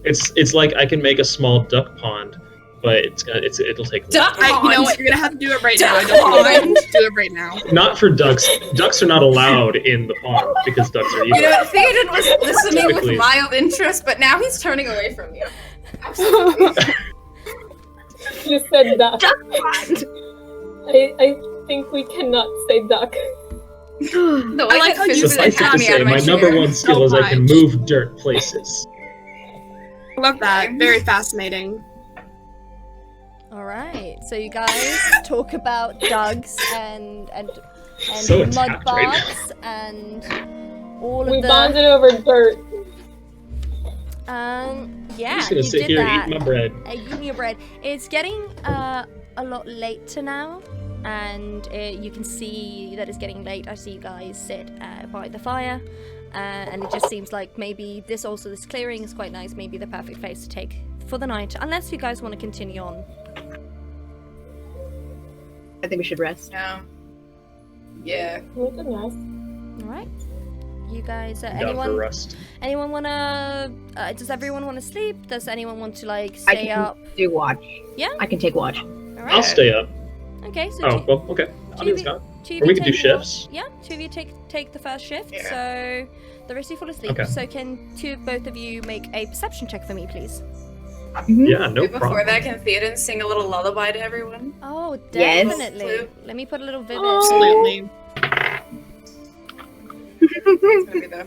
Speaker 5: It's like I can make a small duck pond, but it'll take
Speaker 3: Duck
Speaker 5: longer.
Speaker 2: You know
Speaker 3: pond.
Speaker 2: what? You're gonna have to do it right now. I
Speaker 3: Duck
Speaker 2: don't know.
Speaker 3: pond.
Speaker 2: Do it right now.
Speaker 5: Not for ducks. Ducks are not allowed in the pond because ducks are evil.
Speaker 3: You know, Theoden was listening
Speaker 5: Typically.
Speaker 3: with mild interest, but now he's turning away from you. Absolutely.
Speaker 6: You said duck.
Speaker 4: Duck pond.
Speaker 6: I think we cannot say duck.
Speaker 3: No,
Speaker 2: I like how you
Speaker 5: Suffice it to say, my number one skill is I can move dirt places.
Speaker 2: I love that. Very fascinating.
Speaker 1: All right. So you guys talk about dugs and
Speaker 5: So
Speaker 1: mud
Speaker 5: attacked right now.
Speaker 1: baths and all
Speaker 6: We
Speaker 1: of the.
Speaker 6: bonded over dirt.
Speaker 1: Yeah.
Speaker 5: I'm just gonna
Speaker 1: you
Speaker 5: sit
Speaker 1: did
Speaker 5: here
Speaker 1: that.
Speaker 5: and eat my bread.
Speaker 1: Eating your bread. It's getting a lot later now, and you can see that it's getting late. I see you guys sit by the fire, and it just seems like maybe this clearing is quite nice. Maybe the perfect place to take for the night, unless you guys want to continue on.
Speaker 4: I think we should rest.
Speaker 3: No. Yeah.
Speaker 6: Look at us.
Speaker 1: All right. You guys,
Speaker 5: Down for
Speaker 1: anyone?
Speaker 5: rust.
Speaker 1: Anyone wanna? Does everyone want to sleep? Does anyone want to like
Speaker 4: I
Speaker 1: stay
Speaker 4: can
Speaker 1: up?
Speaker 4: do watch.
Speaker 1: Yeah?
Speaker 4: I can take watch.
Speaker 1: All right.
Speaker 5: I'll stay up.
Speaker 1: Okay. So
Speaker 5: Oh, well, okay. I'll do
Speaker 1: TV
Speaker 5: Scott.
Speaker 1: two of
Speaker 5: Or
Speaker 1: you
Speaker 5: we could do
Speaker 1: take
Speaker 5: shifts.
Speaker 1: Yeah, two of you take the first shift.
Speaker 3: Yeah.
Speaker 1: So the rest of you fall asleep.
Speaker 5: Okay.
Speaker 1: So can both of you make a perception check for me, please?
Speaker 5: Yeah, no
Speaker 3: Before
Speaker 5: problem.
Speaker 3: that, can Theoden sing a little lullaby to everyone?
Speaker 1: Oh,
Speaker 4: Yes.
Speaker 1: definitely. Let me put a little vivid.
Speaker 2: Absolutely.
Speaker 3: It's gonna be the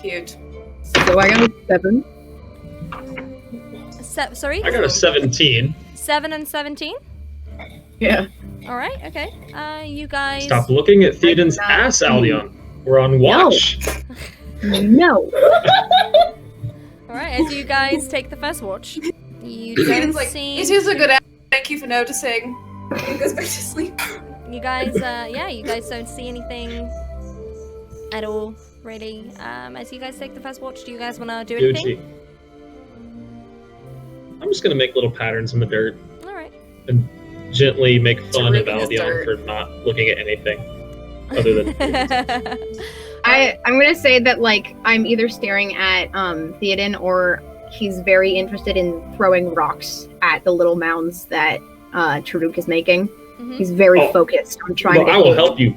Speaker 3: cute.
Speaker 4: So I got a 7.
Speaker 1: Sorry,
Speaker 5: I got a 17.
Speaker 1: 7 and 17.
Speaker 4: Yeah.
Speaker 1: All right. Okay. You guys.
Speaker 5: Stop looking at Theoden's
Speaker 4: not-
Speaker 5: ass, Aldion. We're on watch.
Speaker 4: No.
Speaker 1: All right. As you guys take the first watch, you don't
Speaker 3: Theoden's like,
Speaker 1: see.
Speaker 3: it is a good act. Thank you for noticing. He goes back to sleep.
Speaker 1: You guys, you guys don't see anything at all, really. As you guys take the first watch, do you guys want to do anything?
Speaker 5: Gucci. I'm just gonna make little patterns in the dirt
Speaker 1: All right.
Speaker 5: and gently make fun of
Speaker 3: Ruben is
Speaker 5: Aldion
Speaker 3: dirt.
Speaker 5: for not looking at anything other than.
Speaker 4: I'm gonna say that like I'm either staring at Theoden or he's very interested in throwing rocks at the little mounds that Taruk is making.
Speaker 1: Mhm.
Speaker 4: He's very
Speaker 5: Oh.
Speaker 4: focused on trying
Speaker 5: Well,
Speaker 4: to
Speaker 5: I will
Speaker 4: hit
Speaker 5: help you.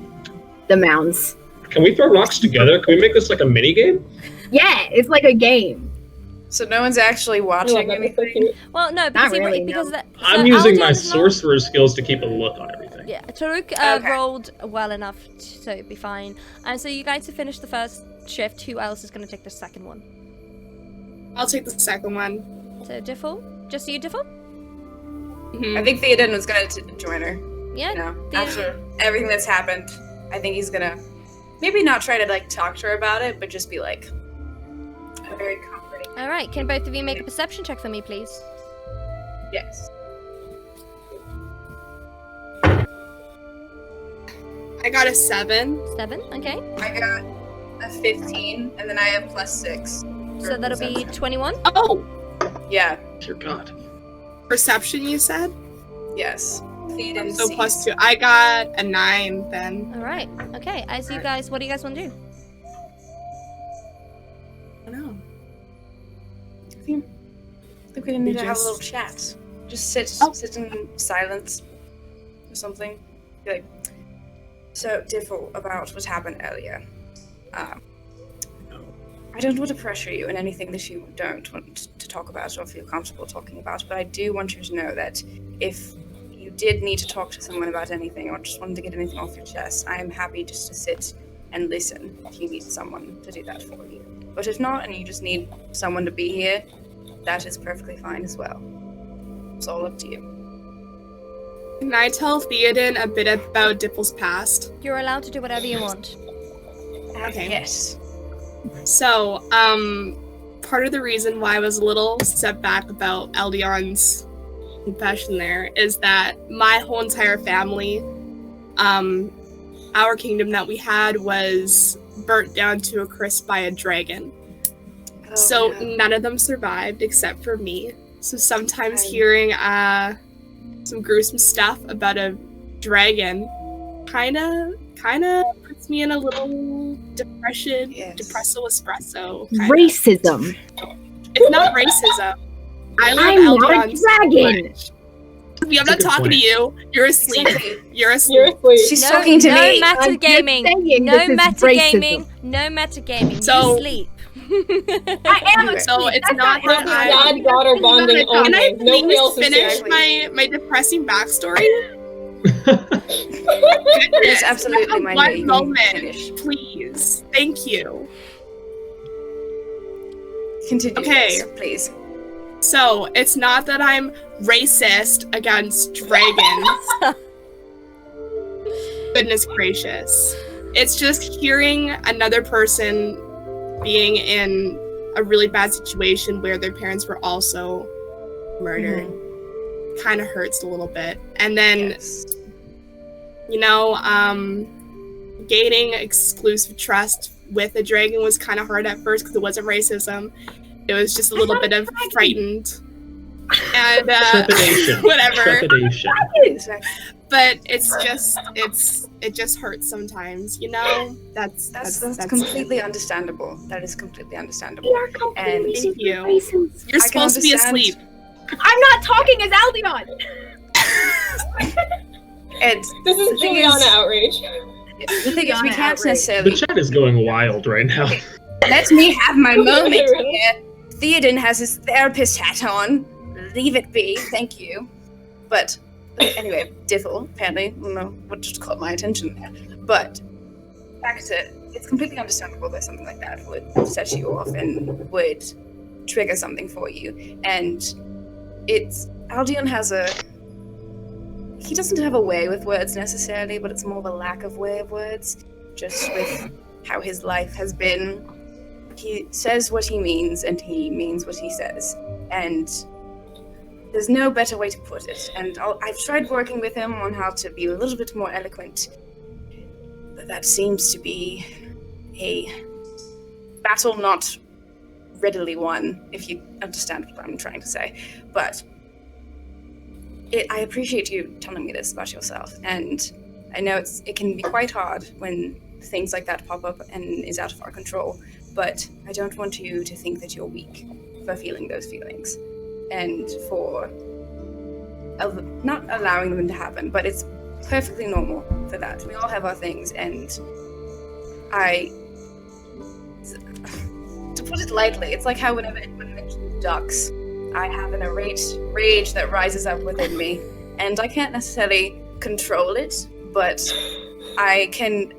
Speaker 4: the mounds.
Speaker 5: Can we throw rocks together? Can we make this like a mini game?
Speaker 4: Yeah, it's like a game.
Speaker 3: So no one's actually
Speaker 6: I love
Speaker 3: watching
Speaker 6: that. It's so
Speaker 3: anything.
Speaker 6: cute.
Speaker 1: Well, no, because
Speaker 4: Not really,
Speaker 1: because
Speaker 4: no.
Speaker 1: that,
Speaker 5: I'm using my
Speaker 1: Aldum's not-
Speaker 5: sorcerer skills to keep a look on everything.
Speaker 1: Yeah, Taruk
Speaker 3: Okay.
Speaker 1: rolled well enough, so it'd be fine. And so you guys have finished the first shift. Who else is going to take the second one?
Speaker 2: I'll take the second one.
Speaker 1: So Diffle, just you, Diffle?
Speaker 2: Mhm.
Speaker 3: I think Theoden was gonna join her.
Speaker 1: Yeah.
Speaker 3: You know,
Speaker 1: Theoden-
Speaker 3: after everything that's happened, I think he's gonna maybe not try to like talk to her about it, but just be like a very comforting.
Speaker 1: All right. Can both of you make a perception check for me, please?
Speaker 3: Yes.
Speaker 2: I got a 7.
Speaker 1: 7. Okay.
Speaker 3: I got a 15, and then I have +6.
Speaker 1: So that'll be 21.
Speaker 2: Oh,
Speaker 3: Yeah.
Speaker 5: Dear God.
Speaker 2: perception you said?
Speaker 3: Yes. Theoden
Speaker 2: So
Speaker 3: sees.
Speaker 2: +2. I got a 9 then.
Speaker 1: All right. Okay. As you guys, what do you guys want to do?
Speaker 2: I don't know.
Speaker 3: I think we need
Speaker 2: We
Speaker 3: to have a
Speaker 2: just-
Speaker 3: little chat. Just sit,
Speaker 2: Oh.
Speaker 3: sit in silence or something. Be like, so Diffle, about what happened earlier. I don't want to pressure you in anything that you don't want to talk about or feel comfortable talking about, but I do want you to know that if you did need to talk to someone about anything or just wanted to get anything off your chest, I am happy just to sit and listen if you need someone to do that for you. But if not, and you just need someone to be here, that is perfectly fine as well. It's all up to you.
Speaker 2: Can I tell Theoden a bit about Dipple's past?
Speaker 1: You're allowed to do whatever you want.
Speaker 2: Okay.
Speaker 3: Yes.
Speaker 2: So, part of the reason why I was a little set back about Eldion's confession there is that my whole entire family, our kingdom that we had was burnt down to a crisp by a dragon.
Speaker 3: Oh,
Speaker 2: So
Speaker 3: no.
Speaker 2: none of them survived except for me. So sometimes hearing some gruesome stuff about a dragon kind of puts me in a little depression,
Speaker 3: Yes.
Speaker 2: depresso espresso. Kinda.
Speaker 4: Racism.
Speaker 2: It's not racism. I love
Speaker 4: I'm not a
Speaker 2: Eldon so
Speaker 4: dragon.
Speaker 2: much. I'm not
Speaker 5: That's a good
Speaker 2: talking
Speaker 5: point.
Speaker 2: to you. You're asleep.
Speaker 3: Exactly.
Speaker 2: You're asleep.
Speaker 6: You're asleep.
Speaker 3: She's talking to
Speaker 1: no
Speaker 3: me.
Speaker 1: metagaming.
Speaker 4: I'm just saying
Speaker 1: No
Speaker 4: this is
Speaker 1: metagaming.
Speaker 4: racism.
Speaker 1: No metagaming.
Speaker 2: So-
Speaker 1: You sleep.
Speaker 4: I am
Speaker 3: Anyway.
Speaker 2: So it's
Speaker 4: That's
Speaker 2: not
Speaker 4: not
Speaker 2: that
Speaker 6: Dad
Speaker 2: I.
Speaker 6: daughter bonding
Speaker 4: Can
Speaker 6: only.
Speaker 2: Can I
Speaker 6: Nobody
Speaker 2: please
Speaker 6: else is
Speaker 2: finish
Speaker 6: here.
Speaker 2: my depressing backstory?
Speaker 3: It's absolutely my
Speaker 2: One
Speaker 3: way. You can
Speaker 2: moment,
Speaker 3: finish.
Speaker 2: please. Thank you.
Speaker 3: Continue.
Speaker 2: Okay.
Speaker 3: Yes, please.
Speaker 2: So it's not that I'm racist against dragons. Goodness gracious. It's just hearing another person being in a really bad situation where their parents were also murdered kind of hurts a little bit. And then,
Speaker 3: Yes.
Speaker 2: you know, gaining exclusive trust with a dragon was kind of hard at first because it wasn't racism. It was just a little bit of frightened and
Speaker 5: Trepidation.
Speaker 2: whatever.
Speaker 5: Trepidation.
Speaker 3: Exactly.
Speaker 2: But it just hurts sometimes, you know. That's
Speaker 3: completely understandable. That is completely understandable.
Speaker 4: We are completely
Speaker 2: Thank you.
Speaker 4: racist.
Speaker 2: You're
Speaker 3: I can
Speaker 2: supposed to be
Speaker 3: understand.
Speaker 2: asleep.
Speaker 4: I'm not talking as Aldion.
Speaker 3: And
Speaker 6: This is
Speaker 3: the thing
Speaker 6: Juliana
Speaker 3: is,
Speaker 6: outrage.
Speaker 3: the thing is, we
Speaker 4: Juliana
Speaker 3: can't
Speaker 4: outrage.
Speaker 5: The
Speaker 3: necessarily
Speaker 5: chat is going wild right now.
Speaker 3: let me have my moment
Speaker 6: Really?
Speaker 3: here. Theoden has his therapist hat on. Leave it be, thank you. But anyway, Diffle, apparently, I don't know what just caught my attention there. But back to it's completely understandable that something like that would set you off and would trigger something for you. And it's Aldion has he doesn't have a way with words necessarily, but it's more of a lack of way of words, just with how his life has been. He says what he means, and he means what he says. And there's no better way to put it. And I've tried working with him on how to be a little bit more eloquent, but that seems to be a battle not readily won, if you understand what I'm trying to say. But I appreciate you telling me this about yourself, and I know it can be quite hard when things like that pop up and is out of our control, but I don't want you to think that you're weak for feeling those feelings and for not allowing them to happen, but it's perfectly normal for that. We all have our things, and to put it lightly, it's like how whenever anyone mentions ducks, I have an irate rage that rises up within me, and I can't necessarily control it, but I can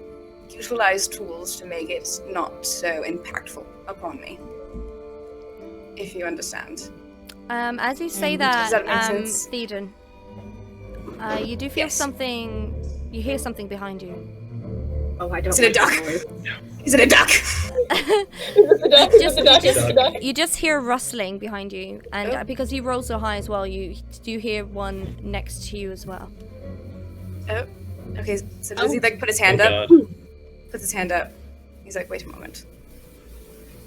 Speaker 3: utilize tools to make it not so impactful upon me. If you understand.
Speaker 1: As you say
Speaker 3: Does
Speaker 1: that,
Speaker 3: that make sense?
Speaker 1: Theoden, you do feel
Speaker 3: Yes.
Speaker 1: something. You hear something behind you.
Speaker 4: Oh, I don't.
Speaker 3: Is it a
Speaker 4: like
Speaker 3: duck?
Speaker 4: that noise.
Speaker 3: Is it a duck?
Speaker 1: You just hear rustling behind you, and
Speaker 3: Oh.
Speaker 1: because you roll so high as well, you do hear one next to you as well.
Speaker 3: Oh. Okay, so does he like put his hand
Speaker 5: Oh,
Speaker 3: up?
Speaker 5: God.
Speaker 3: Puts his hand up. He's like, wait a moment.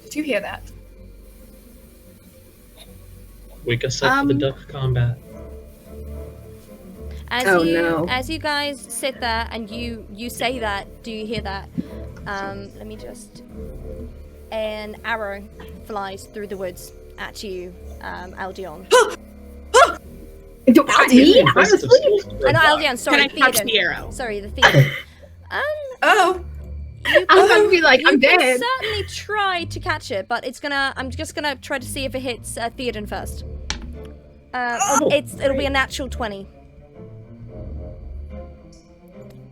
Speaker 3: Did you hear that?
Speaker 5: Wake us up for the duck combat.
Speaker 1: As you guys sit there and you say that, do you hear that? Let me just. An arrow flies through the woods at you, Aldion.
Speaker 4: Me? I'm
Speaker 5: Impressive
Speaker 4: asleep.
Speaker 5: skills for a
Speaker 1: No,
Speaker 5: duck.
Speaker 1: Aldion. Sorry,
Speaker 2: Can I touch
Speaker 1: Theoden.
Speaker 2: the arrow?
Speaker 1: Sorry, the Theoden.
Speaker 3: Oh!
Speaker 4: I'm about to be like,
Speaker 1: You
Speaker 4: I'm
Speaker 1: can
Speaker 4: dead.
Speaker 1: certainly try to catch it, but I'm just gonna try to see if it hits Theoden first. It'll be a natural 20.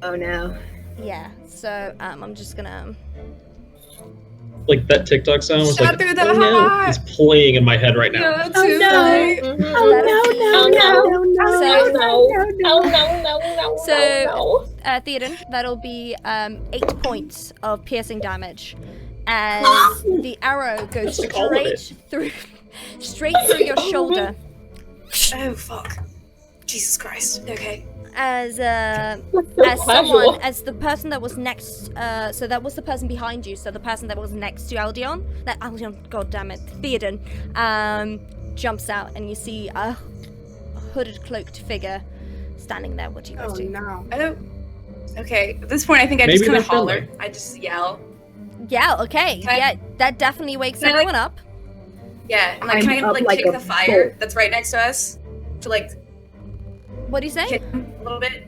Speaker 4: Oh no.
Speaker 1: Yeah. So I'm just gonna.
Speaker 5: like that TikTok sound was
Speaker 3: Shot
Speaker 5: like,
Speaker 3: through the
Speaker 5: oh no,
Speaker 3: heart.
Speaker 5: it's playing in my head right now.
Speaker 3: No, too late.
Speaker 1: So, Theoden, that'll be 8 points of piercing damage, as the arrow goes
Speaker 5: Just call it.
Speaker 1: straight through your shoulder.
Speaker 3: Oh fuck! Jesus Christ. Okay.
Speaker 1: As the person that was next, so that was the person behind you. So the person that was next to Aldion, god damn it, Theoden, jumps out, and you see a hooded, cloaked figure standing there. What do you guys do?
Speaker 2: No.
Speaker 3: Oh. Okay. At this point, I think I
Speaker 5: Maybe
Speaker 3: just kind of
Speaker 5: they're friendly.
Speaker 3: holler. I just yell.
Speaker 1: Yeah. Okay.
Speaker 3: Can I-
Speaker 1: Yeah, that definitely wakes
Speaker 3: Can I,
Speaker 1: everyone up.
Speaker 3: Yeah. And like,
Speaker 4: I'm
Speaker 3: can I
Speaker 4: up
Speaker 3: like
Speaker 4: like
Speaker 3: kick
Speaker 4: a
Speaker 3: the fire
Speaker 4: bolt.
Speaker 3: that's right next to us to like
Speaker 1: What do you say?
Speaker 3: kick him a little bit?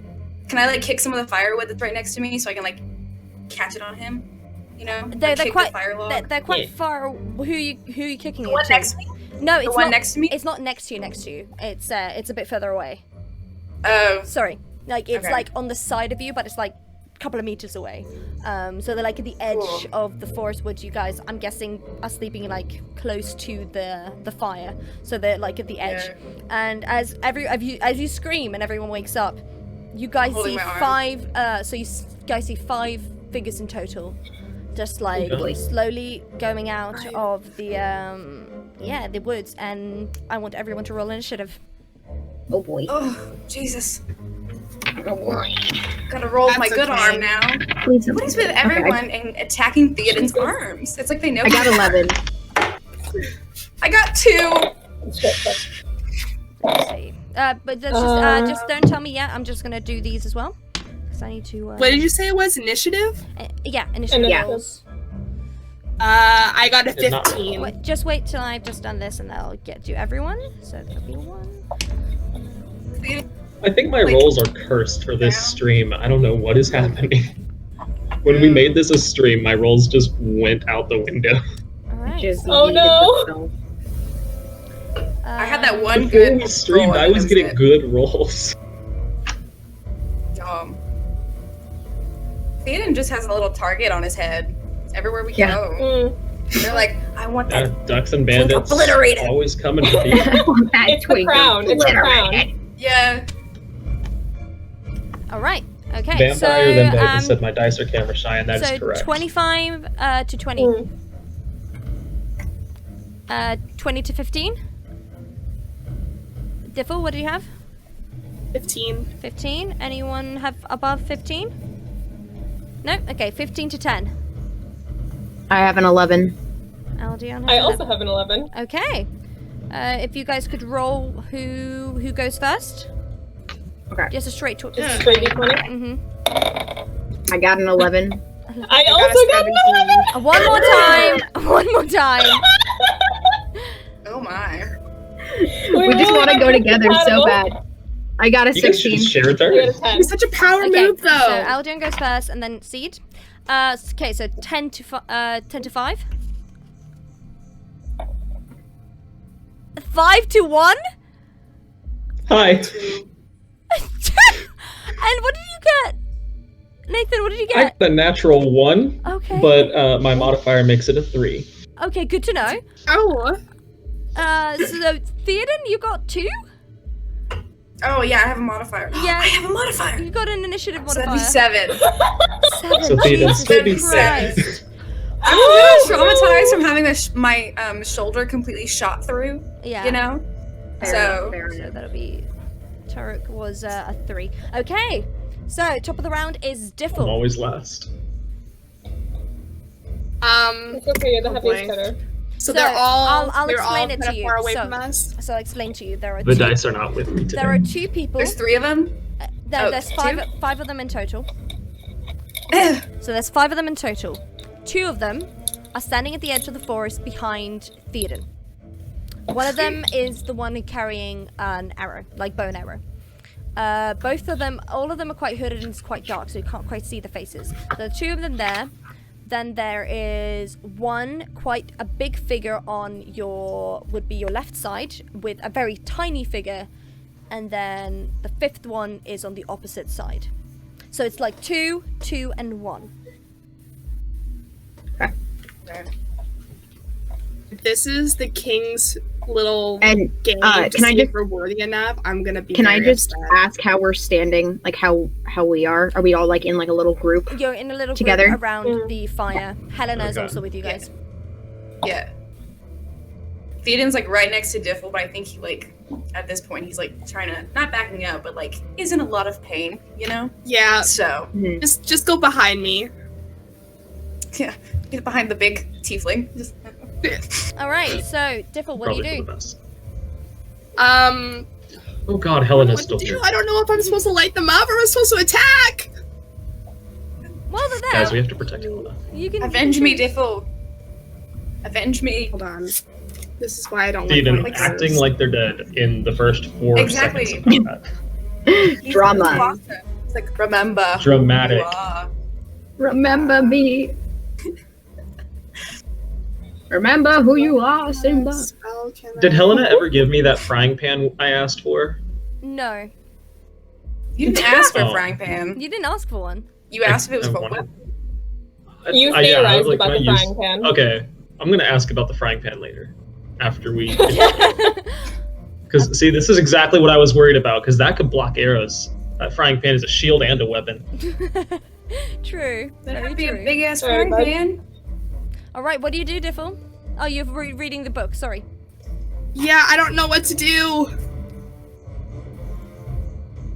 Speaker 3: Can I like kick some of the firewood that's right next to me so I can like catch it on him? You know?
Speaker 1: They're
Speaker 3: Like, kick
Speaker 1: quite
Speaker 3: the fire log.
Speaker 1: they're quite
Speaker 5: Yeah.
Speaker 1: far. Who are you kicking
Speaker 3: The
Speaker 1: it
Speaker 3: one
Speaker 1: to?
Speaker 3: next to me.
Speaker 1: No,
Speaker 3: The
Speaker 1: it's
Speaker 3: one
Speaker 1: not
Speaker 3: next to me.
Speaker 1: It's not next to you. It's a bit further away.
Speaker 3: Oh.
Speaker 1: Sorry, like it's
Speaker 3: Okay.
Speaker 1: like on the side of you, but it's like a couple of meters away. So they're like at the edge
Speaker 3: Cool.
Speaker 1: of the forest woods. You guys, I'm guessing, are sleeping like close to the fire. So they're like at the edge.
Speaker 3: Yeah.
Speaker 1: And as you scream and everyone wakes up, you guys
Speaker 3: Holding
Speaker 1: see
Speaker 3: my arm.
Speaker 1: 5. So you guys see 5 figures in total, just like
Speaker 5: Okay.
Speaker 1: slowly going out
Speaker 3: Right.
Speaker 1: of the woods. And I want everyone to roll initiative.
Speaker 4: Oh boy.
Speaker 3: Oh Jesus!
Speaker 4: Oh boy.
Speaker 3: Gotta roll with my
Speaker 2: That's
Speaker 3: good
Speaker 2: okay.
Speaker 3: arm now.
Speaker 4: Please.
Speaker 3: What is with
Speaker 4: Okay,
Speaker 3: everyone and attacking Theoden's arms? It's like they know.
Speaker 4: I got 11.
Speaker 3: I got 2.
Speaker 1: Let's see. But that's just don't tell me yet. I'm just gonna do these as well, because I need to.
Speaker 2: What did you say it was? Initiative?
Speaker 1: Yeah, initiative
Speaker 4: Yeah.
Speaker 1: rolls.
Speaker 2: I got a
Speaker 5: Did not
Speaker 2: 15.
Speaker 1: Just wait till I've just done this, and that'll get to everyone. So that'll be 1.
Speaker 5: I think my
Speaker 3: Like-
Speaker 5: rolls are cursed for this
Speaker 3: Yeah.
Speaker 5: stream. I don't know what is happening. When we made this a stream, my rolls just went out the window.
Speaker 1: All right.
Speaker 4: Just
Speaker 6: Oh,
Speaker 4: needed
Speaker 6: no.
Speaker 4: to know.
Speaker 3: I had that one
Speaker 5: Before
Speaker 3: good
Speaker 5: we streamed,
Speaker 3: roll,
Speaker 5: I
Speaker 3: and
Speaker 5: was
Speaker 3: that
Speaker 5: getting
Speaker 3: it.
Speaker 5: good rolls.
Speaker 3: Theoden just has a little target on his head everywhere we
Speaker 4: Yeah.
Speaker 3: go. They're like, I want that.
Speaker 5: Ducks and bandits
Speaker 3: obliterated.
Speaker 5: always coming for me.
Speaker 4: I want that
Speaker 6: It's the
Speaker 4: twinkle.
Speaker 6: crown. It's the crown.
Speaker 3: Yeah.
Speaker 1: All right. Okay.
Speaker 5: Vampire
Speaker 1: so
Speaker 5: then David said my dice are camera shy, and that is
Speaker 1: so
Speaker 5: correct.
Speaker 1: 25 to 20.
Speaker 6: Mm.
Speaker 1: 20 to 15. Diffel, what do you have?
Speaker 2: 15.
Speaker 1: 15. Anyone have above 15? No. Okay. 15 to 10.
Speaker 4: I have an 11.
Speaker 1: Aldion has
Speaker 6: I
Speaker 1: 11.
Speaker 6: also have an 11.
Speaker 1: Okay. If you guys could roll who goes first.
Speaker 4: Okay.
Speaker 1: Just a straight talk.
Speaker 3: Yeah.
Speaker 6: Straight D20.
Speaker 1: Mm-hmm.
Speaker 4: I got an 11.
Speaker 6: I also got an 11.
Speaker 1: One more time. One more time.
Speaker 3: Oh my.
Speaker 4: We just want to go together so bad. I got a
Speaker 5: You guys should
Speaker 4: 16.
Speaker 5: just share it
Speaker 6: I
Speaker 5: there.
Speaker 6: got a 10.
Speaker 2: It's such a power
Speaker 1: Okay.
Speaker 2: move, though.
Speaker 1: So Aldion goes first, and then Seed. Okay. So 10 to 5. 5 to 1.
Speaker 5: Hi.
Speaker 1: And what did you get? Nathan, what did you
Speaker 5: I
Speaker 1: get?
Speaker 5: got a natural 1,
Speaker 1: Okay.
Speaker 5: but my modifier makes it a 3.
Speaker 1: Okay, good to know.
Speaker 2: Oh.
Speaker 1: So Theoden, you got 2?
Speaker 3: Oh yeah, I have a modifier.
Speaker 1: Yeah.
Speaker 3: I have a modifier.
Speaker 1: You got an initiative
Speaker 3: So that'd
Speaker 1: modifier.
Speaker 3: be 7.
Speaker 1: 7.
Speaker 5: So Theoden
Speaker 1: Jesus
Speaker 5: still be
Speaker 1: Christ.
Speaker 5: 6.
Speaker 3: I'm a little traumatized from having my shoulder completely shot through.
Speaker 1: Yeah.
Speaker 3: You know.
Speaker 4: Fair
Speaker 3: So-
Speaker 4: enough, fair
Speaker 1: So
Speaker 4: enough.
Speaker 1: that'll be. Tarek was a 3. Okay. So top of the round is
Speaker 5: I'm
Speaker 1: Diffel.
Speaker 5: always last.
Speaker 6: It's okay, you're the
Speaker 2: Oh,
Speaker 6: heaviest
Speaker 2: boy.
Speaker 6: hitter.
Speaker 2: So
Speaker 1: So,
Speaker 2: they're all
Speaker 1: I'll
Speaker 2: they're all
Speaker 1: explain it
Speaker 2: kind
Speaker 1: to
Speaker 2: of
Speaker 1: you.
Speaker 2: far away
Speaker 1: So-
Speaker 2: from us.
Speaker 1: So I'll explain to you. There are
Speaker 5: The
Speaker 1: two.
Speaker 5: dice are not with me
Speaker 1: There are
Speaker 5: today.
Speaker 1: 2 people.
Speaker 3: There's 3 of them.
Speaker 1: There's
Speaker 3: two?
Speaker 1: five of them in total. So there's 5 of them in total. 2 of them are standing at the edge of the forest behind Theoden. One of them is the one carrying an arrow, like bow and arrow. Both of them, all of them are quite hooded and it's quite dark, so you can't quite see the faces. There are 2 of them there. Then there is one quite a big figure on would be your left side with a very tiny figure, and then the 5th one is on the opposite side. So it's like 2, 2, and 1.
Speaker 2: this is the king's little
Speaker 4: And
Speaker 2: game
Speaker 4: can
Speaker 2: to
Speaker 4: I
Speaker 2: see
Speaker 4: just-
Speaker 2: if we're worthy enough, I'm gonna be
Speaker 4: Can I
Speaker 2: very
Speaker 4: just
Speaker 2: upset.
Speaker 4: ask how we're standing? Like how we are? Are we all like in like a little group?
Speaker 1: You're in a little
Speaker 4: Together?
Speaker 1: group around the fire. Helena is
Speaker 5: Okay.
Speaker 1: also with you guys.
Speaker 3: Yeah. Theoden's like right next to Diffle, but I think he like at this point he's like trying to not backing up, but like is in a lot of pain, you know?
Speaker 2: Yeah,
Speaker 3: So
Speaker 4: Mhm.
Speaker 2: just go behind me.
Speaker 3: yeah, get behind the big tiefling. Just
Speaker 1: All right. So, Diffle, what do
Speaker 5: Probably
Speaker 1: you
Speaker 5: for the
Speaker 1: do?
Speaker 5: best.
Speaker 2: Um,
Speaker 5: Oh God, Helena's
Speaker 2: what
Speaker 5: still
Speaker 2: to
Speaker 5: here.
Speaker 2: do? I don't know if I'm supposed to light them up or I'm supposed to attack.
Speaker 1: Well, they're there.
Speaker 5: Guys, we have to protect Helena.
Speaker 1: You can
Speaker 3: avenge me, Diffle. Avenge me.
Speaker 2: Hold on. This is why I don't like
Speaker 5: Theoden
Speaker 2: light
Speaker 5: acting
Speaker 2: those.
Speaker 5: like they're dead in the first 4
Speaker 3: Exactly.
Speaker 5: seconds of combat.
Speaker 3: He's
Speaker 4: Drama.
Speaker 3: awesome. It's like remember.
Speaker 5: Dramatic.
Speaker 3: who you are.
Speaker 4: Remember me. Remember who you are, Simba.
Speaker 2: Spell can
Speaker 5: Did
Speaker 2: I-
Speaker 5: Helena ever give me that frying pan I asked for?
Speaker 1: No,
Speaker 3: You didn't ask for a
Speaker 5: Oh.
Speaker 3: frying pan.
Speaker 1: you didn't ask for one.
Speaker 3: You asked if it was
Speaker 5: I
Speaker 3: for
Speaker 5: wanted-
Speaker 3: what?
Speaker 6: You
Speaker 5: yeah, I was
Speaker 6: theorized
Speaker 5: like,
Speaker 6: about
Speaker 5: can
Speaker 6: the
Speaker 5: I
Speaker 6: frying pan.
Speaker 5: Okay, I'm gonna ask about the frying pan later. After we... Because, see, this is exactly what I was worried about, because that could block arrows. That frying pan is a shield and a weapon.
Speaker 1: True.
Speaker 3: That
Speaker 1: Very
Speaker 3: would be a
Speaker 1: true.
Speaker 3: big ass
Speaker 6: Sorry,
Speaker 3: frying
Speaker 6: bud.
Speaker 3: pan.
Speaker 1: All right. What do you do, Diffle? Oh, you're reading the book. Sorry.
Speaker 2: Yeah, I don't know what to do.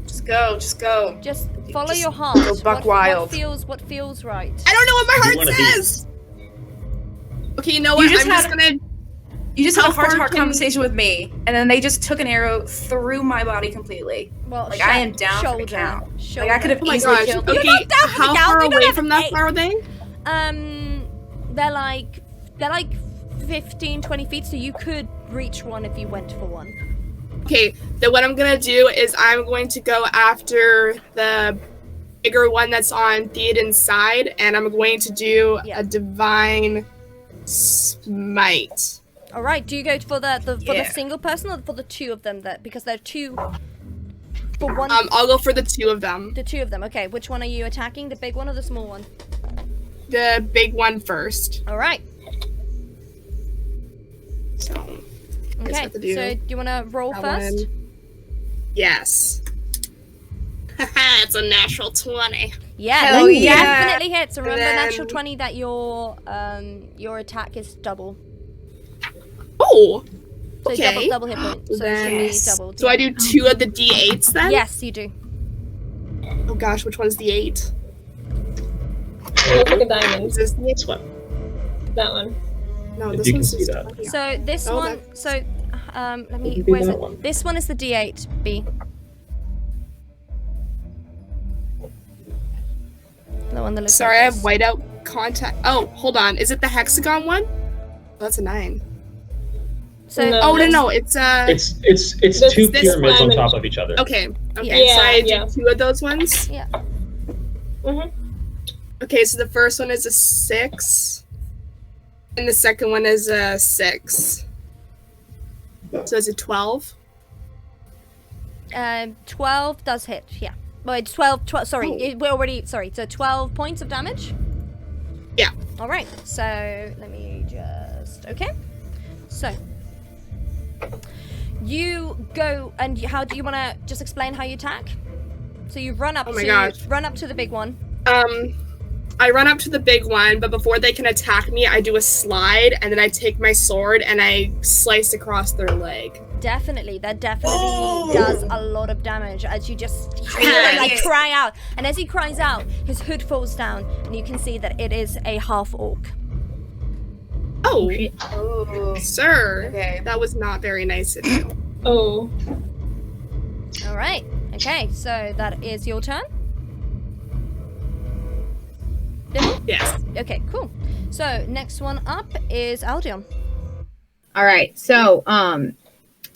Speaker 3: Just go, just go.
Speaker 1: Just follow
Speaker 3: Just
Speaker 1: your heart.
Speaker 3: go buck
Speaker 1: what
Speaker 3: wild.
Speaker 1: What feels right?
Speaker 2: I don't know what my
Speaker 5: You
Speaker 2: heart
Speaker 5: wanna be-
Speaker 2: says. Okay, you know what?
Speaker 3: just
Speaker 2: I'm just
Speaker 3: had-
Speaker 2: gonna.
Speaker 3: You just had
Speaker 2: How
Speaker 3: a heart-to-heart
Speaker 2: far can-
Speaker 3: conversation with me, and then they just took an arrow through my body completely.
Speaker 1: Well,
Speaker 3: Like, I am down for the count.
Speaker 1: Shoulder.
Speaker 3: Like I could have
Speaker 2: Oh my
Speaker 3: easily
Speaker 2: gosh.
Speaker 3: killed
Speaker 2: Okay,
Speaker 3: you.
Speaker 1: You're not down for the
Speaker 2: how
Speaker 1: count,
Speaker 2: far
Speaker 1: they don't
Speaker 2: away
Speaker 1: have
Speaker 2: from that
Speaker 1: eight.
Speaker 2: are they?
Speaker 1: They're like 15, 20 feet, so you could reach one if you went for one.
Speaker 2: Okay, then what I'm gonna do is I'm going to go after the bigger one that's on Theoden's side, and I'm going to do
Speaker 1: Yeah.
Speaker 2: a divine smite.
Speaker 1: All right. Do you go for the
Speaker 3: Yeah.
Speaker 1: single person or for the two of them? That because there are two. For one,
Speaker 2: I'll go for the two of them.
Speaker 1: the two of them. Okay. Which one are you attacking? The big one or the small one?
Speaker 2: The big one first.
Speaker 1: All right.
Speaker 2: So,
Speaker 1: Okay.
Speaker 2: what to do.
Speaker 1: So do you want to roll
Speaker 2: that
Speaker 1: first?
Speaker 2: one. Yes. Haha, it's a natural 20.
Speaker 1: Yeah,
Speaker 3: Hell
Speaker 1: that
Speaker 3: yeah.
Speaker 1: definitely hits. Remember,
Speaker 2: then-
Speaker 1: natural 20 that your attack is double.
Speaker 2: Oh!
Speaker 1: So
Speaker 2: Okay.
Speaker 1: double hit points. So it's gonna be
Speaker 2: Yes.
Speaker 1: doubled.
Speaker 2: So I do 2 of the D8s then?
Speaker 1: Yes, you do.
Speaker 2: Oh gosh, which one's the 8?
Speaker 6: Looks like a diamond.
Speaker 2: Is this the 8?
Speaker 5: This one.
Speaker 6: That one.
Speaker 2: No,
Speaker 5: If
Speaker 2: this
Speaker 5: you can
Speaker 2: one's
Speaker 5: see
Speaker 2: just
Speaker 5: that.
Speaker 2: 20.
Speaker 1: So this
Speaker 2: Oh,
Speaker 1: one. So let me.
Speaker 5: It'd be
Speaker 1: Where's
Speaker 5: that
Speaker 1: it?
Speaker 5: one.
Speaker 1: This one is the D8 B. The one that looks.
Speaker 2: Sorry, I
Speaker 1: like
Speaker 2: have
Speaker 1: this.
Speaker 2: whiteout contact. Oh, hold on. Is it the hexagon one? Oh, that's a 9.
Speaker 1: So
Speaker 6: No.
Speaker 2: Oh no, it's
Speaker 5: It's
Speaker 6: This-
Speaker 5: 2
Speaker 2: this
Speaker 5: pyramids on
Speaker 6: diamond-
Speaker 5: top of each other.
Speaker 2: okay. Okay,
Speaker 6: Yeah,
Speaker 2: so I did
Speaker 6: yeah.
Speaker 2: 2 of those ones.
Speaker 1: yeah.
Speaker 6: Mm-hmm.
Speaker 2: Okay, so the first one is a 6, and the second one is a 6. So it's a 12.
Speaker 1: 12 does hit. Yeah. Well, it's 12. Sorry,
Speaker 2: Oh.
Speaker 1: we're already. Sorry. So 12 points of damage.
Speaker 2: Yeah.
Speaker 1: All right. So let me just. Okay. So you go and how do you want to just explain how you attack? So you run up
Speaker 2: Oh my gosh.
Speaker 1: to the big one.
Speaker 2: I run up to the big one, but before they can attack me, I do a slide, and then I take my sword and I slice across their leg.
Speaker 1: Definitely, that definitely
Speaker 2: Oh.
Speaker 1: does a lot of damage as you just hear it, like
Speaker 3: Yes.
Speaker 1: cry out. And as he cries out, his hood falls down, and you can see that it is a half orc.
Speaker 2: Oh,
Speaker 3: Oh.
Speaker 2: sir.
Speaker 3: Okay.
Speaker 2: That was not very nice of you.
Speaker 6: Oh.
Speaker 1: All right. Okay, so that is your turn. Bill?
Speaker 2: Yes.
Speaker 1: Okay, cool. So next one up is Aldum.
Speaker 4: All right. So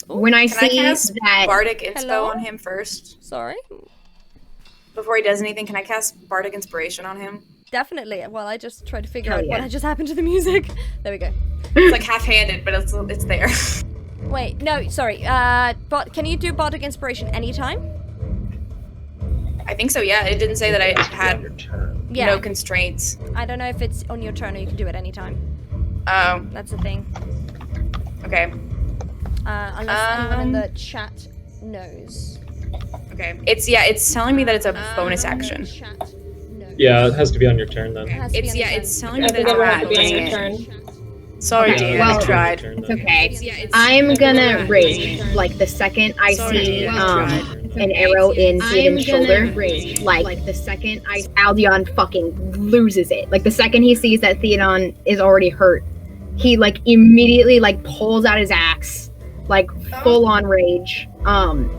Speaker 4: when I
Speaker 3: Can I
Speaker 4: see
Speaker 3: cast
Speaker 4: that
Speaker 3: Bardic Inspo
Speaker 1: Hello?
Speaker 3: on him first?
Speaker 1: Sorry.
Speaker 3: Before he does anything, can I cast Bardic Inspiration on him?
Speaker 1: Definitely. Well, I just tried to figure
Speaker 4: Hell
Speaker 1: out what
Speaker 4: yeah.
Speaker 1: had just happened to the music. There we go.
Speaker 3: It's like half-handed, but it's there.
Speaker 1: Wait, no, sorry. But can you do Bardic Inspiration anytime?
Speaker 3: I think so, yeah. It didn't say that I had
Speaker 5: Your turn.
Speaker 1: Yeah.
Speaker 3: no constraints.
Speaker 1: I don't know if it's on your turn or you can do it anytime.
Speaker 3: Oh.
Speaker 1: That's the thing.
Speaker 3: Okay.
Speaker 1: Unless anyone in the chat knows.
Speaker 3: Okay. It's telling me that it's a bonus action.
Speaker 1: Chat knows.
Speaker 5: Yeah, it has to be on your turn then.
Speaker 1: It has to be on your turn.
Speaker 3: It's telling me
Speaker 6: I
Speaker 3: that
Speaker 6: think
Speaker 3: it's
Speaker 6: it would have to
Speaker 3: bad.
Speaker 6: be on your
Speaker 3: Dang it.
Speaker 6: turn.
Speaker 3: Sorry,
Speaker 4: Okay,
Speaker 3: dear.
Speaker 4: well,
Speaker 3: I tried.
Speaker 4: It's okay. I'm gonna rage. Like, the second I
Speaker 3: Sorry,
Speaker 4: see
Speaker 3: dear. I tried.
Speaker 4: an arrow in Theoden's shoulder, like, the second Aldion fucking loses it. Like, the second he sees that Theodon is already hurt, he, like, immediately, like, pulls out his axe, like, full-on rage, and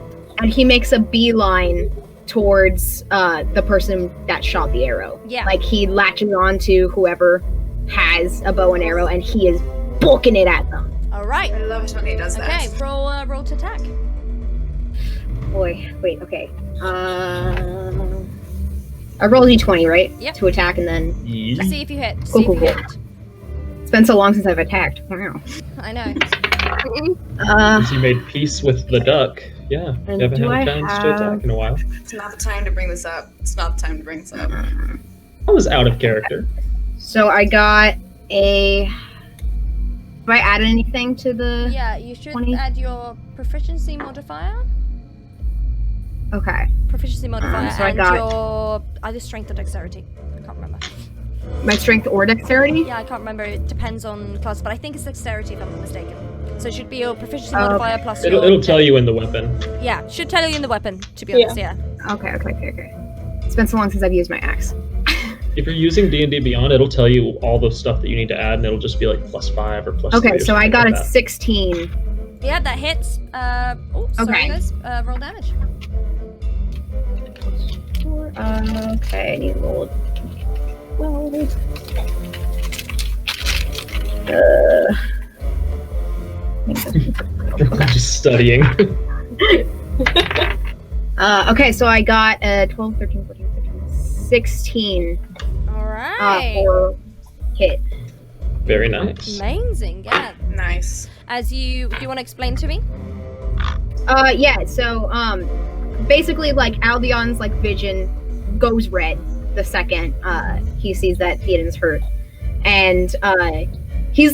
Speaker 4: he makes a beeline towards the person that shot the arrow.
Speaker 1: Yeah.
Speaker 4: Like, he latches on to whoever has a bow and arrow, and he is booking it at them.
Speaker 1: All right.
Speaker 3: I love it when he does that.
Speaker 1: Okay, roll to attack.
Speaker 4: Boy, wait, okay. I roll d20, right?
Speaker 1: Yep.
Speaker 4: To attack, and then
Speaker 5: Yeah.
Speaker 1: See if you hit.
Speaker 4: Cool,
Speaker 1: See if you
Speaker 4: cool,
Speaker 1: hit.
Speaker 4: it's been so long since I've attacked. Wow.
Speaker 1: I know.
Speaker 5: Since you made peace with the duck. Yeah, you
Speaker 4: And
Speaker 5: haven't
Speaker 4: do
Speaker 5: had
Speaker 4: I
Speaker 5: a chance to
Speaker 4: have-
Speaker 5: attack in a while.
Speaker 3: It's not the time to bring this up. It's not the time to bring this up.
Speaker 5: I was out of character.
Speaker 4: So I got a. Have I added anything to the?
Speaker 1: Yeah, you should
Speaker 4: 20.
Speaker 1: add your proficiency modifier.
Speaker 4: Okay.
Speaker 1: Proficiency modifier
Speaker 4: so I
Speaker 1: and
Speaker 4: got-
Speaker 1: your either strength or dexterity. I can't remember.
Speaker 4: My strength or dexterity?
Speaker 1: Yeah, I can't remember. It depends on class, but I think it's dexterity if I'm not mistaken. So it should be your proficiency
Speaker 4: Oh.
Speaker 1: modifier plus
Speaker 5: It'll
Speaker 1: your.
Speaker 5: tell you in the weapon.
Speaker 1: Yeah, should tell you in the weapon. To be honest, yeah.
Speaker 4: Okay. It's been so long since I've used my axe.
Speaker 5: If you're using D&D Beyond, it'll tell you all the stuff that you need to add, and it'll just be like +5 or +3.
Speaker 4: Okay,
Speaker 5: or
Speaker 4: so I
Speaker 5: something
Speaker 4: got
Speaker 5: like
Speaker 4: a
Speaker 5: that.
Speaker 4: 16.
Speaker 1: Yeah, that hits. Oh, sorry,
Speaker 4: Okay.
Speaker 1: guys. Roll damage.
Speaker 4: Okay, I need to roll.
Speaker 5: Just studying.
Speaker 4: Okay, so I got 12, 13, 14, 15, 16
Speaker 1: All right.
Speaker 4: for hit.
Speaker 5: Very nice.
Speaker 1: Amazing. Yeah.
Speaker 3: Nice.
Speaker 1: Do you want to explain to me?
Speaker 4: Yeah, so, basically, like, Aldion's, like, vision goes red the second, he sees that Theoden's hurt. And, he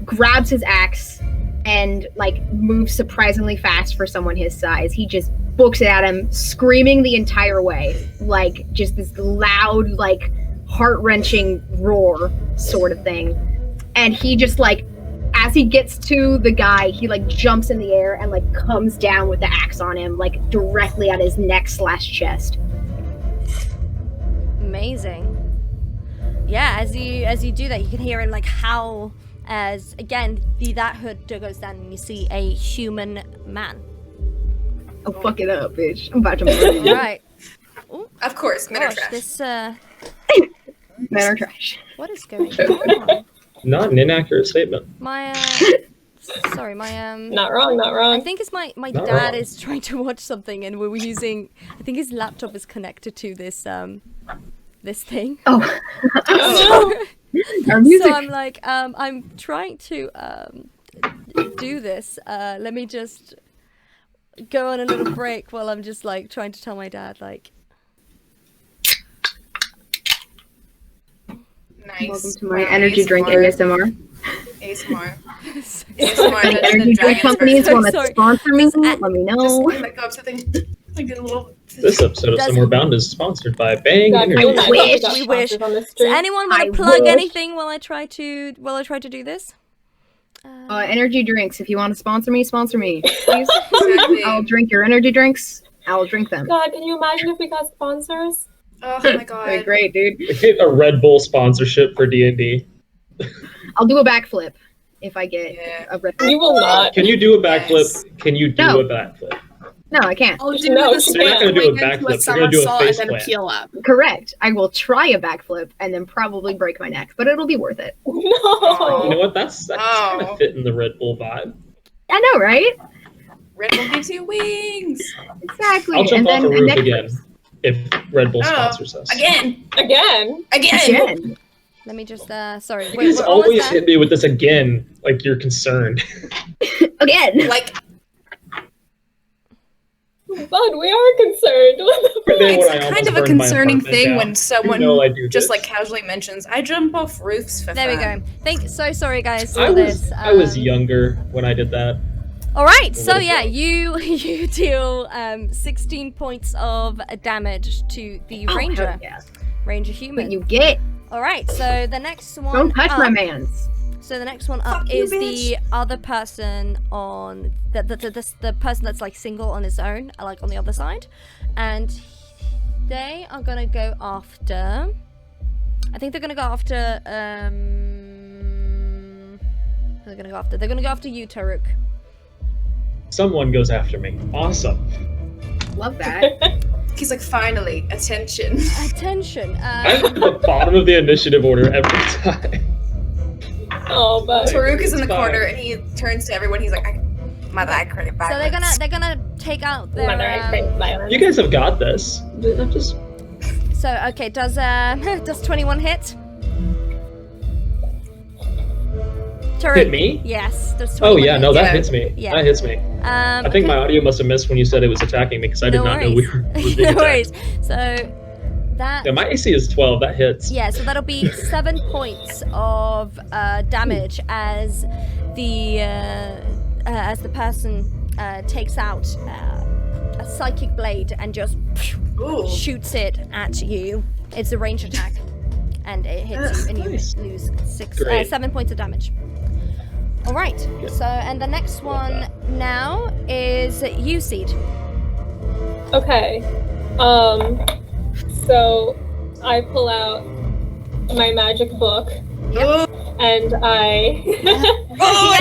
Speaker 4: grabs his axe and, like, moves surprisingly fast for someone his size. He just books it at him, screaming the entire way. Like, just this loud, like, heart-wrenching roar sort of thing. And he just, like, as he gets to the guy, he, like, jumps in the air and, like, comes down with the axe on him, like, directly at his neck/chest.
Speaker 1: Amazing. Yeah, as you do that, you can hear him like howl as again that hood goes down and you see a human man.
Speaker 4: Oh, fuck it up, bitch. I'm about to murder you.
Speaker 1: Right.
Speaker 3: Of course, men are
Speaker 1: Gosh,
Speaker 3: trash.
Speaker 1: this
Speaker 4: Men are trash.
Speaker 1: what is going on?
Speaker 5: Not an inaccurate statement.
Speaker 1: My sorry, my
Speaker 6: Not wrong, not
Speaker 1: I
Speaker 6: wrong.
Speaker 1: think it's my
Speaker 5: Not
Speaker 1: dad
Speaker 5: wrong.
Speaker 1: is trying to watch something and we were using I think his laptop is connected to this this thing.
Speaker 4: Oh.
Speaker 1: So,
Speaker 4: Our music.
Speaker 1: so I'm like I'm trying to do this. Let me just go on a little break while I'm just like trying to tell my dad like
Speaker 3: Nice.
Speaker 4: Welcome to my
Speaker 3: Wow,
Speaker 4: energy drink ASMR.
Speaker 3: ASMR.
Speaker 4: Any
Speaker 3: ASMR.
Speaker 4: energy drink companies
Speaker 1: So
Speaker 4: want to
Speaker 1: sorry.
Speaker 4: sponsor me? Let me know.
Speaker 3: Like go up something. I get a little.
Speaker 5: This episode of
Speaker 1: Does-
Speaker 5: Somewhere Bound is sponsored by Bang
Speaker 6: God,
Speaker 5: Energy.
Speaker 6: can you imagine if we got
Speaker 1: We wish.
Speaker 6: sponsors on this
Speaker 1: does
Speaker 6: stream?
Speaker 1: anyone want
Speaker 4: I
Speaker 1: to plug
Speaker 4: wish.
Speaker 1: anything while I try to do this?
Speaker 4: Energy drinks. If you want to sponsor me, please.
Speaker 3: Exactly.
Speaker 4: I'll drink your energy drinks. I'll drink them.
Speaker 6: God, can you imagine if we got sponsors?
Speaker 3: Oh my
Speaker 4: Okay,
Speaker 3: god.
Speaker 4: great, dude.
Speaker 5: We get a Red Bull sponsorship for D&D.
Speaker 4: I'll do a backflip if I get
Speaker 3: Yeah.
Speaker 4: a red.
Speaker 6: You will not.
Speaker 5: Can you do a backflip?
Speaker 3: Yes.
Speaker 5: Can you do
Speaker 4: No.
Speaker 5: a backflip?
Speaker 4: No, I can't.
Speaker 2: I'll do
Speaker 6: No,
Speaker 2: the
Speaker 6: she's
Speaker 5: not
Speaker 2: spin
Speaker 5: gonna do a
Speaker 2: swing into
Speaker 5: backflip, you're gonna
Speaker 2: somersault
Speaker 5: do a
Speaker 2: and
Speaker 5: face
Speaker 2: then
Speaker 5: plant.
Speaker 2: peel up.
Speaker 4: Correct. I will try a backflip and then probably break my neck, but it'll be worth it.
Speaker 5: You
Speaker 6: No.
Speaker 5: know what? That's kind
Speaker 3: Oh.
Speaker 5: of fitting the Red Bull vibe.
Speaker 4: I know, right?
Speaker 3: Red Bull gives you wings.
Speaker 4: Exactly.
Speaker 5: I'll jump off a roof
Speaker 4: neck
Speaker 5: again
Speaker 4: brace.
Speaker 5: if Red Bull
Speaker 3: Oh,
Speaker 5: sponsors us.
Speaker 3: Again.
Speaker 6: Again.
Speaker 3: Again.
Speaker 1: Let me just sorry.
Speaker 5: You
Speaker 1: Wait,
Speaker 5: guys
Speaker 1: what was
Speaker 5: always
Speaker 1: that?
Speaker 5: hit me with this again, like you're concerned.
Speaker 4: Again.
Speaker 3: Like
Speaker 6: Bud, we are concerned. What the
Speaker 5: the day when I
Speaker 3: It's
Speaker 5: almost
Speaker 3: kind of a
Speaker 5: burned my
Speaker 3: concerning
Speaker 5: apartment
Speaker 3: thing
Speaker 5: down.
Speaker 3: when someone
Speaker 5: You know I do
Speaker 3: just
Speaker 5: this.
Speaker 3: like casually mentions, "I jump off roofs for
Speaker 1: There we
Speaker 3: fun."
Speaker 1: go. So sorry, guys, for
Speaker 5: I
Speaker 1: this.
Speaker 5: was younger when I did that.
Speaker 1: All right, so
Speaker 5: little
Speaker 1: yeah,
Speaker 5: bro.
Speaker 1: you deal 16 points of damage to the ranger.
Speaker 4: Hell yeah.
Speaker 1: Ranger
Speaker 4: What
Speaker 1: human.
Speaker 4: you get?
Speaker 1: All right, so the next one.
Speaker 4: Don't touch
Speaker 1: up,
Speaker 4: my mans.
Speaker 1: So the next one up
Speaker 3: Fuck you,
Speaker 1: is the other person on the person that's like single on his own, like on the other side, and they are gonna go after. I think they're gonna go after. They're gonna go after you, Taruk.
Speaker 5: Someone goes after me. Awesome.
Speaker 4: Love that.
Speaker 3: He's like, "Finally, attention."
Speaker 1: Attention.
Speaker 5: I'm at the bottom of the initiative order every time.
Speaker 6: Oh, but
Speaker 3: Taruk is in the
Speaker 5: It's fine.
Speaker 3: corner and he turns to everyone. He's like, "Mother, I credit
Speaker 1: So they're gonna take out their.
Speaker 6: Mother, I crave violence.
Speaker 5: You guys have got this. I'm just
Speaker 1: So okay, does 21 hit? Taruk.
Speaker 5: hit me.
Speaker 1: Yes. Does
Speaker 5: Oh
Speaker 1: 21
Speaker 5: yeah,
Speaker 1: hit?
Speaker 5: no, that
Speaker 3: Yeah.
Speaker 5: hits me.
Speaker 1: Yeah.
Speaker 5: That hits me. I think
Speaker 1: okay.
Speaker 5: my audio must have missed when you said it was attacking me because I did not know we were being
Speaker 1: no
Speaker 5: attacked.
Speaker 1: worries. So that.
Speaker 5: Yeah, my AC is 12. That hits.
Speaker 1: Yeah, so that'll be 7 points of damage as the person takes out a psychic blade and just
Speaker 3: Ooh.
Speaker 1: shoots it at you. It's a range attack, and it hits you, and you
Speaker 5: Nice.
Speaker 1: lose
Speaker 5: Great.
Speaker 1: 7 points of damage. All right.
Speaker 5: Good.
Speaker 1: So, and the next
Speaker 5: Love
Speaker 1: one now is you, Seed.
Speaker 6: Okay. So I pull out my magic book
Speaker 3: Ooh.
Speaker 6: and I
Speaker 3: Oh,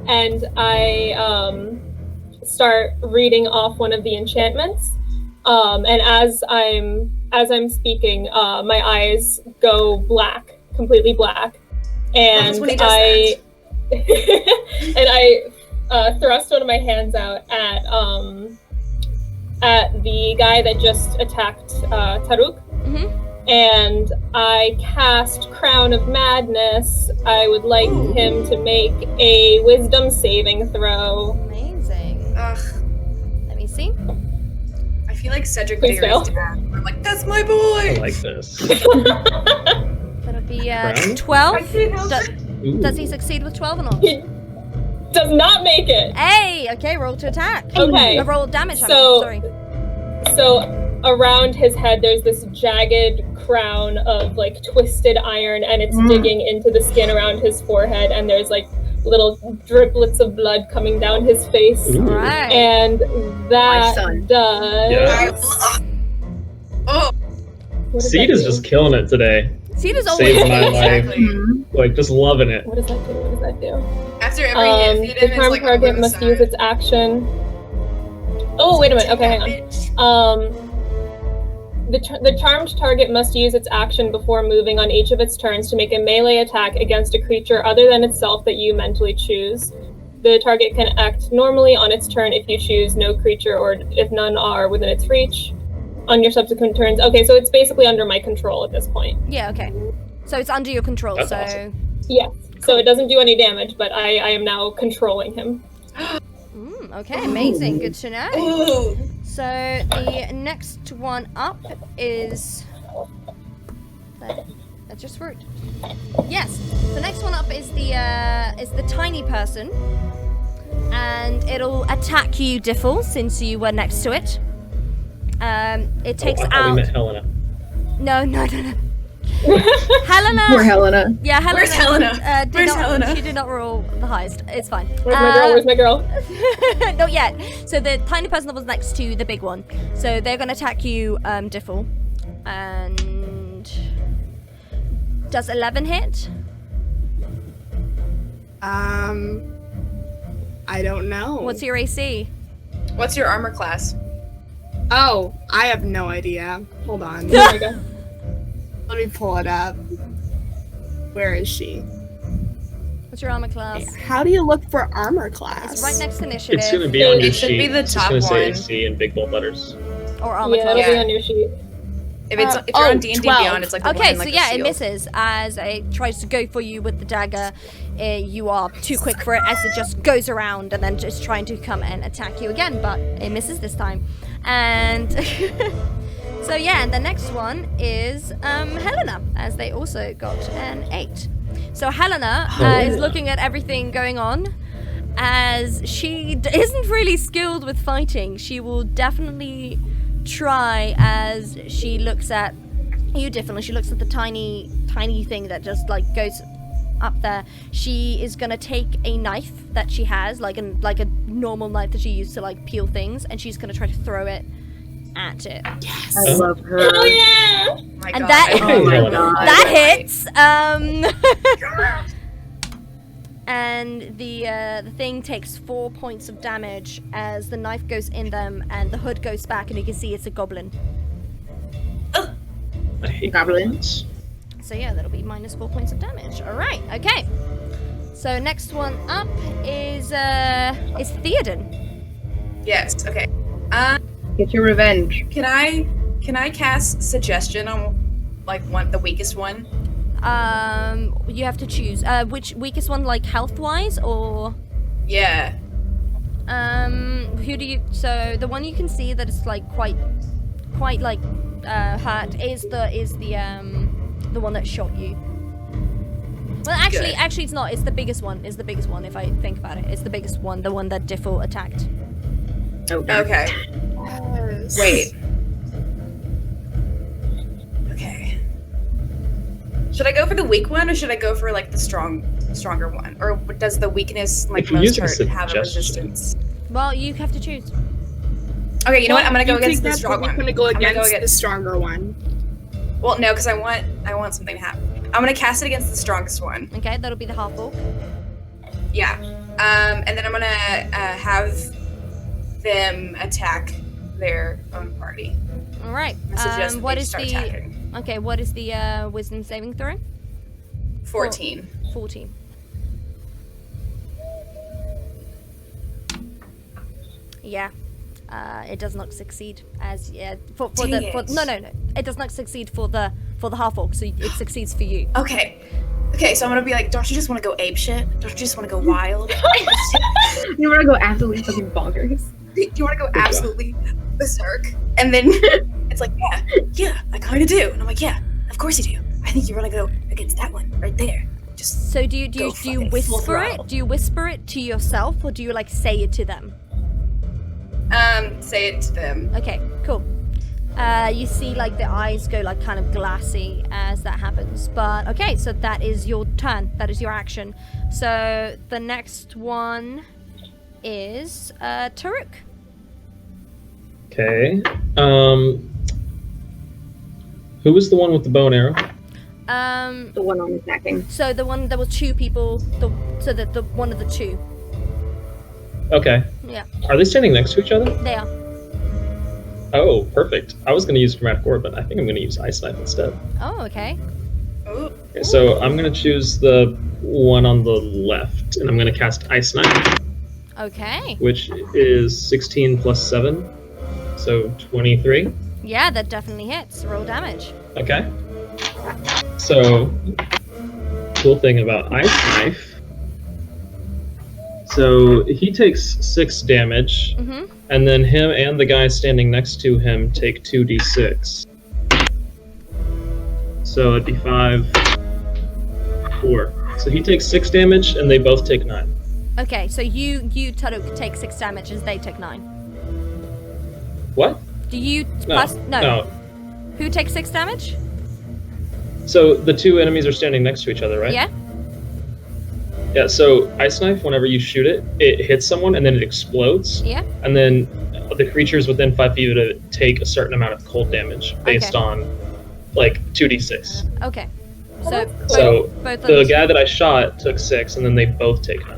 Speaker 6: and I start reading off one of the enchantments. And as I'm speaking, my eyes go black, completely black, and
Speaker 3: That's when he does
Speaker 6: I and I thrust one of my hands out at the guy that just attacked Taruk.
Speaker 1: Mhm.
Speaker 6: And I cast Crown of Madness. I would like
Speaker 3: Ooh.
Speaker 6: him to make a wisdom saving throw.
Speaker 1: Amazing.
Speaker 3: Ugh,
Speaker 1: Let me see.
Speaker 3: I feel like Cedric
Speaker 6: Please
Speaker 3: Diggory's
Speaker 6: fail.
Speaker 3: dad. I'm like, "That's my
Speaker 5: I
Speaker 3: boy."
Speaker 5: like this.
Speaker 1: That'll be
Speaker 5: Crown?
Speaker 1: 12.
Speaker 5: Ooh.
Speaker 1: Does he succeed with 12 or not?
Speaker 6: He does not make it.
Speaker 1: Hey, okay, roll to attack.
Speaker 6: Okay.
Speaker 1: Roll damage.
Speaker 6: So-
Speaker 1: sorry.
Speaker 6: So around his head, there's this jagged crown of like twisted iron, and it's digging into the skin around his forehead, and there's like little driplets of blood coming down his face.
Speaker 5: Ooh.
Speaker 1: Right.
Speaker 6: And
Speaker 4: My
Speaker 6: that
Speaker 4: son.
Speaker 6: does.
Speaker 5: Yeah.
Speaker 3: Oh,
Speaker 6: What does
Speaker 5: Seed
Speaker 6: that
Speaker 5: is
Speaker 6: do?
Speaker 5: just killing it today.
Speaker 1: See, there's always.
Speaker 5: Saved my life.
Speaker 3: exactly.
Speaker 5: Like, just loving it.
Speaker 6: What does that do? What does that do?
Speaker 3: After every hit,
Speaker 6: The
Speaker 3: Theoden is
Speaker 6: charm
Speaker 3: like
Speaker 6: target
Speaker 3: over the
Speaker 6: must
Speaker 3: side.
Speaker 6: use its action. Oh, wait a minute. Okay, hang on.
Speaker 3: Bitch.
Speaker 6: The charmed target must use its action before moving on each of its turns to make a melee attack against a creature other than itself that you mentally choose. The target can act normally on its turn if you choose no creature or if none are within its reach on your subsequent turns. Okay, so it's basically under my control at this point.
Speaker 1: Yeah, okay. So it's under your control,
Speaker 5: That's
Speaker 1: so.
Speaker 5: awesome.
Speaker 6: Yeah. So it doesn't do any damage, but I am now controlling him.
Speaker 1: Okay, amazing. Good to know.
Speaker 3: Ooh.
Speaker 1: So the next one up is. That's just rude. Yes, the next one up is the tiny person, and it'll attack you, Diffle, since you were next to it. It takes
Speaker 5: I thought we
Speaker 1: out.
Speaker 5: met Helena.
Speaker 1: No. Helena.
Speaker 4: Poor Helena.
Speaker 1: Yeah, Helena.
Speaker 3: Where's Helena?
Speaker 1: Did
Speaker 3: Where's
Speaker 1: not,
Speaker 3: Helena?
Speaker 1: She did not roll the highest. It's fine.
Speaker 6: Where's my girl? Where's my girl?
Speaker 1: Not yet. So the tiny person that was next to the big one. So they're going to attack you, Diffle. And does 11 hit?
Speaker 2: I don't know.
Speaker 1: What's your AC?
Speaker 3: What's your armor class?
Speaker 2: Oh, I have no idea. Hold on.
Speaker 6: Oh my god.
Speaker 2: Let me pull it up. Where is she?
Speaker 1: What's your armor class?
Speaker 2: How do you look for armor class?
Speaker 1: It's right next to initiative.
Speaker 5: It's gonna be on your
Speaker 3: It should
Speaker 5: sheet.
Speaker 3: be the
Speaker 5: It's just
Speaker 3: top
Speaker 5: gonna say
Speaker 3: one.
Speaker 5: AC in big bold letters.
Speaker 1: Or armor
Speaker 6: Yeah,
Speaker 1: class.
Speaker 6: it'll be
Speaker 3: Yeah.
Speaker 6: on your sheet.
Speaker 3: If it's
Speaker 1: Uh,
Speaker 3: if you're on D&D
Speaker 2: 12.
Speaker 3: Beyond, it's like the one
Speaker 1: Okay,
Speaker 3: in, like,
Speaker 1: so
Speaker 3: the
Speaker 1: yeah, it
Speaker 3: shield.
Speaker 1: misses as it tries to go for you with the dagger. you are too quick for it as it just goes around and then just trying to come and attack you again, but it misses this time. And so yeah, and the next one is Helena, as they also got an 8. So Helena is looking at everything going on. As she isn't really skilled with fighting, she will definitely try as she looks at you differently. She looks at the tiny thing that just like goes up there. She is gonna take a knife that she has, like a normal knife that she used to like peel things, and she's gonna try to throw it at it.
Speaker 2: Yes.
Speaker 4: I love her.
Speaker 6: Oh yeah!
Speaker 3: Oh my
Speaker 1: And
Speaker 3: God.
Speaker 1: that-
Speaker 4: Oh my god.
Speaker 1: That hits. And the thing takes 4 points of damage as the knife goes in them and the hood goes back, and you can see it's a goblin.
Speaker 5: I hate
Speaker 4: Goblins.
Speaker 1: So yeah, that'll be minus 4 points of damage. All right, okay. So next one up is Theoden.
Speaker 3: Yes. Okay.
Speaker 4: Get your revenge.
Speaker 3: Can I cast suggestion on like the weakest one?
Speaker 1: You have to choose which weakest one, like health wise, or
Speaker 3: Yeah.
Speaker 1: who do you? So the one you can see that is like quite like hurt is the one that shot you. Well, actually,
Speaker 3: Good.
Speaker 1: it's not. It's the biggest one. It's the biggest one. If I think about it, it's the biggest one. The one that Diffel attacked.
Speaker 4: Oh, God.
Speaker 3: Okay.
Speaker 2: Yes.
Speaker 3: Wait. Okay. Should I go for the weak one, or should I go for like the stronger one? Or does the weakness like
Speaker 5: If you're
Speaker 3: most
Speaker 5: using
Speaker 3: hurt have a
Speaker 5: suggestion.
Speaker 3: resistance?
Speaker 1: Well, you have to choose.
Speaker 3: Okay, you know what? I'm gonna go
Speaker 2: You think
Speaker 3: against the
Speaker 2: that's
Speaker 3: strong
Speaker 2: what
Speaker 3: one.
Speaker 2: we're gonna go
Speaker 3: I'm gonna
Speaker 2: against
Speaker 3: go
Speaker 2: the stronger one.
Speaker 3: Well, no, because I want something to happen. I'm gonna cast it against the strongest one.
Speaker 1: Okay, that'll be the half orc.
Speaker 3: Yeah. And then I'm gonna have them attack their own party.
Speaker 1: All right.
Speaker 3: I suggest that
Speaker 1: What
Speaker 3: they
Speaker 1: is
Speaker 3: start
Speaker 1: the?
Speaker 3: attacking.
Speaker 1: Okay, what is the wisdom saving throw?
Speaker 3: 14.
Speaker 1: 14. Yeah. It does not succeed as for
Speaker 3: Dang
Speaker 1: the for,
Speaker 3: it.
Speaker 1: no it does not succeed for the half orc, so it succeeds for you.
Speaker 3: Okay. Okay, so I'm gonna be like, don't you just want to go ape shit? Don't you just want to go wild?
Speaker 4: You want to go absolutely fucking bonkers.
Speaker 3: Do you want to go absolutely berserk? And then it's like, yeah, I kind of do. And I'm like, yeah, of course you do. I think you want to go against that one right there. Just
Speaker 1: So do you
Speaker 3: Go fucking full
Speaker 1: whisper
Speaker 3: throttle.
Speaker 1: it? Do you whisper it to yourself, or do you like say it to them?
Speaker 3: say it to them.
Speaker 1: Okay, cool. You see like the eyes go like kind of glassy as that happens. But okay, so that is your turn. That is your action. So the next one is Taruk.
Speaker 5: Okay. Who was the one with the bow and arrow?
Speaker 4: The one on attacking.
Speaker 1: So the one, there was two people. The one of the two.
Speaker 5: Okay.
Speaker 1: Yeah,
Speaker 5: Are they standing next to each other?
Speaker 1: they are.
Speaker 5: Oh, perfect. I was going to use Chromatic Orb, but I think I'm going to use Ice Knife instead.
Speaker 1: Oh, okay.
Speaker 3: Ooh.
Speaker 5: Okay, so I'm going to choose the one on the left, and I'm going to cast Ice Knife,
Speaker 1: Okay.
Speaker 5: which is 16 plus 7, so 23.
Speaker 1: Yeah, that definitely hits. Roll damage.
Speaker 5: Okay. So, cool thing about Ice Knife. So, he takes 6 damage,
Speaker 1: Mm-hmm.
Speaker 5: and then him and the guy standing next to him take 2d6. So, it'd be 5, 4. So, he takes 6 damage, and they both take 9.
Speaker 1: Okay, so you Taruk take 6 damage as they take 9.
Speaker 5: What?
Speaker 1: Do you
Speaker 5: No.
Speaker 1: plus
Speaker 5: No.
Speaker 1: Who takes 6 damage?
Speaker 5: So, the two enemies are standing next to each other, right?
Speaker 1: Yeah.
Speaker 5: Yeah, so Ice Knife, whenever you shoot it, it hits someone and then it explodes.
Speaker 1: Yeah.
Speaker 5: And then the creatures within 5 feet of it take a certain amount of cold damage based
Speaker 1: Okay.
Speaker 5: on, like, 2d6.
Speaker 1: Okay.
Speaker 6: Oh,
Speaker 1: So
Speaker 6: that's cool.
Speaker 5: So
Speaker 1: both of
Speaker 5: the
Speaker 1: them.
Speaker 5: guy that I shot took 6, and then they both take 9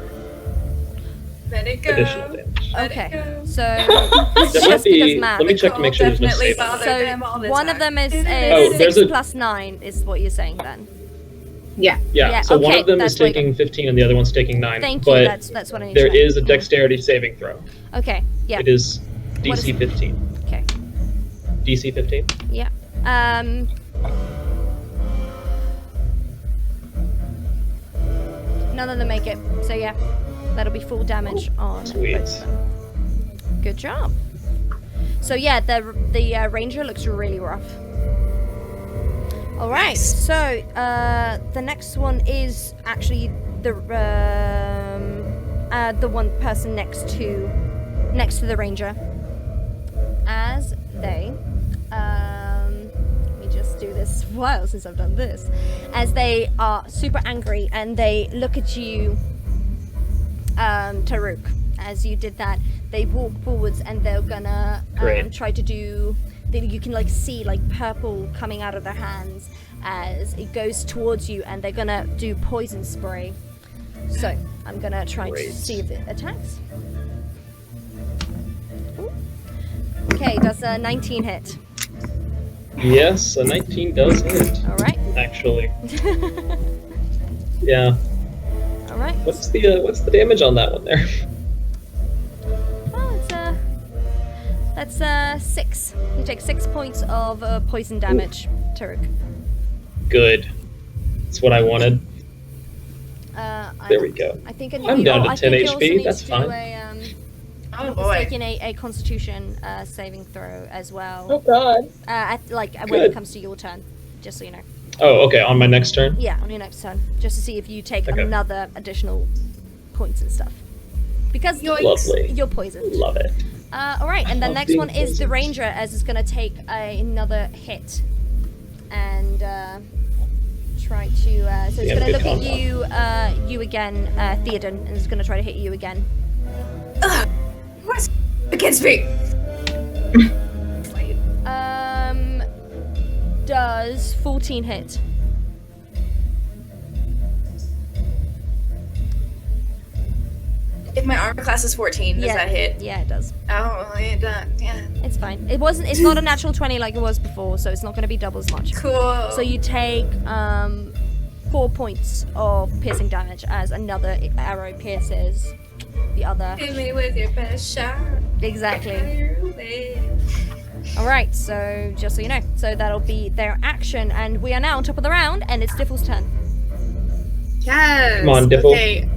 Speaker 3: Let it go.
Speaker 5: additional damage.
Speaker 3: Let it
Speaker 1: Okay.
Speaker 3: go.
Speaker 1: So
Speaker 5: That might
Speaker 1: just
Speaker 5: be.
Speaker 1: because math.
Speaker 5: Let me check to make sure there's no
Speaker 3: Definitely
Speaker 5: save.
Speaker 3: bother
Speaker 1: So
Speaker 3: them all the
Speaker 1: one of
Speaker 3: time.
Speaker 1: them is
Speaker 5: Oh,
Speaker 1: 6
Speaker 5: there's a-
Speaker 1: plus 9 is what you're saying then.
Speaker 4: Yeah.
Speaker 5: Yeah,
Speaker 1: Yeah,
Speaker 5: so one
Speaker 1: okay,
Speaker 5: of them
Speaker 1: that's
Speaker 5: is
Speaker 1: what I
Speaker 5: taking 15 and the other one's taking 9.
Speaker 1: Thank you.
Speaker 5: but
Speaker 1: That's what I need
Speaker 5: there
Speaker 1: to know.
Speaker 5: is a dexterity saving throw.
Speaker 1: Okay. Yeah.
Speaker 5: It is
Speaker 1: What
Speaker 5: DC
Speaker 1: is-
Speaker 5: 15.
Speaker 1: Okay.
Speaker 5: DC 15?
Speaker 1: Yeah. none of them make it. So yeah, that'll be full damage on
Speaker 5: Sweet.
Speaker 1: both of them. Good job. So yeah, the ranger looks really rough. All right, so the next one is actually the one person next to the ranger. As they, let me just do this. It's a while since I've done this. As they are super angry and they look at you, Taruk. As you did that, they walk forwards and they're gonna try to do. You can like see like purple coming out of their hands as it goes towards you, and they're gonna do poison spray. So I'm gonna try to see if it attacks. Ooh. Okay, does a 19 hit?
Speaker 5: Yes, a 19 does hit.
Speaker 1: All right.
Speaker 5: Actually. Yeah.
Speaker 1: All right.
Speaker 5: What's the damage on that one there?
Speaker 1: That's 6. You take 6 points of poison damage, Taruk.
Speaker 5: Good. That's what I wanted. There we go.
Speaker 1: I think
Speaker 5: I'm down to 10 HP. That's fine.
Speaker 3: Oh boy.
Speaker 1: Taking a Constitution saving throw as well.
Speaker 6: Oh god.
Speaker 1: When it comes to your turn, just so you know.
Speaker 5: Oh, okay. On my next turn.
Speaker 1: Yeah, on your next turn, just to see if you take
Speaker 5: Okay.
Speaker 1: another additional points and stuff. Because
Speaker 5: Lovely.
Speaker 1: you're poisoned.
Speaker 5: Love it.
Speaker 1: All right, and the
Speaker 5: Love
Speaker 1: next
Speaker 5: being
Speaker 1: one is the
Speaker 5: poisoned.
Speaker 1: ranger, as it's going to take another hit and try to. So it's
Speaker 5: Yeah,
Speaker 1: going to
Speaker 5: good
Speaker 1: look
Speaker 5: combo.
Speaker 1: at you again, Theoden, and it's going to try to hit you again.
Speaker 3: What's against me?
Speaker 1: Does 14 hit?
Speaker 3: If my armor class is 14, does that hit?
Speaker 1: Yeah, it does.
Speaker 3: Oh, it does. Yeah.
Speaker 1: It's fine. It's not a natural 20 like it was before, so it's not going to be double as much.
Speaker 3: Cool.
Speaker 1: So you take 4 points of piercing damage as another arrow pierces the other.
Speaker 3: Hit me with your best shot.
Speaker 1: Exactly. All right. So just so you know, so that'll be their action, and we are now on top of the round, and it's Diffle's turn.
Speaker 2: Yes.
Speaker 5: Come on, Diffle.
Speaker 2: Okay.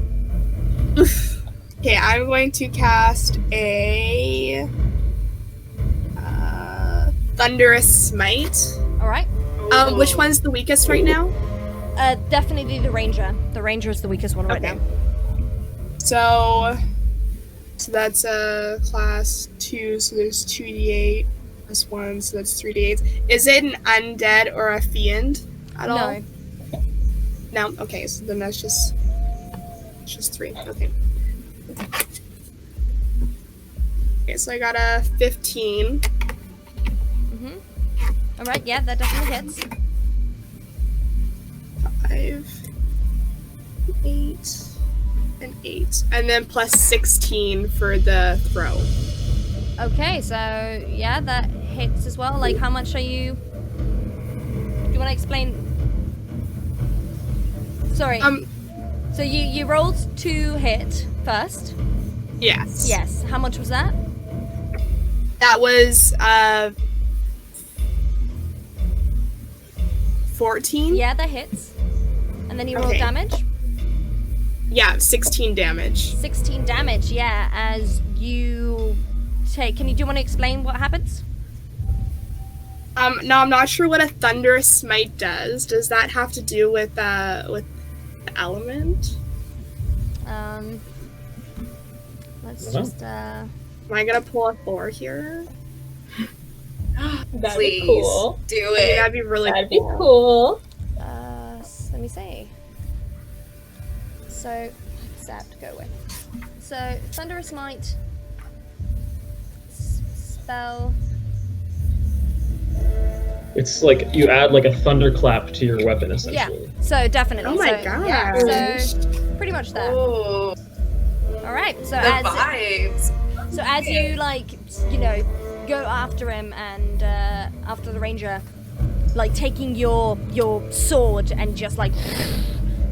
Speaker 2: Okay, I'm going to cast a Thunderous Smite.
Speaker 1: All right.
Speaker 2: Which one's the weakest right now?
Speaker 1: Definitely the ranger. The ranger is the weakest one right
Speaker 2: Okay.
Speaker 1: now.
Speaker 2: So that's a class 2, so there's 2d8 plus 1, so that's 3d8. Is it an undead or a fiend at all?
Speaker 1: No.
Speaker 2: No? Okay, so then that's just 3. Okay. Okay, so I got a 15.
Speaker 1: Mhm. All right. Yeah, that definitely hits.
Speaker 2: 5, 8, and 8. And then plus 16 for the throw.
Speaker 1: Okay, so yeah, that hits as well. Like, how much are you? Do you want to explain? Sorry. So you rolled to hit first.
Speaker 2: Yes.
Speaker 1: Yes. How much was that?
Speaker 2: That was 14.
Speaker 1: Yeah, that hits. And then you roll
Speaker 2: Okay.
Speaker 1: damage.
Speaker 2: Yeah, 16 damage.
Speaker 1: 16 damage. Yeah, as you take. Do you want to explain what happens?
Speaker 2: No, I'm not sure what a Thunderous Smite does. Does that have to do with the element?
Speaker 1: Let's
Speaker 5: Uh-huh.
Speaker 1: just.
Speaker 2: Am I gonna pull a Thor here?
Speaker 6: That'd
Speaker 3: Please
Speaker 6: be cool.
Speaker 3: do
Speaker 2: I mean,
Speaker 3: it.
Speaker 2: that'd be really
Speaker 6: That'd be
Speaker 2: cool.
Speaker 6: cool.
Speaker 1: Let me see. So, that go away. So, Thunderous Smite. Spell.
Speaker 5: It's like you add like a thunderclap to your weapon,
Speaker 1: Yeah.
Speaker 5: essentially.
Speaker 1: So definitely.
Speaker 2: Oh my
Speaker 1: so,
Speaker 2: god.
Speaker 1: Yeah. So pretty much that.
Speaker 3: Oh,
Speaker 1: All right. So
Speaker 3: the
Speaker 1: as
Speaker 3: vibes.
Speaker 1: you go after him and after the ranger, like taking your sword and just like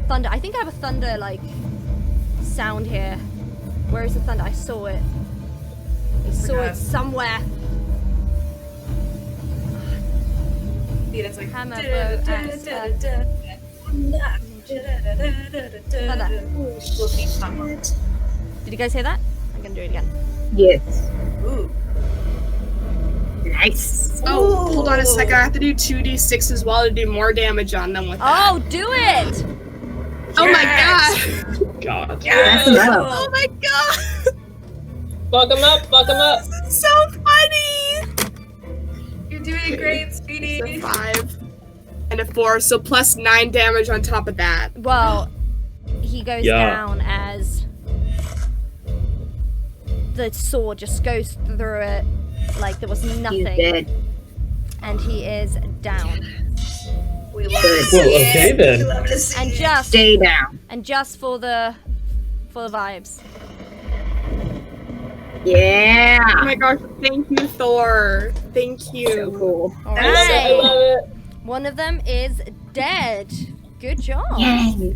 Speaker 1: thunder. I think I have a thunder like sound here. Where is the thunder? I saw it. I saw it somewhere.
Speaker 3: It's like
Speaker 1: Hammer, bow, axe, Did you guys hear that? I'm gonna do it again.
Speaker 4: Yes.
Speaker 3: Ooh.
Speaker 4: Nice.
Speaker 2: Oh, hold on a second. I have to do 2d6 as well to do more damage on them with that.
Speaker 1: Oh, do it!
Speaker 2: Oh my
Speaker 3: Yes.
Speaker 2: god.
Speaker 5: God.
Speaker 4: That's enough.
Speaker 2: Oh my god.
Speaker 6: Fuck him up, fuck him up.
Speaker 2: This is so funny.
Speaker 3: You're doing great,
Speaker 2: It's a
Speaker 3: Speedy.
Speaker 2: 5 and a 4, so plus 9 damage on top of that.
Speaker 1: Well, he goes
Speaker 5: Yeah.
Speaker 1: down as the sword just goes through it like there was
Speaker 4: He's
Speaker 1: nothing,
Speaker 4: dead.
Speaker 1: and he is down.
Speaker 3: We love
Speaker 4: Good.
Speaker 3: to see
Speaker 5: Well,
Speaker 3: it.
Speaker 5: okay then.
Speaker 3: We love to see
Speaker 1: And
Speaker 3: it.
Speaker 1: just
Speaker 4: Stay down.
Speaker 1: for the vibes.
Speaker 4: Yeah.
Speaker 2: Oh my gosh, thank you, Thor. Thank you.
Speaker 4: So cool.
Speaker 1: All
Speaker 6: I love it, I
Speaker 1: right,
Speaker 6: love it.
Speaker 1: one of them is dead. Good job.
Speaker 4: Yay.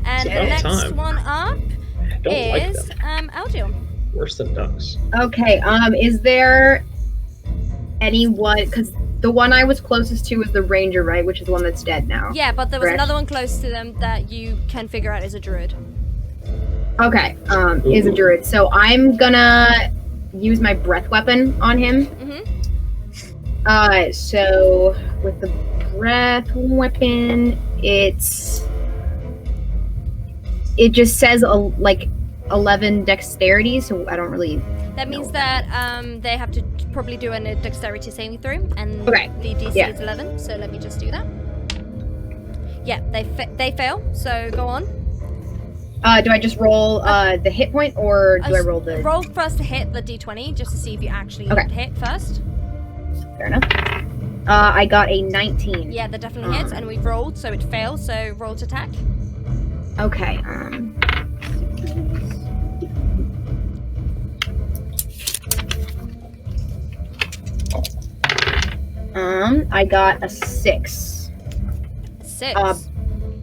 Speaker 1: And the
Speaker 5: About
Speaker 1: next
Speaker 5: time.
Speaker 1: one up
Speaker 5: I don't like
Speaker 1: is
Speaker 5: them.
Speaker 1: Aldum.
Speaker 5: Worse than ducks.
Speaker 4: Okay. Is there anyone? Because the one I was closest to was the ranger, right? Which is the one that's dead now.
Speaker 1: Yeah, but there was
Speaker 4: Correct.
Speaker 1: another one close to them that you can figure out is a druid.
Speaker 4: Okay. Is a druid. So I'm gonna use my breath weapon on him.
Speaker 1: Mm-hmm.
Speaker 4: So with the breath weapon, it just says like 11 dexterity, so I don't really.
Speaker 1: That means that they have to probably do a dexterity saving throw, and
Speaker 4: Okay,
Speaker 1: the DC
Speaker 4: yeah.
Speaker 1: is 11. So let me just do that. Yeah, they fail. So go on.
Speaker 4: Do I just roll the hit point, or do I roll the?
Speaker 1: Roll first to hit the d20 just to see if you actually
Speaker 4: Okay.
Speaker 1: hit first.
Speaker 4: Fair enough. I got a 19.
Speaker 1: Yeah, that definitely hits, and we've rolled, so it fails. So roll to attack.
Speaker 4: Okay. I got a 6.
Speaker 1: 6.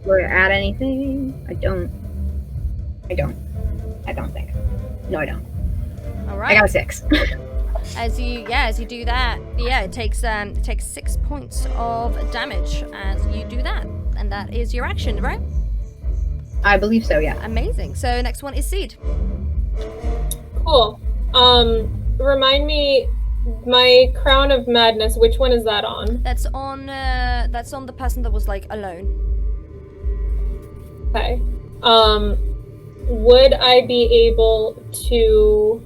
Speaker 4: Do I add anything? I don't think. No, I don't.
Speaker 1: All
Speaker 4: I
Speaker 1: right.
Speaker 4: got a 6.
Speaker 1: As you do that, it takes 6 points of damage as you do that, and that is your action, right?
Speaker 4: I believe so, yeah.
Speaker 1: Amazing. So next one is Seed.
Speaker 6: Cool. Remind me, my Crown of Madness, which one is that on?
Speaker 1: That's on the person that was like alone.
Speaker 6: Okay. Would I be able to...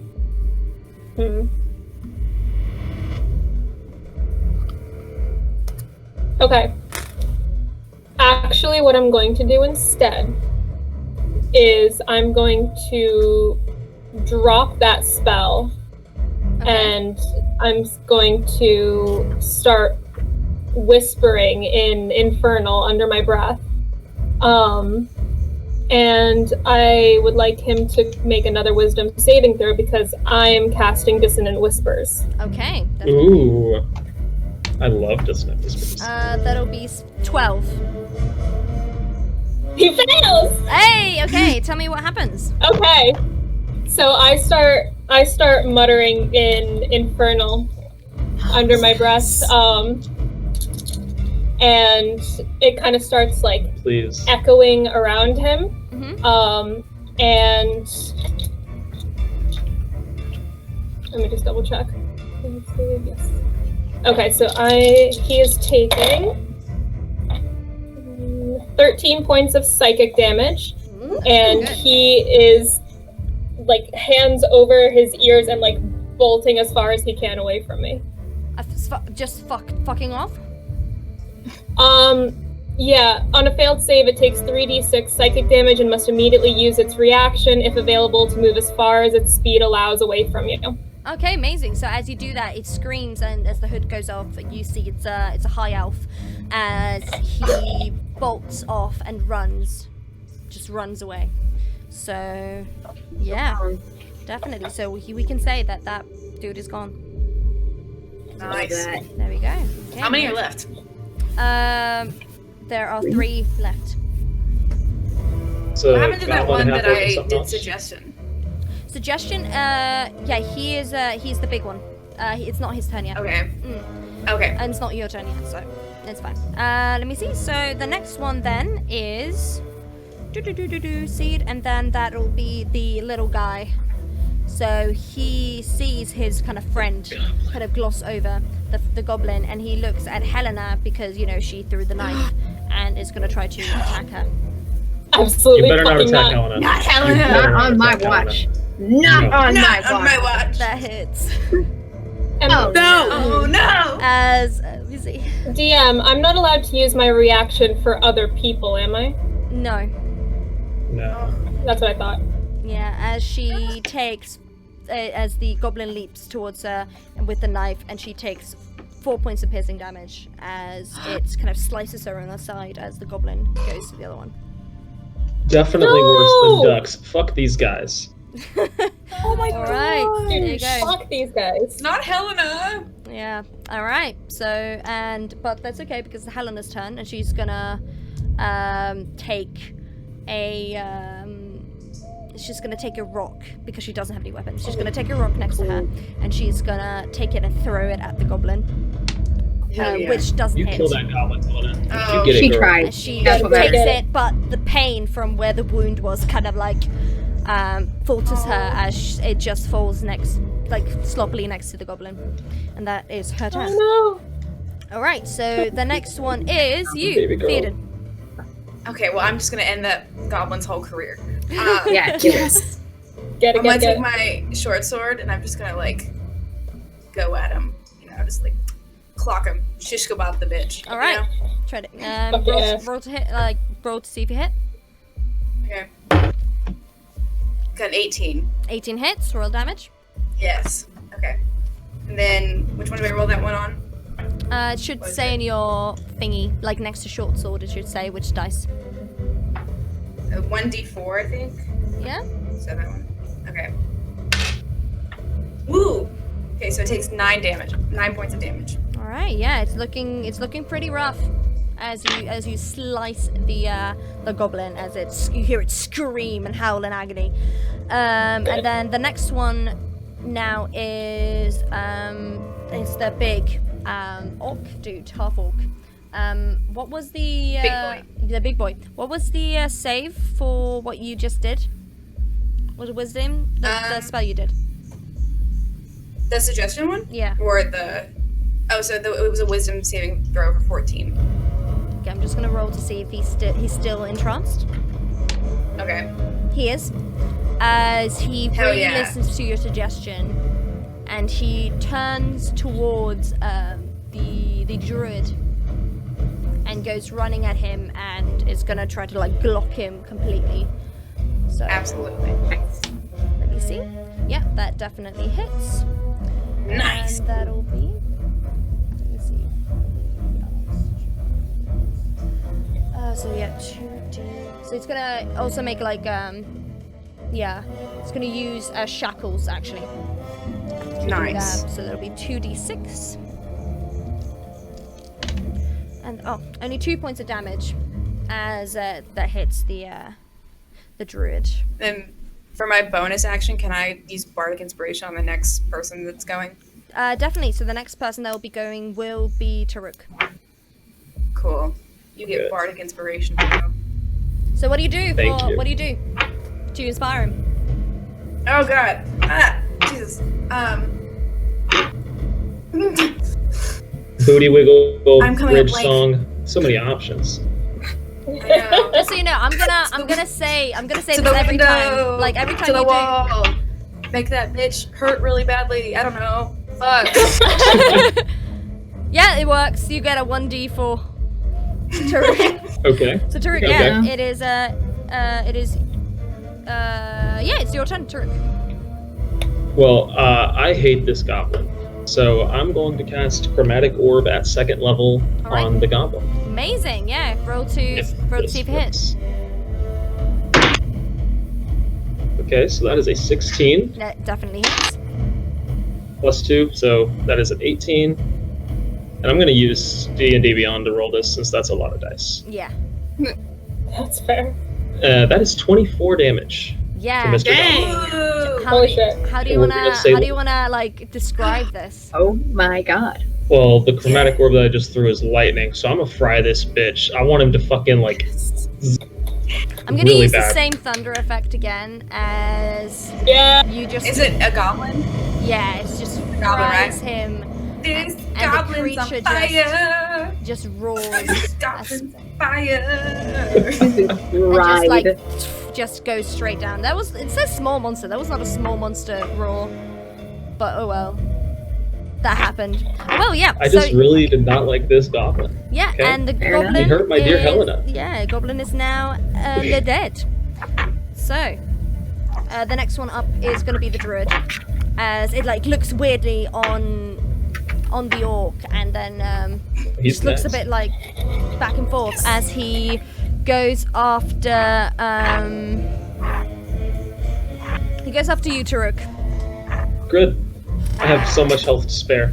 Speaker 6: Okay. Actually, what I'm going to do instead is I'm going to drop that spell, and I'm going to start whispering in Infernal under my breath. And I would like him to make another Wisdom saving throw because I am casting Dissonant Whispers.
Speaker 1: Okay.
Speaker 5: Ooh. I love Dissonant Whispers.
Speaker 1: That'll be 12.
Speaker 6: He fails!
Speaker 1: Hey, okay, tell me what happens.
Speaker 6: Okay. So I start muttering in Infernal under my breath. And it kind of starts like
Speaker 5: Please.
Speaker 6: echoing around him.
Speaker 1: Mm-hmm.
Speaker 6: And let me just double check. Yes. Okay, so he is taking 13 points of psychic damage, and he is like hands over his ears and like bolting as far as he can away from me.
Speaker 1: Just fucking off?
Speaker 6: Yeah, on a failed save, it takes 3d6 psychic damage and must immediately use its reaction, if available, to move as far as its speed allows away from you.
Speaker 1: Okay, amazing. So as you do that, it screams, and as the hood goes off, you see it's a high elf as he bolts off and just runs away. So, yeah, definitely. So we can say that dude is gone.
Speaker 3: Nice.
Speaker 1: There we go. Okay.
Speaker 3: How many are left?
Speaker 1: There are 3 left.
Speaker 5: So
Speaker 3: What happened to that
Speaker 5: Goblin
Speaker 3: one that
Speaker 5: half-orc and
Speaker 3: I
Speaker 5: something
Speaker 3: did
Speaker 5: else?
Speaker 3: suggestion?
Speaker 1: Suggestion? He's the big one. It's not his turn yet.
Speaker 3: Okay. Okay.
Speaker 1: And it's not your turn yet, so it's fine. Let me see. So the next one then is Seed, and then that'll be the little guy. So he sees his kind of friend kind of gloss over the goblin, and he looks at Helena because, you know, she threw the knife and is going to try to attack her.
Speaker 6: Absolutely
Speaker 5: You better not
Speaker 6: fucking
Speaker 5: attack
Speaker 6: not.
Speaker 5: Helena.
Speaker 3: Not
Speaker 5: You
Speaker 3: Helena.
Speaker 5: better
Speaker 4: Not on my
Speaker 5: attack Helena.
Speaker 4: watch. Not
Speaker 5: No.
Speaker 4: on
Speaker 3: Not
Speaker 4: my
Speaker 3: on my
Speaker 4: watch.
Speaker 3: watch.
Speaker 1: That hits.
Speaker 6: And
Speaker 4: Oh.
Speaker 2: No.
Speaker 3: Oh no!
Speaker 1: As let me see.
Speaker 6: DM, I'm not allowed to use my reaction for other people, am I?
Speaker 1: No.
Speaker 5: No.
Speaker 6: That's what I thought.
Speaker 1: Yeah, as she takes, as the goblin leaps towards her and with the knife, and she takes 4 points of piercing damage as it kind of slices her on the side as the goblin goes to the other one.
Speaker 5: Definitely worse
Speaker 6: No!
Speaker 5: than ducks. Fuck these guys.
Speaker 3: Oh my
Speaker 1: All right,
Speaker 3: god!
Speaker 1: there you go.
Speaker 6: Fuck these guys.
Speaker 3: Not Helena!
Speaker 1: Yeah. All right. So but that's okay because it's Helena's turn, and she's gonna take a she's gonna take a rock because she doesn't have any weapons. She's gonna take a rock next to her, and she's gonna take it and throw it at the goblin,
Speaker 3: Hell yeah.
Speaker 1: which doesn't
Speaker 5: You
Speaker 1: hit.
Speaker 5: kill that goblin, Helena.
Speaker 3: Oh.
Speaker 5: You get it,
Speaker 4: She
Speaker 5: girl.
Speaker 4: tried.
Speaker 1: And she
Speaker 4: That's what
Speaker 1: takes
Speaker 4: matters.
Speaker 1: it, but the pain from where the wound was kind of like falters her as it just falls sloppily next to the goblin, and that is her turn.
Speaker 6: Oh
Speaker 1: All right, so the next one is you,
Speaker 5: Baby girl.
Speaker 1: Theoden.
Speaker 3: Okay, well, I'm just gonna end that goblin's whole career.
Speaker 4: Yeah, do it.
Speaker 3: Yes.
Speaker 6: no. Get it,
Speaker 3: I'm gonna
Speaker 6: get
Speaker 3: take
Speaker 6: it.
Speaker 3: my short sword and I'm just gonna like go at him. You know, just like clock him, shish kebab the bitch.
Speaker 1: All right,
Speaker 3: You know?
Speaker 1: try it.
Speaker 6: Fuck
Speaker 1: Roll,
Speaker 6: yeah.
Speaker 1: roll to hit, roll to see if you hit.
Speaker 3: Okay. Got an 18.
Speaker 1: 18 hits, roll damage.
Speaker 3: Yes. Okay. And then which one do I roll that one on?
Speaker 1: It should
Speaker 3: What is
Speaker 1: say
Speaker 3: it?
Speaker 1: in your thingy, like next to short sword, it should say which dice.
Speaker 3: 1d4, I think.
Speaker 1: Yeah.
Speaker 3: So that one. Okay. Woo! Okay, so it takes 9 damage. 9 points of damage.
Speaker 1: All right. Yeah, it's looking pretty rough as you slice the goblin as you hear it scream and howl in agony. And then the next one now is the big orc dude, half orc. What was the
Speaker 3: Big boy.
Speaker 1: The big boy? What was the save for what you just did? Was it wisdom? The spell you did?
Speaker 3: The suggestion one?
Speaker 1: Yeah.
Speaker 3: Or the... Oh, so it was a wisdom saving throw over 14.
Speaker 1: Okay, I'm just gonna roll to see if he's still entranced.
Speaker 3: Okay.
Speaker 1: He is. As he
Speaker 3: Hell
Speaker 1: really
Speaker 3: yeah.
Speaker 1: listens to your suggestion, and he turns towards the druid and goes running at him and is gonna try to like block him completely. So
Speaker 3: Absolutely.
Speaker 1: let me see. Yeah, that definitely hits.
Speaker 3: Nice.
Speaker 1: And that'll be. Let me see. So yeah, 2d. So it's gonna also make like yeah, it's gonna use shackles actually. to do
Speaker 3: Nice.
Speaker 1: that. So that'll be 2d6. And only 2 points of damage as that hits the druid.
Speaker 3: Then for my bonus action, can I use Bardic Inspiration on the next person that's going?
Speaker 1: Definitely. So the next person that will be going will be Taruk.
Speaker 3: Cool. You get
Speaker 5: Good.
Speaker 3: Bardic Inspiration. Bro.
Speaker 1: So what do you do?
Speaker 5: Thank you.
Speaker 1: What do you do to inspire him?
Speaker 3: Oh god. Ah, Jesus.
Speaker 5: Booty wiggle,
Speaker 3: I'm coming
Speaker 5: bridge
Speaker 3: up, like-
Speaker 5: song. So many options.
Speaker 3: I know.
Speaker 1: Just so you know, I'm gonna say
Speaker 3: to
Speaker 1: this
Speaker 3: the
Speaker 1: every
Speaker 3: window.
Speaker 1: time. Like every time
Speaker 3: to the
Speaker 1: you
Speaker 3: wall. Make that bitch hurt really badly. I don't know. Fuck.
Speaker 1: do. Yeah, it works. You get a 1d4. Taruk.
Speaker 5: Okay.
Speaker 1: So Taruk,
Speaker 5: Okay.
Speaker 1: yeah, it is yeah, it's your turn, Taruk.
Speaker 5: Well, I hate this goblin, so I'm going to cast Chromatic Orb at 2nd level
Speaker 1: Alright.
Speaker 5: on the goblin.
Speaker 1: Amazing, yeah. Roll to see if it hits.
Speaker 5: Okay, so that is a 16
Speaker 1: That definitely hits.
Speaker 5: plus 2, so that is an 18. And I'm going to use D&D Beyond to roll this since that's a lot of dice.
Speaker 1: Yeah.
Speaker 6: That's fair.
Speaker 5: That is 24 damage to
Speaker 1: Yeah.
Speaker 5: Mr.
Speaker 2: Dang.
Speaker 5: Goblin.
Speaker 3: Woo.
Speaker 1: How
Speaker 6: Holy
Speaker 1: do,
Speaker 6: shit.
Speaker 1: how do you
Speaker 5: We're
Speaker 1: wanna
Speaker 5: gonna say-
Speaker 1: how do you wanna like describe this?
Speaker 4: Oh my god.
Speaker 5: Well, the Chromatic Orb that I just threw is lightning, so I'm going to fry this bitch. I want him to fucking, like,
Speaker 1: I'm gonna
Speaker 5: really
Speaker 1: use
Speaker 5: bad.
Speaker 1: the same thunder effect again as
Speaker 6: Yeah.
Speaker 1: you just.
Speaker 3: Is it a goblin?
Speaker 1: Yeah, it's just
Speaker 3: Goblin, right?
Speaker 1: fries him.
Speaker 3: This
Speaker 1: And the
Speaker 3: goblin's on
Speaker 1: creature
Speaker 3: fire.
Speaker 1: Just roars.
Speaker 3: This goblin's on fire.
Speaker 4: Ride.
Speaker 1: And just goes straight down. It says small monster. That was not a small monster roar. But oh well. That happened. Well, yeah.
Speaker 5: I just really did not like this goblin.
Speaker 1: Yeah,
Speaker 5: Okay.
Speaker 1: and the
Speaker 4: Fair enough.
Speaker 1: goblin.
Speaker 5: He hurt my dear
Speaker 1: is-
Speaker 5: Helena.
Speaker 1: Yeah, goblin is now dead. So, the next one up is going to be the druid, as it like looks weirdly on the orc, and then
Speaker 5: He's
Speaker 1: just looks a
Speaker 5: next.
Speaker 1: bit like back and forth as he goes after you, Taruk.
Speaker 5: Good. I have so much health to spare.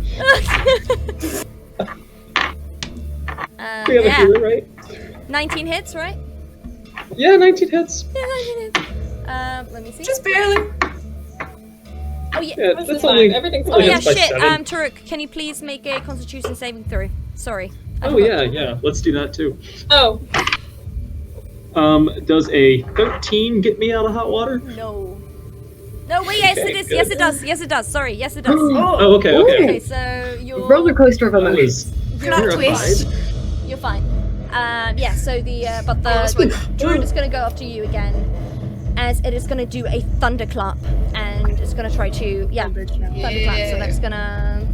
Speaker 5: We have a
Speaker 1: Yeah,
Speaker 5: healer, right?
Speaker 1: 19 hits, right?
Speaker 5: Yeah, 19 hits.
Speaker 1: Yeah, 19 hits. Let me see.
Speaker 3: Just barely.
Speaker 1: Oh yeah.
Speaker 5: Yeah,
Speaker 6: This
Speaker 5: that's
Speaker 6: is
Speaker 5: only.
Speaker 6: fine. Everything's
Speaker 1: Oh
Speaker 5: only
Speaker 1: yeah,
Speaker 5: hits by
Speaker 1: shit.
Speaker 5: 7.
Speaker 1: Taruk, can you please make a Constitution saving throw? Sorry. I
Speaker 5: Oh
Speaker 1: forgot.
Speaker 5: yeah. Let's do that too.
Speaker 6: Oh,
Speaker 5: Does a 13 get me out of hot water?
Speaker 1: No. No, wait, yes
Speaker 5: Okay,
Speaker 1: it is.
Speaker 5: good.
Speaker 1: Yes it does. Yes it does. Sorry, yes it does.
Speaker 5: Oh, okay.
Speaker 1: Okay, so you're
Speaker 4: Roller coaster of
Speaker 5: I
Speaker 4: emotions.
Speaker 5: was
Speaker 3: Plot twist.
Speaker 5: terrified.
Speaker 1: you're fine. Yeah. So but
Speaker 3: Oh, that's
Speaker 1: the
Speaker 3: what-
Speaker 1: druid is gonna go after you again, as it is gonna do a thunderclap, and it's gonna try to thunderclap. So that's gonna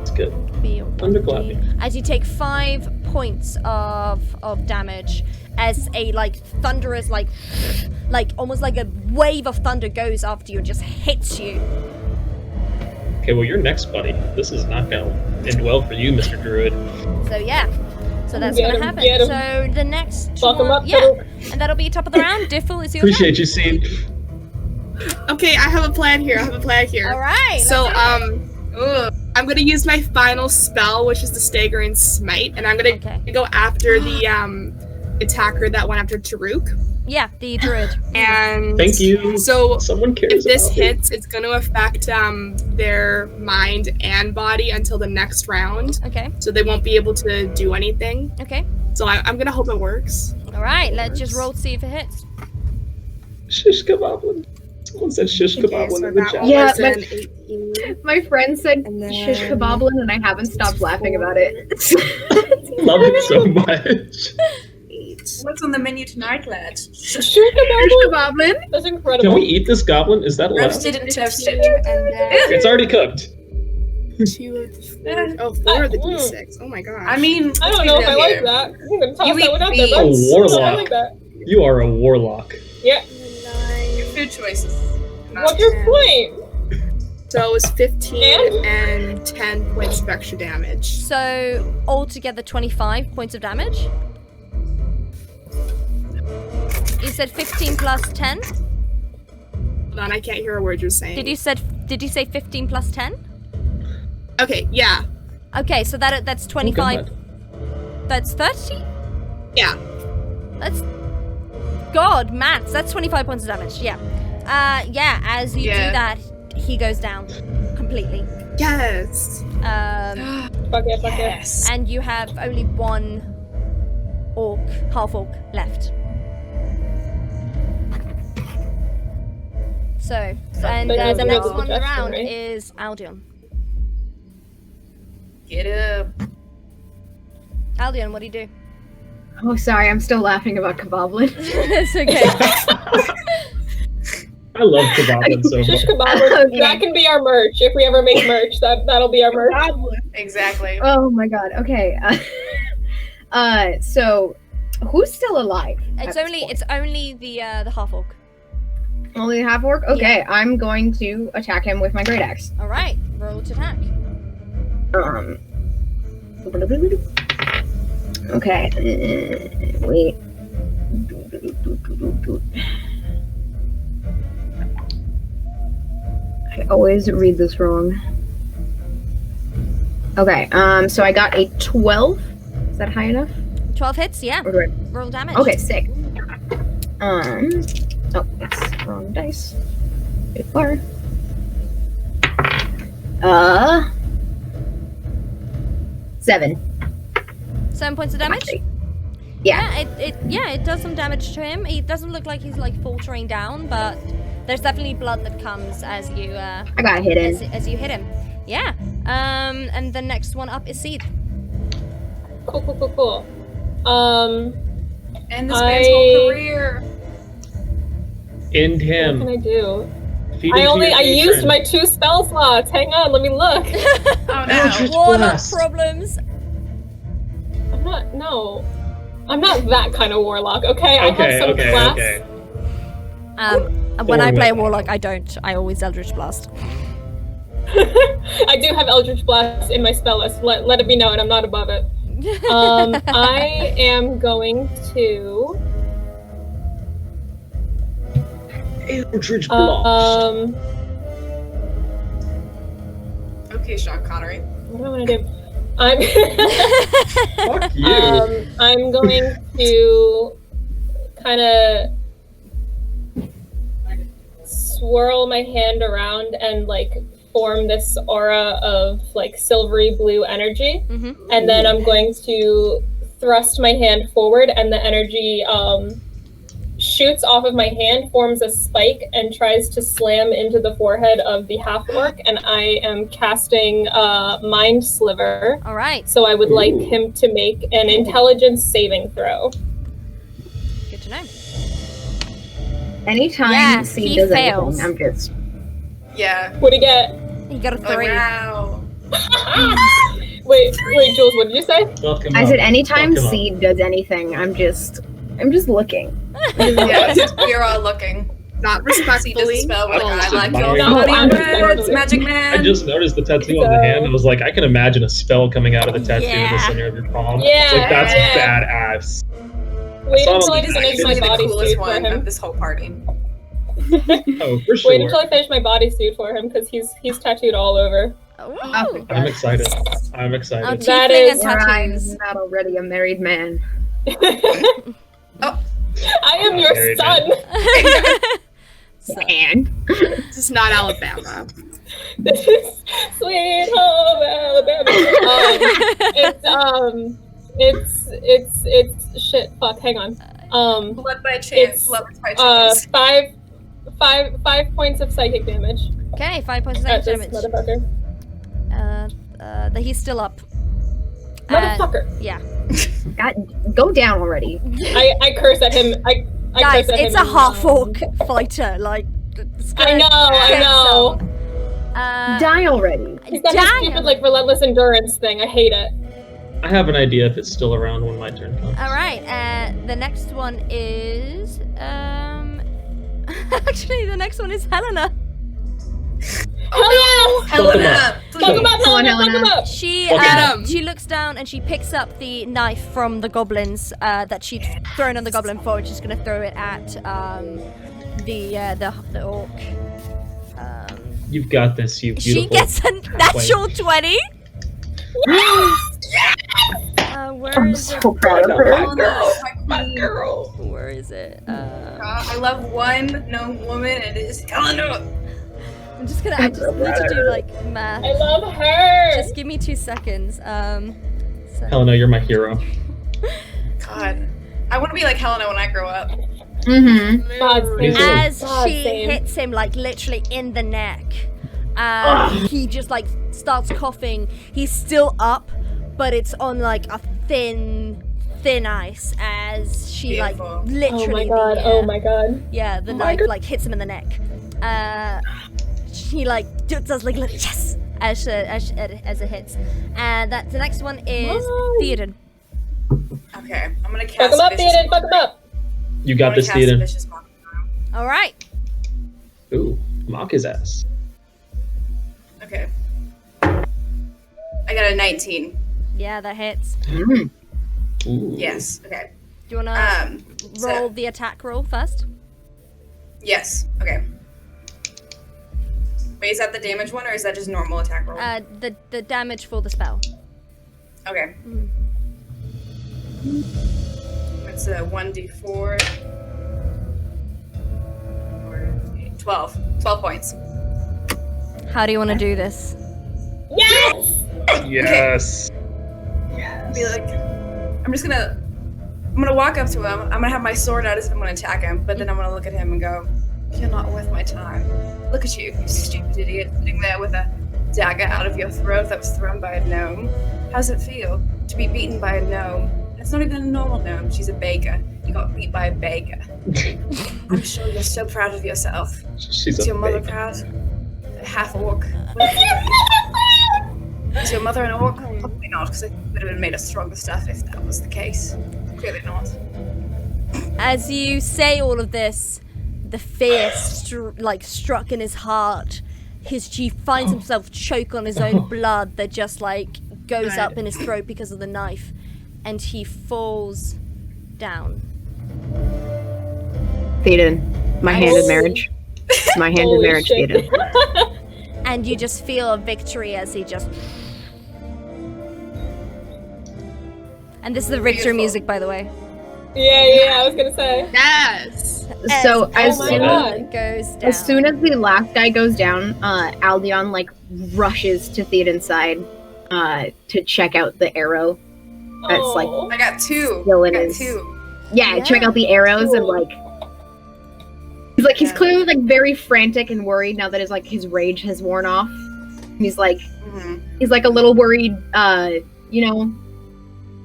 Speaker 5: It's good.
Speaker 1: be your
Speaker 5: Thunderclapping.
Speaker 1: as you take 5 points of damage as a like thunderous like almost like a wave of thunder goes after you and just hits you.
Speaker 5: Okay, well you're next, buddy. This is not gonna end well for you, Mr. Druid.
Speaker 1: So yeah. So that's
Speaker 6: Get
Speaker 1: gonna
Speaker 6: him,
Speaker 1: happen.
Speaker 6: get him.
Speaker 1: So the next
Speaker 6: Fuck him
Speaker 1: one,
Speaker 6: up,
Speaker 1: yeah.
Speaker 6: Taruk.
Speaker 1: And that'll be top of the round. Diffel is your turn.
Speaker 5: Appreciate you, Seed.
Speaker 2: Okay, I have a plan here.
Speaker 1: Alright.
Speaker 2: So, I'm gonna use my final spell, which is the Staggering Smite, and I'm gonna
Speaker 1: Okay.
Speaker 2: go after the attacker that went after Taruk.
Speaker 1: Yeah, the druid.
Speaker 2: And
Speaker 5: Thank you.
Speaker 2: So,
Speaker 5: Someone cares
Speaker 2: if this
Speaker 5: about me.
Speaker 2: hits, it's gonna affect their mind and body until the next round,
Speaker 1: Okay.
Speaker 2: so they won't be able to do anything.
Speaker 1: Okay.
Speaker 2: So I'm gonna hope it works.
Speaker 1: Alright, let's just roll to see if it hits.
Speaker 5: Shish kaboblin. Someone said shish kaboblin in the chat.
Speaker 4: Yeah,
Speaker 2: was
Speaker 4: but-
Speaker 2: an 18.
Speaker 4: My friend said
Speaker 2: And then-
Speaker 4: shish kaboblin, and I haven't stopped laughing about it.
Speaker 5: Love it so much.
Speaker 3: What's on the menu tonight, lads?
Speaker 6: Shish
Speaker 4: Shish
Speaker 6: kaboblin.
Speaker 4: kaboblin.
Speaker 6: That's
Speaker 5: Can
Speaker 6: incredible.
Speaker 5: we eat this goblin? Is that allowed?
Speaker 3: Roasted and toasted.
Speaker 2: And then
Speaker 5: It's already cooked.
Speaker 2: 2 of the 4. Oh, 4 of the d6. Oh my god.
Speaker 3: I mean,
Speaker 6: I
Speaker 3: let's
Speaker 6: don't
Speaker 3: be
Speaker 6: know if
Speaker 3: real
Speaker 6: I like
Speaker 3: here.
Speaker 6: that. I'm gonna toss
Speaker 3: You
Speaker 6: that one out
Speaker 3: eat
Speaker 6: there.
Speaker 3: beans.
Speaker 5: A warlock.
Speaker 6: I like that.
Speaker 5: You are a warlock.
Speaker 6: Yeah.
Speaker 3: Your food choices.
Speaker 6: What's your point?
Speaker 2: So it was 15
Speaker 6: And?
Speaker 2: and 10 points of extra damage.
Speaker 1: So altogether 25 points of damage. You said 15 plus 10?
Speaker 2: Hold on, I can't hear a word you're saying.
Speaker 1: Did you say 15 plus 10?
Speaker 2: Okay, yeah.
Speaker 1: Okay, so that's 25.
Speaker 5: God.
Speaker 1: That's 30?
Speaker 2: Yeah.
Speaker 1: That's God, maths. That's 25 points of damage. Yeah. Yeah, as you do
Speaker 3: Yeah.
Speaker 1: that, he goes down completely.
Speaker 2: Yes.
Speaker 6: Fuck yeah, fuck yeah.
Speaker 3: Yes.
Speaker 1: And you have only one orc, half orc left. So, and
Speaker 6: But
Speaker 1: the
Speaker 6: neither
Speaker 1: next
Speaker 6: was
Speaker 1: one
Speaker 6: Justin,
Speaker 1: around
Speaker 6: right?
Speaker 1: is Aldum.
Speaker 3: Get up.
Speaker 1: Aldum, what do you do?
Speaker 4: Oh, sorry, I'm still laughing about kaboblin.
Speaker 1: It's okay.
Speaker 5: I love kaboblin so
Speaker 6: Shish
Speaker 5: much.
Speaker 6: kaboblin.
Speaker 4: Okay.
Speaker 6: That can be our merch. If we ever make merch, that'll be our merch.
Speaker 3: Exactly.
Speaker 4: Oh my god. Okay. So who's still alive? at
Speaker 1: It's
Speaker 4: this
Speaker 1: only
Speaker 4: point?
Speaker 1: the half orc.
Speaker 4: Only the half orc. Okay, I'm going to attack him with my great axe.
Speaker 1: All right, roll to attack.
Speaker 4: Okay. Wait. I always read this wrong. Okay. So I got a 12. Is that high enough?
Speaker 1: 12 hits, yeah.
Speaker 4: Or do I?
Speaker 1: Roll damage.
Speaker 4: Okay, sick. Oh, that's wrong dice. Bit far. 7.
Speaker 1: 7 points of damage.
Speaker 4: Yeah.
Speaker 1: It does some damage to him. He doesn't look like he's like faltering down, but there's definitely blood that comes as you
Speaker 4: I got hit in.
Speaker 1: as you hit him. Yeah. And the next one up is Seed.
Speaker 6: Cool.
Speaker 3: And this man's whole career.
Speaker 5: End
Speaker 6: What
Speaker 5: him.
Speaker 6: can I do?
Speaker 5: Feed
Speaker 6: I
Speaker 5: into your
Speaker 6: used
Speaker 5: patron.
Speaker 6: my 2 spell slots. Hang on, let me look.
Speaker 3: Oh no.
Speaker 5: Eldritch
Speaker 1: Warlock
Speaker 5: Blast.
Speaker 1: problems.
Speaker 6: I'm not that kind of warlock, okay? I have some class.
Speaker 5: Okay.
Speaker 1: When I play a
Speaker 5: Or-
Speaker 1: warlock, I don't. I always Eldritch Blast.
Speaker 6: I do have Eldritch Blast in my spell list. Let it be known, I'm not above it. I am going to
Speaker 5: Eldritch Blast.
Speaker 3: Okay, Sean Connery.
Speaker 6: What do I want to do? I'm
Speaker 5: Fuck you.
Speaker 6: I'm going to kind of swirl my hand around and like form this aura of like silvery blue energy, and then I'm going to thrust my hand forward, and the energy shoots off of my hand, forms a spike, and tries to slam into the forehead of the half-orc, and I am casting Mind Sliver.
Speaker 1: All right.
Speaker 6: So I would like him to make an intelligence saving throw.
Speaker 1: Good to know.
Speaker 4: Anytime
Speaker 1: Yeah,
Speaker 4: C
Speaker 1: he
Speaker 4: does
Speaker 1: fails.
Speaker 4: anything, I'm just.
Speaker 3: Yeah.
Speaker 6: What'd he get?
Speaker 1: You got a
Speaker 3: Oh,
Speaker 1: 3.
Speaker 3: wow.
Speaker 6: Wait, Jules, what did you say?
Speaker 5: Fuck him
Speaker 4: I
Speaker 5: up.
Speaker 4: said anytime
Speaker 5: Fuck him up.
Speaker 4: Seed does anything, I'm just looking.
Speaker 3: Yeah, we are all looking.
Speaker 2: Not
Speaker 3: See, does
Speaker 2: respectfully.
Speaker 3: spell like I like
Speaker 5: No,
Speaker 3: your
Speaker 6: I'm
Speaker 3: body
Speaker 6: respectfully.
Speaker 3: words, Magic Man.
Speaker 5: I just noticed the tattoo on the hand. I was like, I can imagine a spell coming out of the tattoo in the
Speaker 1: Yeah.
Speaker 5: center of your palm.
Speaker 6: Yeah,
Speaker 5: Like, that's
Speaker 6: yeah.
Speaker 5: badass.
Speaker 6: Wait
Speaker 5: saw
Speaker 6: until I
Speaker 5: him
Speaker 3: He's
Speaker 6: finish my
Speaker 3: usually the
Speaker 6: bodysuit
Speaker 3: coolest
Speaker 6: for
Speaker 3: one
Speaker 6: him.
Speaker 3: of this whole party.
Speaker 5: Oh, for sure.
Speaker 6: Wait until I finish my bodysuit for him, because he's tattooed all over.
Speaker 1: Ooh.
Speaker 4: Oh,
Speaker 5: I'm excited. I'm
Speaker 1: Oh,
Speaker 5: excited.
Speaker 6: That
Speaker 1: tiefling
Speaker 6: is
Speaker 1: and
Speaker 4: I'm
Speaker 1: tattoos.
Speaker 4: not already a married man.
Speaker 6: I am your
Speaker 5: Very
Speaker 6: son.
Speaker 1: So-
Speaker 4: And
Speaker 2: This is not Alabama.
Speaker 6: This is sweet home Alabama. It's shit. Fuck. Hang on.
Speaker 3: Blood by chance.
Speaker 6: It's,
Speaker 3: Blood by chance.
Speaker 6: 5 points of psychic damage.
Speaker 1: Okay, 5 points of
Speaker 6: At this
Speaker 1: damage.
Speaker 6: motherfucker.
Speaker 1: He's still up.
Speaker 6: Motherfucker.
Speaker 1: Yeah.
Speaker 4: go down already.
Speaker 6: I curse at him. I
Speaker 1: Guys,
Speaker 6: curse at
Speaker 1: it's
Speaker 6: him
Speaker 1: a
Speaker 6: in,
Speaker 1: half-orc fighter. Like, it's
Speaker 6: I
Speaker 1: gonna
Speaker 6: know.
Speaker 1: kick
Speaker 6: know.
Speaker 1: some.
Speaker 4: Die already.
Speaker 6: He's got this
Speaker 1: Dang.
Speaker 6: stupid like relentless endurance thing. I hate it.
Speaker 5: I have an idea if it's still around when my turn comes.
Speaker 1: All right. The next one is actually the next one is Helena.
Speaker 6: Oh yeah!
Speaker 3: Helena,
Speaker 6: Fuck him
Speaker 3: please.
Speaker 6: up,
Speaker 4: Come on,
Speaker 6: Helena! Fuck him
Speaker 4: Helena.
Speaker 6: up!
Speaker 1: She
Speaker 5: Okay.
Speaker 2: Get 'em.
Speaker 1: she looks down and she picks up the knife from the goblins that she'd thrown on the goblin before. She's gonna throw it at the orc.
Speaker 5: You've got this, you beautiful.
Speaker 1: She gets a natural 20. Where
Speaker 4: I'm
Speaker 1: is it?
Speaker 4: so proud of her.
Speaker 3: Helena, my queen.
Speaker 2: Girl.
Speaker 1: Where is it?
Speaker 3: I love one known woman, and it is Helena.
Speaker 1: I'm just gonna. I just need to do like math.
Speaker 6: I love her!
Speaker 1: Just give me 2 seconds. So.
Speaker 5: Helena, you're my hero.
Speaker 3: God, I want to be like Helena when I grow up.
Speaker 4: Mm-hmm.
Speaker 6: God,
Speaker 5: Me too.
Speaker 1: As
Speaker 6: God,
Speaker 1: she
Speaker 6: same.
Speaker 1: hits him like literally in the neck, he just like starts coughing. He's still up, but it's on like a thin ice as she like
Speaker 3: Beautiful.
Speaker 1: literally.
Speaker 6: Oh my god.
Speaker 1: Yeah, the knife like hits him in the neck. She like does like little yes as it hits, and that the next one is
Speaker 6: Nice.
Speaker 1: Theoden.
Speaker 3: Okay, I'm gonna cast.
Speaker 6: Fuck him up,
Speaker 3: Vicious
Speaker 6: Theoden, fuck him up!
Speaker 5: You
Speaker 3: I'm
Speaker 5: got
Speaker 3: gonna
Speaker 5: this,
Speaker 3: cast
Speaker 5: Theoden.
Speaker 3: Vicious Mock.
Speaker 1: All right.
Speaker 5: Ooh, mock his ass.
Speaker 3: Okay. I got a 19.
Speaker 1: Yeah, that hits.
Speaker 5: Ooh.
Speaker 3: Yes. Okay.
Speaker 1: Do you wanna
Speaker 3: So-
Speaker 1: roll the attack roll first?
Speaker 3: Yes. Okay. Wait, is that the damage one, or is that just normal attack roll?
Speaker 1: The damage for the spell.
Speaker 3: Okay.
Speaker 1: Mhm.
Speaker 3: It's a 1d4. 12. 12 points.
Speaker 1: How do you want to do this?
Speaker 6: Yes!
Speaker 5: Yes.
Speaker 3: Be like, I'm just gonna I'm gonna walk up to him. I'm gonna have my sword out as if I'm gonna attack him, but then I'm gonna look at him and go, "You're not worth my time. Look at you, you stupid idiot, sitting there with a dagger out of your throat that was thrown by a gnome. How's it feel to be beaten by a gnome? It's not even a normal gnome. She's a baker. You got beat by a baker. I'm sure you're so proud of yourself.
Speaker 5: She's
Speaker 3: Is
Speaker 5: a
Speaker 3: your mother
Speaker 5: baker.
Speaker 3: proud? Half orc. Is your mother an orc? Probably not, because it would have been made of stronger stuff if that was the case. Clearly not.
Speaker 1: As you say all of this, the fear struck in his heart. He finds himself choke on his own blood that just goes up in his throat because of the knife, and he falls down.
Speaker 4: Theoden, my hand in marriage. My hand in
Speaker 6: Holy
Speaker 4: marriage,
Speaker 6: shit.
Speaker 4: Theoden.
Speaker 1: And you just feel a victory as he just. And this is the victory
Speaker 3: Beautiful.
Speaker 1: music, by the way.
Speaker 6: Yeah, I was gonna say.
Speaker 2: Yes.
Speaker 4: So
Speaker 1: as
Speaker 6: my
Speaker 1: everyone
Speaker 6: God.
Speaker 1: goes down.
Speaker 4: as soon as the last guy goes down, Aldion rushes to Theoden's side to check out the arrow. That's
Speaker 6: Oh.
Speaker 3: I got two.
Speaker 4: Still
Speaker 3: I
Speaker 4: in
Speaker 3: got
Speaker 4: his-
Speaker 3: two.
Speaker 4: Yeah, check out the arrows
Speaker 6: Cool.
Speaker 4: and he's
Speaker 3: Yeah.
Speaker 4: clearly very frantic and worried now that his rage has worn off. He's
Speaker 3: Mm-hmm.
Speaker 4: he's a little worried,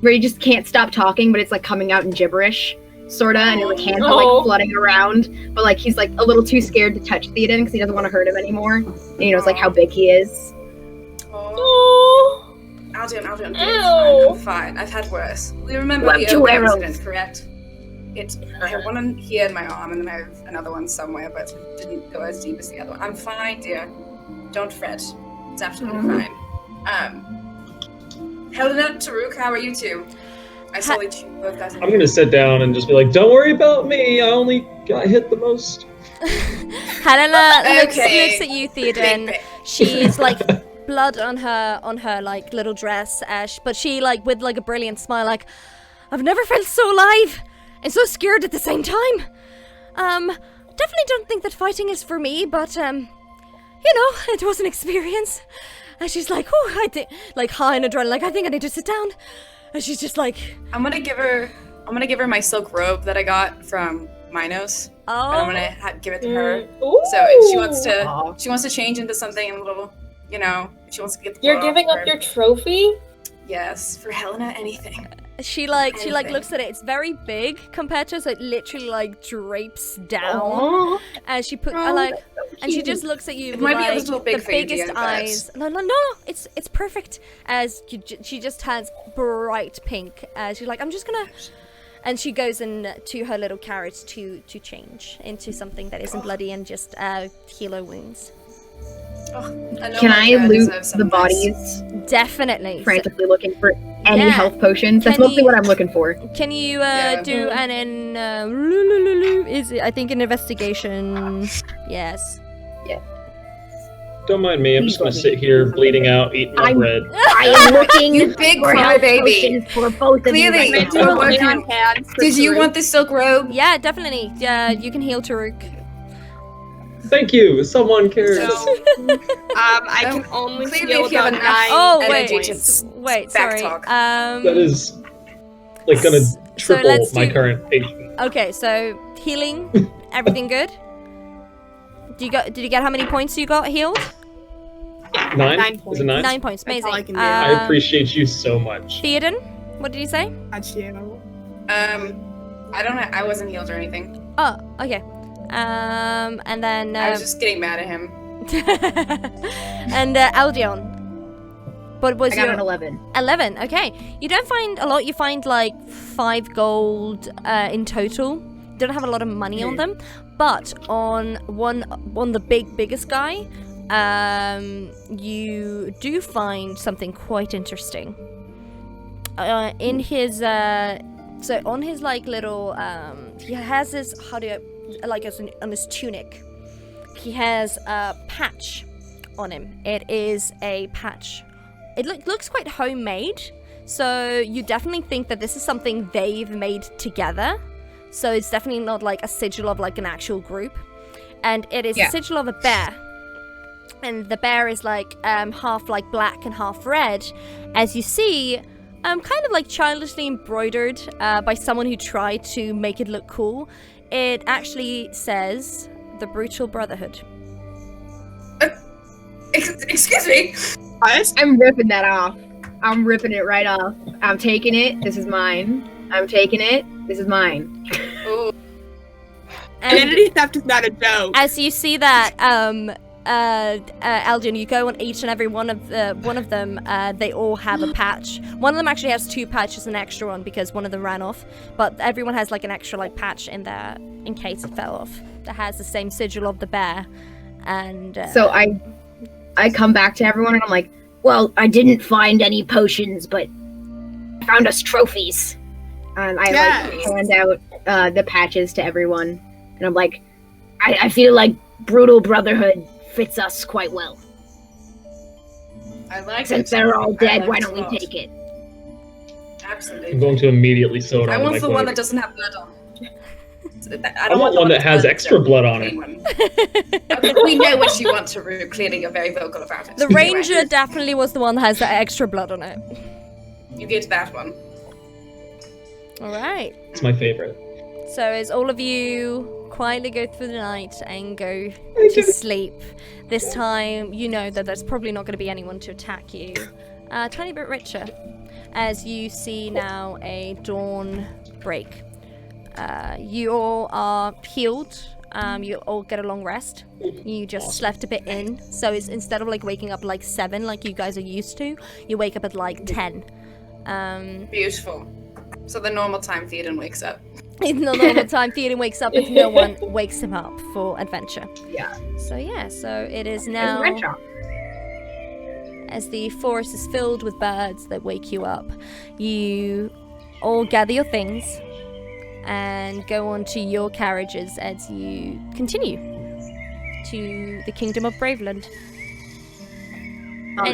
Speaker 4: where he just can't stop talking, but it's coming out in gibberish, sorta, and his hands are
Speaker 6: Oh.
Speaker 4: flooding around. But he's a little too scared to touch Theoden because he doesn't want to hurt him anymore. And he knows how big he is.
Speaker 3: Oh.
Speaker 6: Oh.
Speaker 3: Aldum,
Speaker 6: Ow.
Speaker 3: I'm fine. I've had worse. We remember
Speaker 4: You have
Speaker 3: the
Speaker 4: two
Speaker 3: Oak
Speaker 2: arrows.
Speaker 3: incident, correct? I have one here in my arm, and then I have another one somewhere, but it didn't go as deep as the other one. I'm fine, dear. Don't fret. It's absolutely fine. Helena, Taruk, how are you two? I saw you both guys.
Speaker 5: I'm gonna sit down and just be like, "Don't worry about me. I only got hit the most."
Speaker 1: Helena looks
Speaker 3: Okay.
Speaker 1: at you,
Speaker 3: Big,
Speaker 1: Theoden.
Speaker 3: big.
Speaker 1: She's blood on her little dress, but she with a brilliant smile, I've never felt so alive and so scared at the same time. Definitely don't think that fighting is for me, but it was an experience. And she's I think high in adrenaline, I think I need to sit down. And she's just
Speaker 3: I'm gonna give her my silk robe that I got from Minos. And I'm
Speaker 1: oh,
Speaker 3: gonna give it to her.
Speaker 6: Ooh.
Speaker 3: So if
Speaker 4: Aw.
Speaker 3: she wants to change into something a little, if she wants to get the
Speaker 6: You're
Speaker 3: blood
Speaker 6: giving
Speaker 3: off
Speaker 6: up
Speaker 3: her.
Speaker 6: your trophy?
Speaker 3: Yes, for Helena, anything.
Speaker 1: she
Speaker 3: Anything.
Speaker 1: looks at it. It's very big compared to her, so it literally drapes down.
Speaker 4: Aw.
Speaker 1: And she put
Speaker 4: Oh,
Speaker 1: and she just looks at you
Speaker 3: It
Speaker 1: with
Speaker 3: might be a little big
Speaker 1: the
Speaker 3: for you,
Speaker 1: biggest
Speaker 3: dear, but-
Speaker 1: eyes. No, it's perfect. As she just has bright pink. She's I'm just gonna, and she goes into her little carriage to change into something that isn't bloody and just heal her wounds.
Speaker 4: Can I loot the bodies?
Speaker 1: Definitely.
Speaker 4: Frantically looking for any
Speaker 1: Yeah.
Speaker 4: health potions. That's
Speaker 1: Can
Speaker 4: mostly
Speaker 1: you-
Speaker 4: what I'm looking for.
Speaker 1: Can you
Speaker 3: Yeah.
Speaker 1: do is it, I think an investigation? Yes.
Speaker 5: Don't mind me. I'm just gonna sit here bleeding out, eating my
Speaker 4: I'm-
Speaker 5: bread.
Speaker 4: I am looking
Speaker 3: You big
Speaker 4: for health
Speaker 3: crybaby.
Speaker 4: potions for both of you.
Speaker 3: Clearly,
Speaker 4: right
Speaker 2: Do
Speaker 4: now.
Speaker 2: a lay on hands for
Speaker 3: Did you
Speaker 2: Taruk.
Speaker 3: want the silk robe?
Speaker 1: Yeah, definitely. Yeah, you can heal Taruk.
Speaker 5: Thank you. Someone cares.
Speaker 2: So, I can only
Speaker 3: Clearly,
Speaker 2: heal
Speaker 3: if you have
Speaker 2: about
Speaker 3: enough
Speaker 2: 9
Speaker 1: Oh
Speaker 3: energy
Speaker 1: wait,
Speaker 3: to
Speaker 1: wait,
Speaker 3: back
Speaker 1: sorry.
Speaker 3: talk.
Speaker 5: That is gonna
Speaker 1: So
Speaker 5: triple
Speaker 1: let's
Speaker 5: my
Speaker 1: do-
Speaker 5: current HP.
Speaker 1: Okay, so healing, everything good? Did you get how many points you got healed?
Speaker 5: 9?
Speaker 2: 9
Speaker 5: Is
Speaker 2: points.
Speaker 5: it 9?
Speaker 1: 9 points,
Speaker 2: That's
Speaker 1: amazing.
Speaker 2: all I can do.
Speaker 5: I appreciate you so much.
Speaker 1: Theoden, what did you say?
Speaker 2: Got you.
Speaker 3: I don't know. I wasn't healed or anything.
Speaker 1: Oh, okay. And then
Speaker 3: I was just getting mad at him.
Speaker 1: and Aldion. What was
Speaker 4: I got
Speaker 1: your
Speaker 4: an 11.
Speaker 1: 11? Okay. You don't find a lot. You find 5 gold in total. You don't have a lot of money on them, but on the biggest guy, you do find something quite interesting. In his so on his little he has this on his tunic. He has a patch on him. It is a patch. It looks quite homemade, so you definitely think that this is something they've made together. So it's definitely not a sigil of an actual group. And it is a sigil of a bear. And the bear is half black and half red. As you see, kind of like childishly embroidered by someone who tried to make it look cool. It actually says the Brutal Brotherhood.
Speaker 3: Excuse me.
Speaker 2: What?
Speaker 4: I'm ripping that off. I'm ripping it right off. I'm taking it. This is mine. I'm taking it. This is mine.
Speaker 3: Ooh.
Speaker 2: Identity theft is not a joke.
Speaker 1: As you see that, Aldum, you go on each and every one of them. They all have a patch. One of them actually has 2 patches, an extra one because one of them ran off. But everyone has like an extra like patch in there in case it fell off. That has the same sigil of the bear. And
Speaker 4: So I come back to everyone and I'm like, well, I didn't find any potions, but I found us trophies. And I like hand out the patches to everyone. And I'm like, I feel like Brutal Brotherhood fits us quite well.
Speaker 3: I like
Speaker 4: Since
Speaker 3: it.
Speaker 4: they're all
Speaker 3: I
Speaker 4: dead,
Speaker 3: like
Speaker 4: why
Speaker 3: it
Speaker 4: don't
Speaker 3: a
Speaker 4: we
Speaker 3: lot.
Speaker 4: take it?
Speaker 3: Absolutely.
Speaker 5: I'm going to immediately sew it
Speaker 3: I
Speaker 5: on
Speaker 3: want
Speaker 5: my
Speaker 3: the one
Speaker 5: cloak.
Speaker 3: that doesn't have blood on it.
Speaker 5: I want one that has extra blood on it.
Speaker 3: Okay, we know what you want to do. Clearly, you're very vocal about it.
Speaker 1: the
Speaker 3: Anyway,
Speaker 1: ranger definitely was the one that has the extra blood on it.
Speaker 3: You get that one.
Speaker 1: All right.
Speaker 5: It's my favorite.
Speaker 1: So as all of you quietly go through the night and go to sleep, this time you know that there's probably not going to be anyone to attack you. A tiny bit richer, as you see now a dawn break. You all are healed. You all get a long rest. You just slept a bit in, so it's instead of like waking up like 7 like you guys are used to, you wake up at like 10.
Speaker 3: Beautiful. So the normal time Theoden wakes up.
Speaker 1: In the normal time, Theoden wakes up if no one wakes him up for adventure.
Speaker 4: Yeah.
Speaker 1: So it is now,
Speaker 4: Adventure.
Speaker 1: as the forest is filled with birds that wake you up, you all gather your things and go on to your carriages as you continue to the Kingdom of Braveland.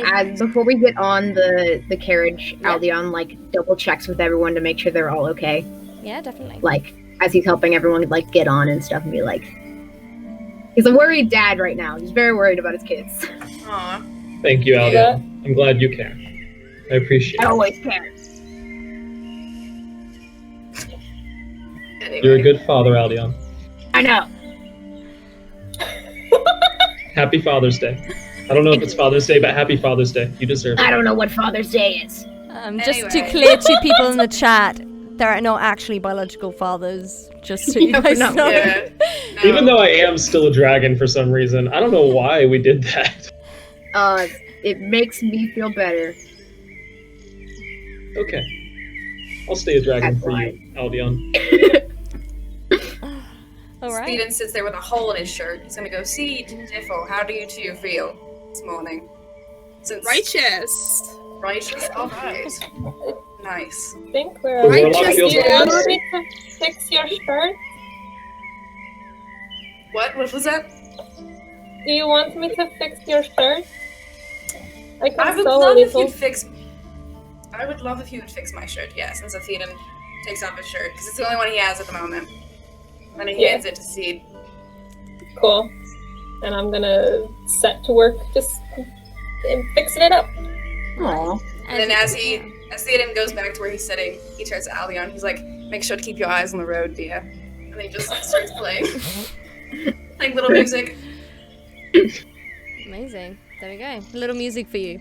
Speaker 4: As before we get on the carriage,
Speaker 1: Yeah.
Speaker 4: Aldion like double checks with everyone to make sure they're all okay.
Speaker 1: Yeah, definitely.
Speaker 4: Like as he's helping everyone like get on and stuff, and be like, he's a worried dad right now. He's very worried about his kids.
Speaker 3: Aw.
Speaker 5: Thank you, Aldo.
Speaker 6: Yeah.
Speaker 5: I'm glad you care. I appreciate
Speaker 4: I
Speaker 5: it.
Speaker 4: always care.
Speaker 3: Anyway.
Speaker 5: You're a good father, Aldion.
Speaker 4: I know.
Speaker 5: Happy Father's Day. I don't know if it's Father's Day, but happy Father's Day. You deserve
Speaker 4: I
Speaker 5: it.
Speaker 4: don't know what Father's Day is.
Speaker 1: Just to
Speaker 3: Anyway.
Speaker 1: clear to people in the chat, there are not actually biological fathers, just so you
Speaker 4: Yeah,
Speaker 1: guys
Speaker 4: we're not-
Speaker 1: know.
Speaker 3: Yeah. No.
Speaker 5: Even though I am still a dragon for some reason, I don't know why we did that.
Speaker 4: It makes me feel better.
Speaker 5: Okay. I'll stay a dragon
Speaker 4: That's
Speaker 5: for
Speaker 4: why.
Speaker 5: you, Aldion.
Speaker 1: All right.
Speaker 3: Steven sits there with a hole in his shirt. He's gonna go, see, Diffle, how do you two feel this morning? Since
Speaker 2: Righteous.
Speaker 3: Righteous? Alright. Nice.
Speaker 6: I think we're
Speaker 5: The
Speaker 2: Righteous
Speaker 5: warlock feels
Speaker 6: Do you want
Speaker 2: yes.
Speaker 6: me to fix your shirt?
Speaker 3: What? What was that?
Speaker 6: Do you want me to fix your shirt? I can
Speaker 3: I would
Speaker 6: sew a
Speaker 3: love if
Speaker 6: little.
Speaker 3: you'd fix. I would love if you would fix my shirt, yeah, since Theoden takes off his shirt, because it's the only one he has at the moment. And he
Speaker 6: Yeah.
Speaker 3: hands it to Seed.
Speaker 6: Cool. And I'm gonna set to work just fixing it up.
Speaker 4: Aww.
Speaker 3: And then as Theoden goes back to where he's sitting, he turns to Aldion. He's like, "Make sure to keep your eyes on the road, dear." And he just starts playing, like little music.
Speaker 1: Amazing. There we go. A little music for you.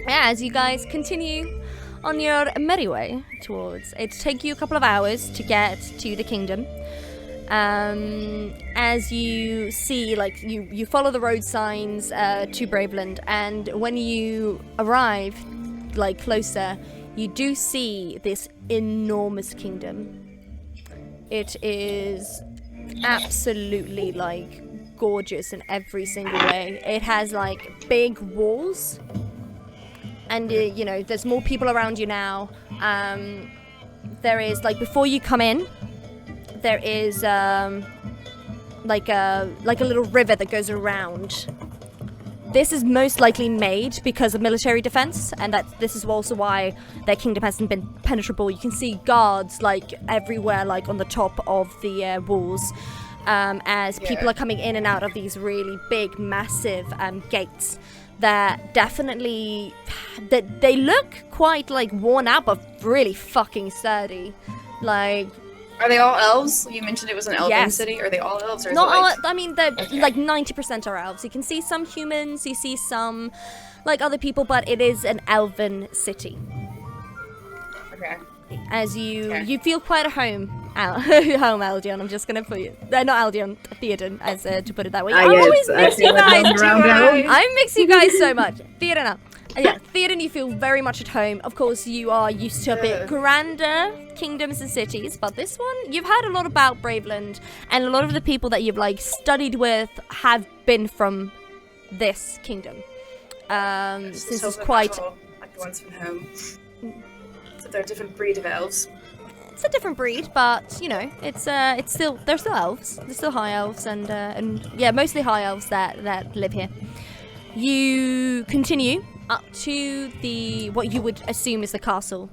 Speaker 1: Yeah, as you guys continue on your merry way towards, it take you a couple of hours to get to the kingdom. As you see, like, you follow the road signs to Braveland, and when you arrive, like, closer, you do see this enormous kingdom. It is absolutely, like, gorgeous in every single way. It has, like, big walls, and, you know, there's more people around you now. There is, like, before you come in, there is like a little river that goes around. This is most likely made because of military defense, and that this is also why their kingdom hasn't been penetrable. You can see guards like everywhere, like on the top of the walls. as people are coming in and out of these really big, massive gates that definitely they look quite like worn out, but really fucking sturdy. Like,
Speaker 3: are they all elves? You mentioned it was an elven
Speaker 1: Yes.
Speaker 3: city. Are they all elves? Or is
Speaker 1: not
Speaker 3: it like...
Speaker 1: all, I mean, they're like 90% are elves. You can see some humans, you see some like other people, but it is an elven city.
Speaker 3: Okay.
Speaker 1: As you
Speaker 3: Okay.
Speaker 1: you feel quite at home, home Aldion. I'm just gonna put you, not Aldion, Theoden, as to put it that way. I always mix you guys. I mix you guys so much. Theoden. Yeah, Theoden, you feel very much at home. Of course, you are used to a bit grander kingdoms and cities, but this one, you've heard a lot about Braveland, and a lot of the people that you've like studied with have been from this kingdom. Since it's quite,
Speaker 3: like the ones from home. So they're a different breed of elves.
Speaker 1: it's a different breed, but you know, it's still, they're still elves. They're still high elves, and yeah, mostly high elves that live here. You continue up to what you would assume is the castle.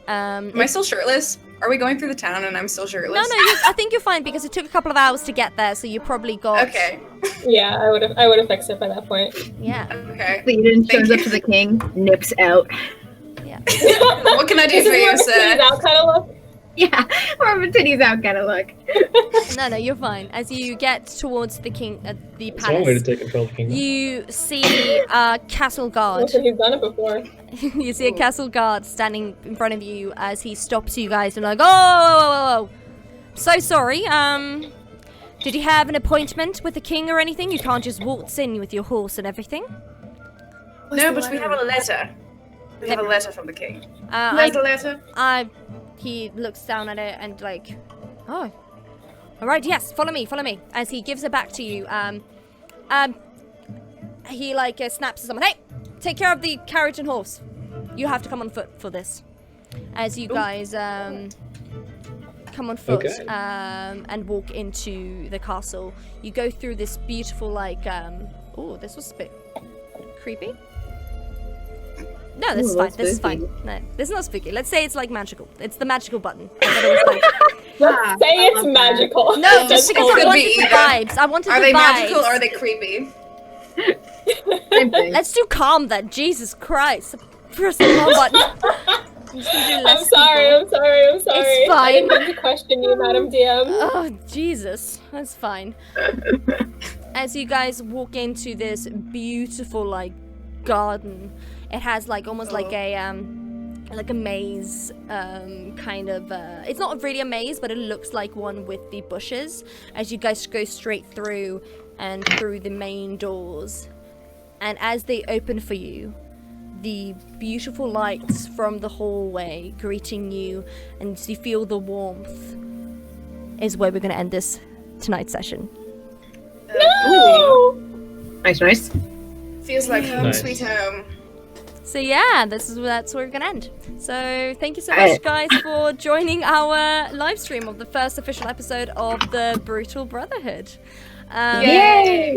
Speaker 3: Am I still shirtless? Are we going through the town and I'm still shirtless?
Speaker 1: No, I think you're fine because it took a couple of hours to get there, so you probably got.
Speaker 3: Okay.
Speaker 6: Yeah, I would have fixed it by that point.
Speaker 1: Yeah.
Speaker 3: Okay.
Speaker 4: Theoden
Speaker 3: Thank
Speaker 4: shows up
Speaker 3: you.
Speaker 4: to the king, nips out.
Speaker 1: Yeah.
Speaker 3: What can I do
Speaker 6: This
Speaker 3: for
Speaker 6: is
Speaker 3: you,
Speaker 6: more
Speaker 3: sir?
Speaker 6: out kind of look.
Speaker 4: Yeah, more of a titties out kind of look.
Speaker 1: No, you're fine. As you get towards the the
Speaker 5: It's one way to
Speaker 1: palace,
Speaker 5: take control of the kingdom.
Speaker 1: you see a castle guard.
Speaker 6: Also, he's done it before.
Speaker 1: You see a castle guard standing in front of you as he stops you guys and like, oh, so sorry. Did you have an appointment with the king or anything? You can't just waltz in with your horse and everything.
Speaker 3: No, but we have a letter. We have a letter from the king.
Speaker 1: I,
Speaker 3: the letter?
Speaker 1: he looks down at it and like, oh, all right, yes, follow me. As he gives it back to you, he like snaps to someone, hey, take care of the carriage and horse. You have to come on foot for this. As you guys come on foot
Speaker 5: Okay.
Speaker 1: and walk into the castle, you go through this beautiful like, oh, this was a bit creepy. No, this is fine.
Speaker 4: that's
Speaker 1: This is
Speaker 4: spooky.
Speaker 1: fine. No, this is not spooky. Let's say it's like magical. It's the magical button. I thought it was like,
Speaker 6: Let's say it's magical.
Speaker 1: no, just because I
Speaker 3: could
Speaker 1: wanted
Speaker 3: be
Speaker 1: the
Speaker 3: either.
Speaker 1: vibes. I wanted
Speaker 3: Are
Speaker 1: the
Speaker 3: they
Speaker 1: vibes.
Speaker 3: magical or are they creepy?
Speaker 4: Same thing.
Speaker 1: Let's do calm then. Jesus Christ. Press the calm button. I'm just gonna do
Speaker 6: I'm
Speaker 1: less
Speaker 6: sorry.
Speaker 1: people.
Speaker 6: I'm sorry.
Speaker 1: It's fine.
Speaker 6: I didn't mean to question you, Madam DM.
Speaker 1: Oh, Jesus. That's fine. As you guys walk into this beautiful, like, garden, it has, like, almost like a maze, kind of, it's not really a maze, but it looks like one with the bushes, as you guys go straight through and through the main doors. And as they open for you, the beautiful lights from the hallway greeting you, and you feel the warmth, is where we're going to end this tonight's session.
Speaker 6: No!
Speaker 4: Nice.
Speaker 3: Feels like home,
Speaker 5: Nice.
Speaker 3: sweet home.
Speaker 1: So yeah, that's where we're gonna end. So thank you so much, guys, for joining our live stream of the first official episode of the Brutal Brotherhood.
Speaker 3: Yay!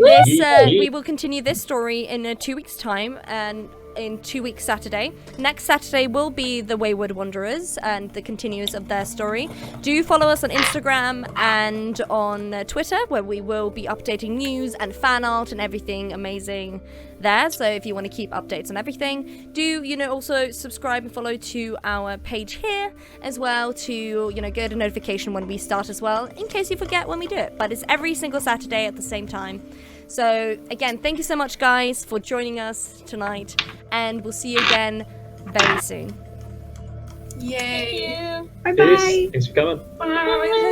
Speaker 1: We will continue this story in 2 weeks' time, and in 2 weeks Saturday. Next Saturday will be the Wayward Wanderers and the continuers of their story. Do follow us on Instagram and on Twitter, where we will be updating news and fan art and everything amazing there. So if you want to keep updates on everything, do also subscribe and follow to our page here as well to get a notification when we start as well, in case you forget when we do it. But it's every single Saturday at the same time. So again, thank you so much, guys, for joining us tonight, and we'll see you again very soon.
Speaker 3: Yay!
Speaker 6: Yeah.
Speaker 4: Bye bye.
Speaker 5: Thanks for coming.
Speaker 3: Bye.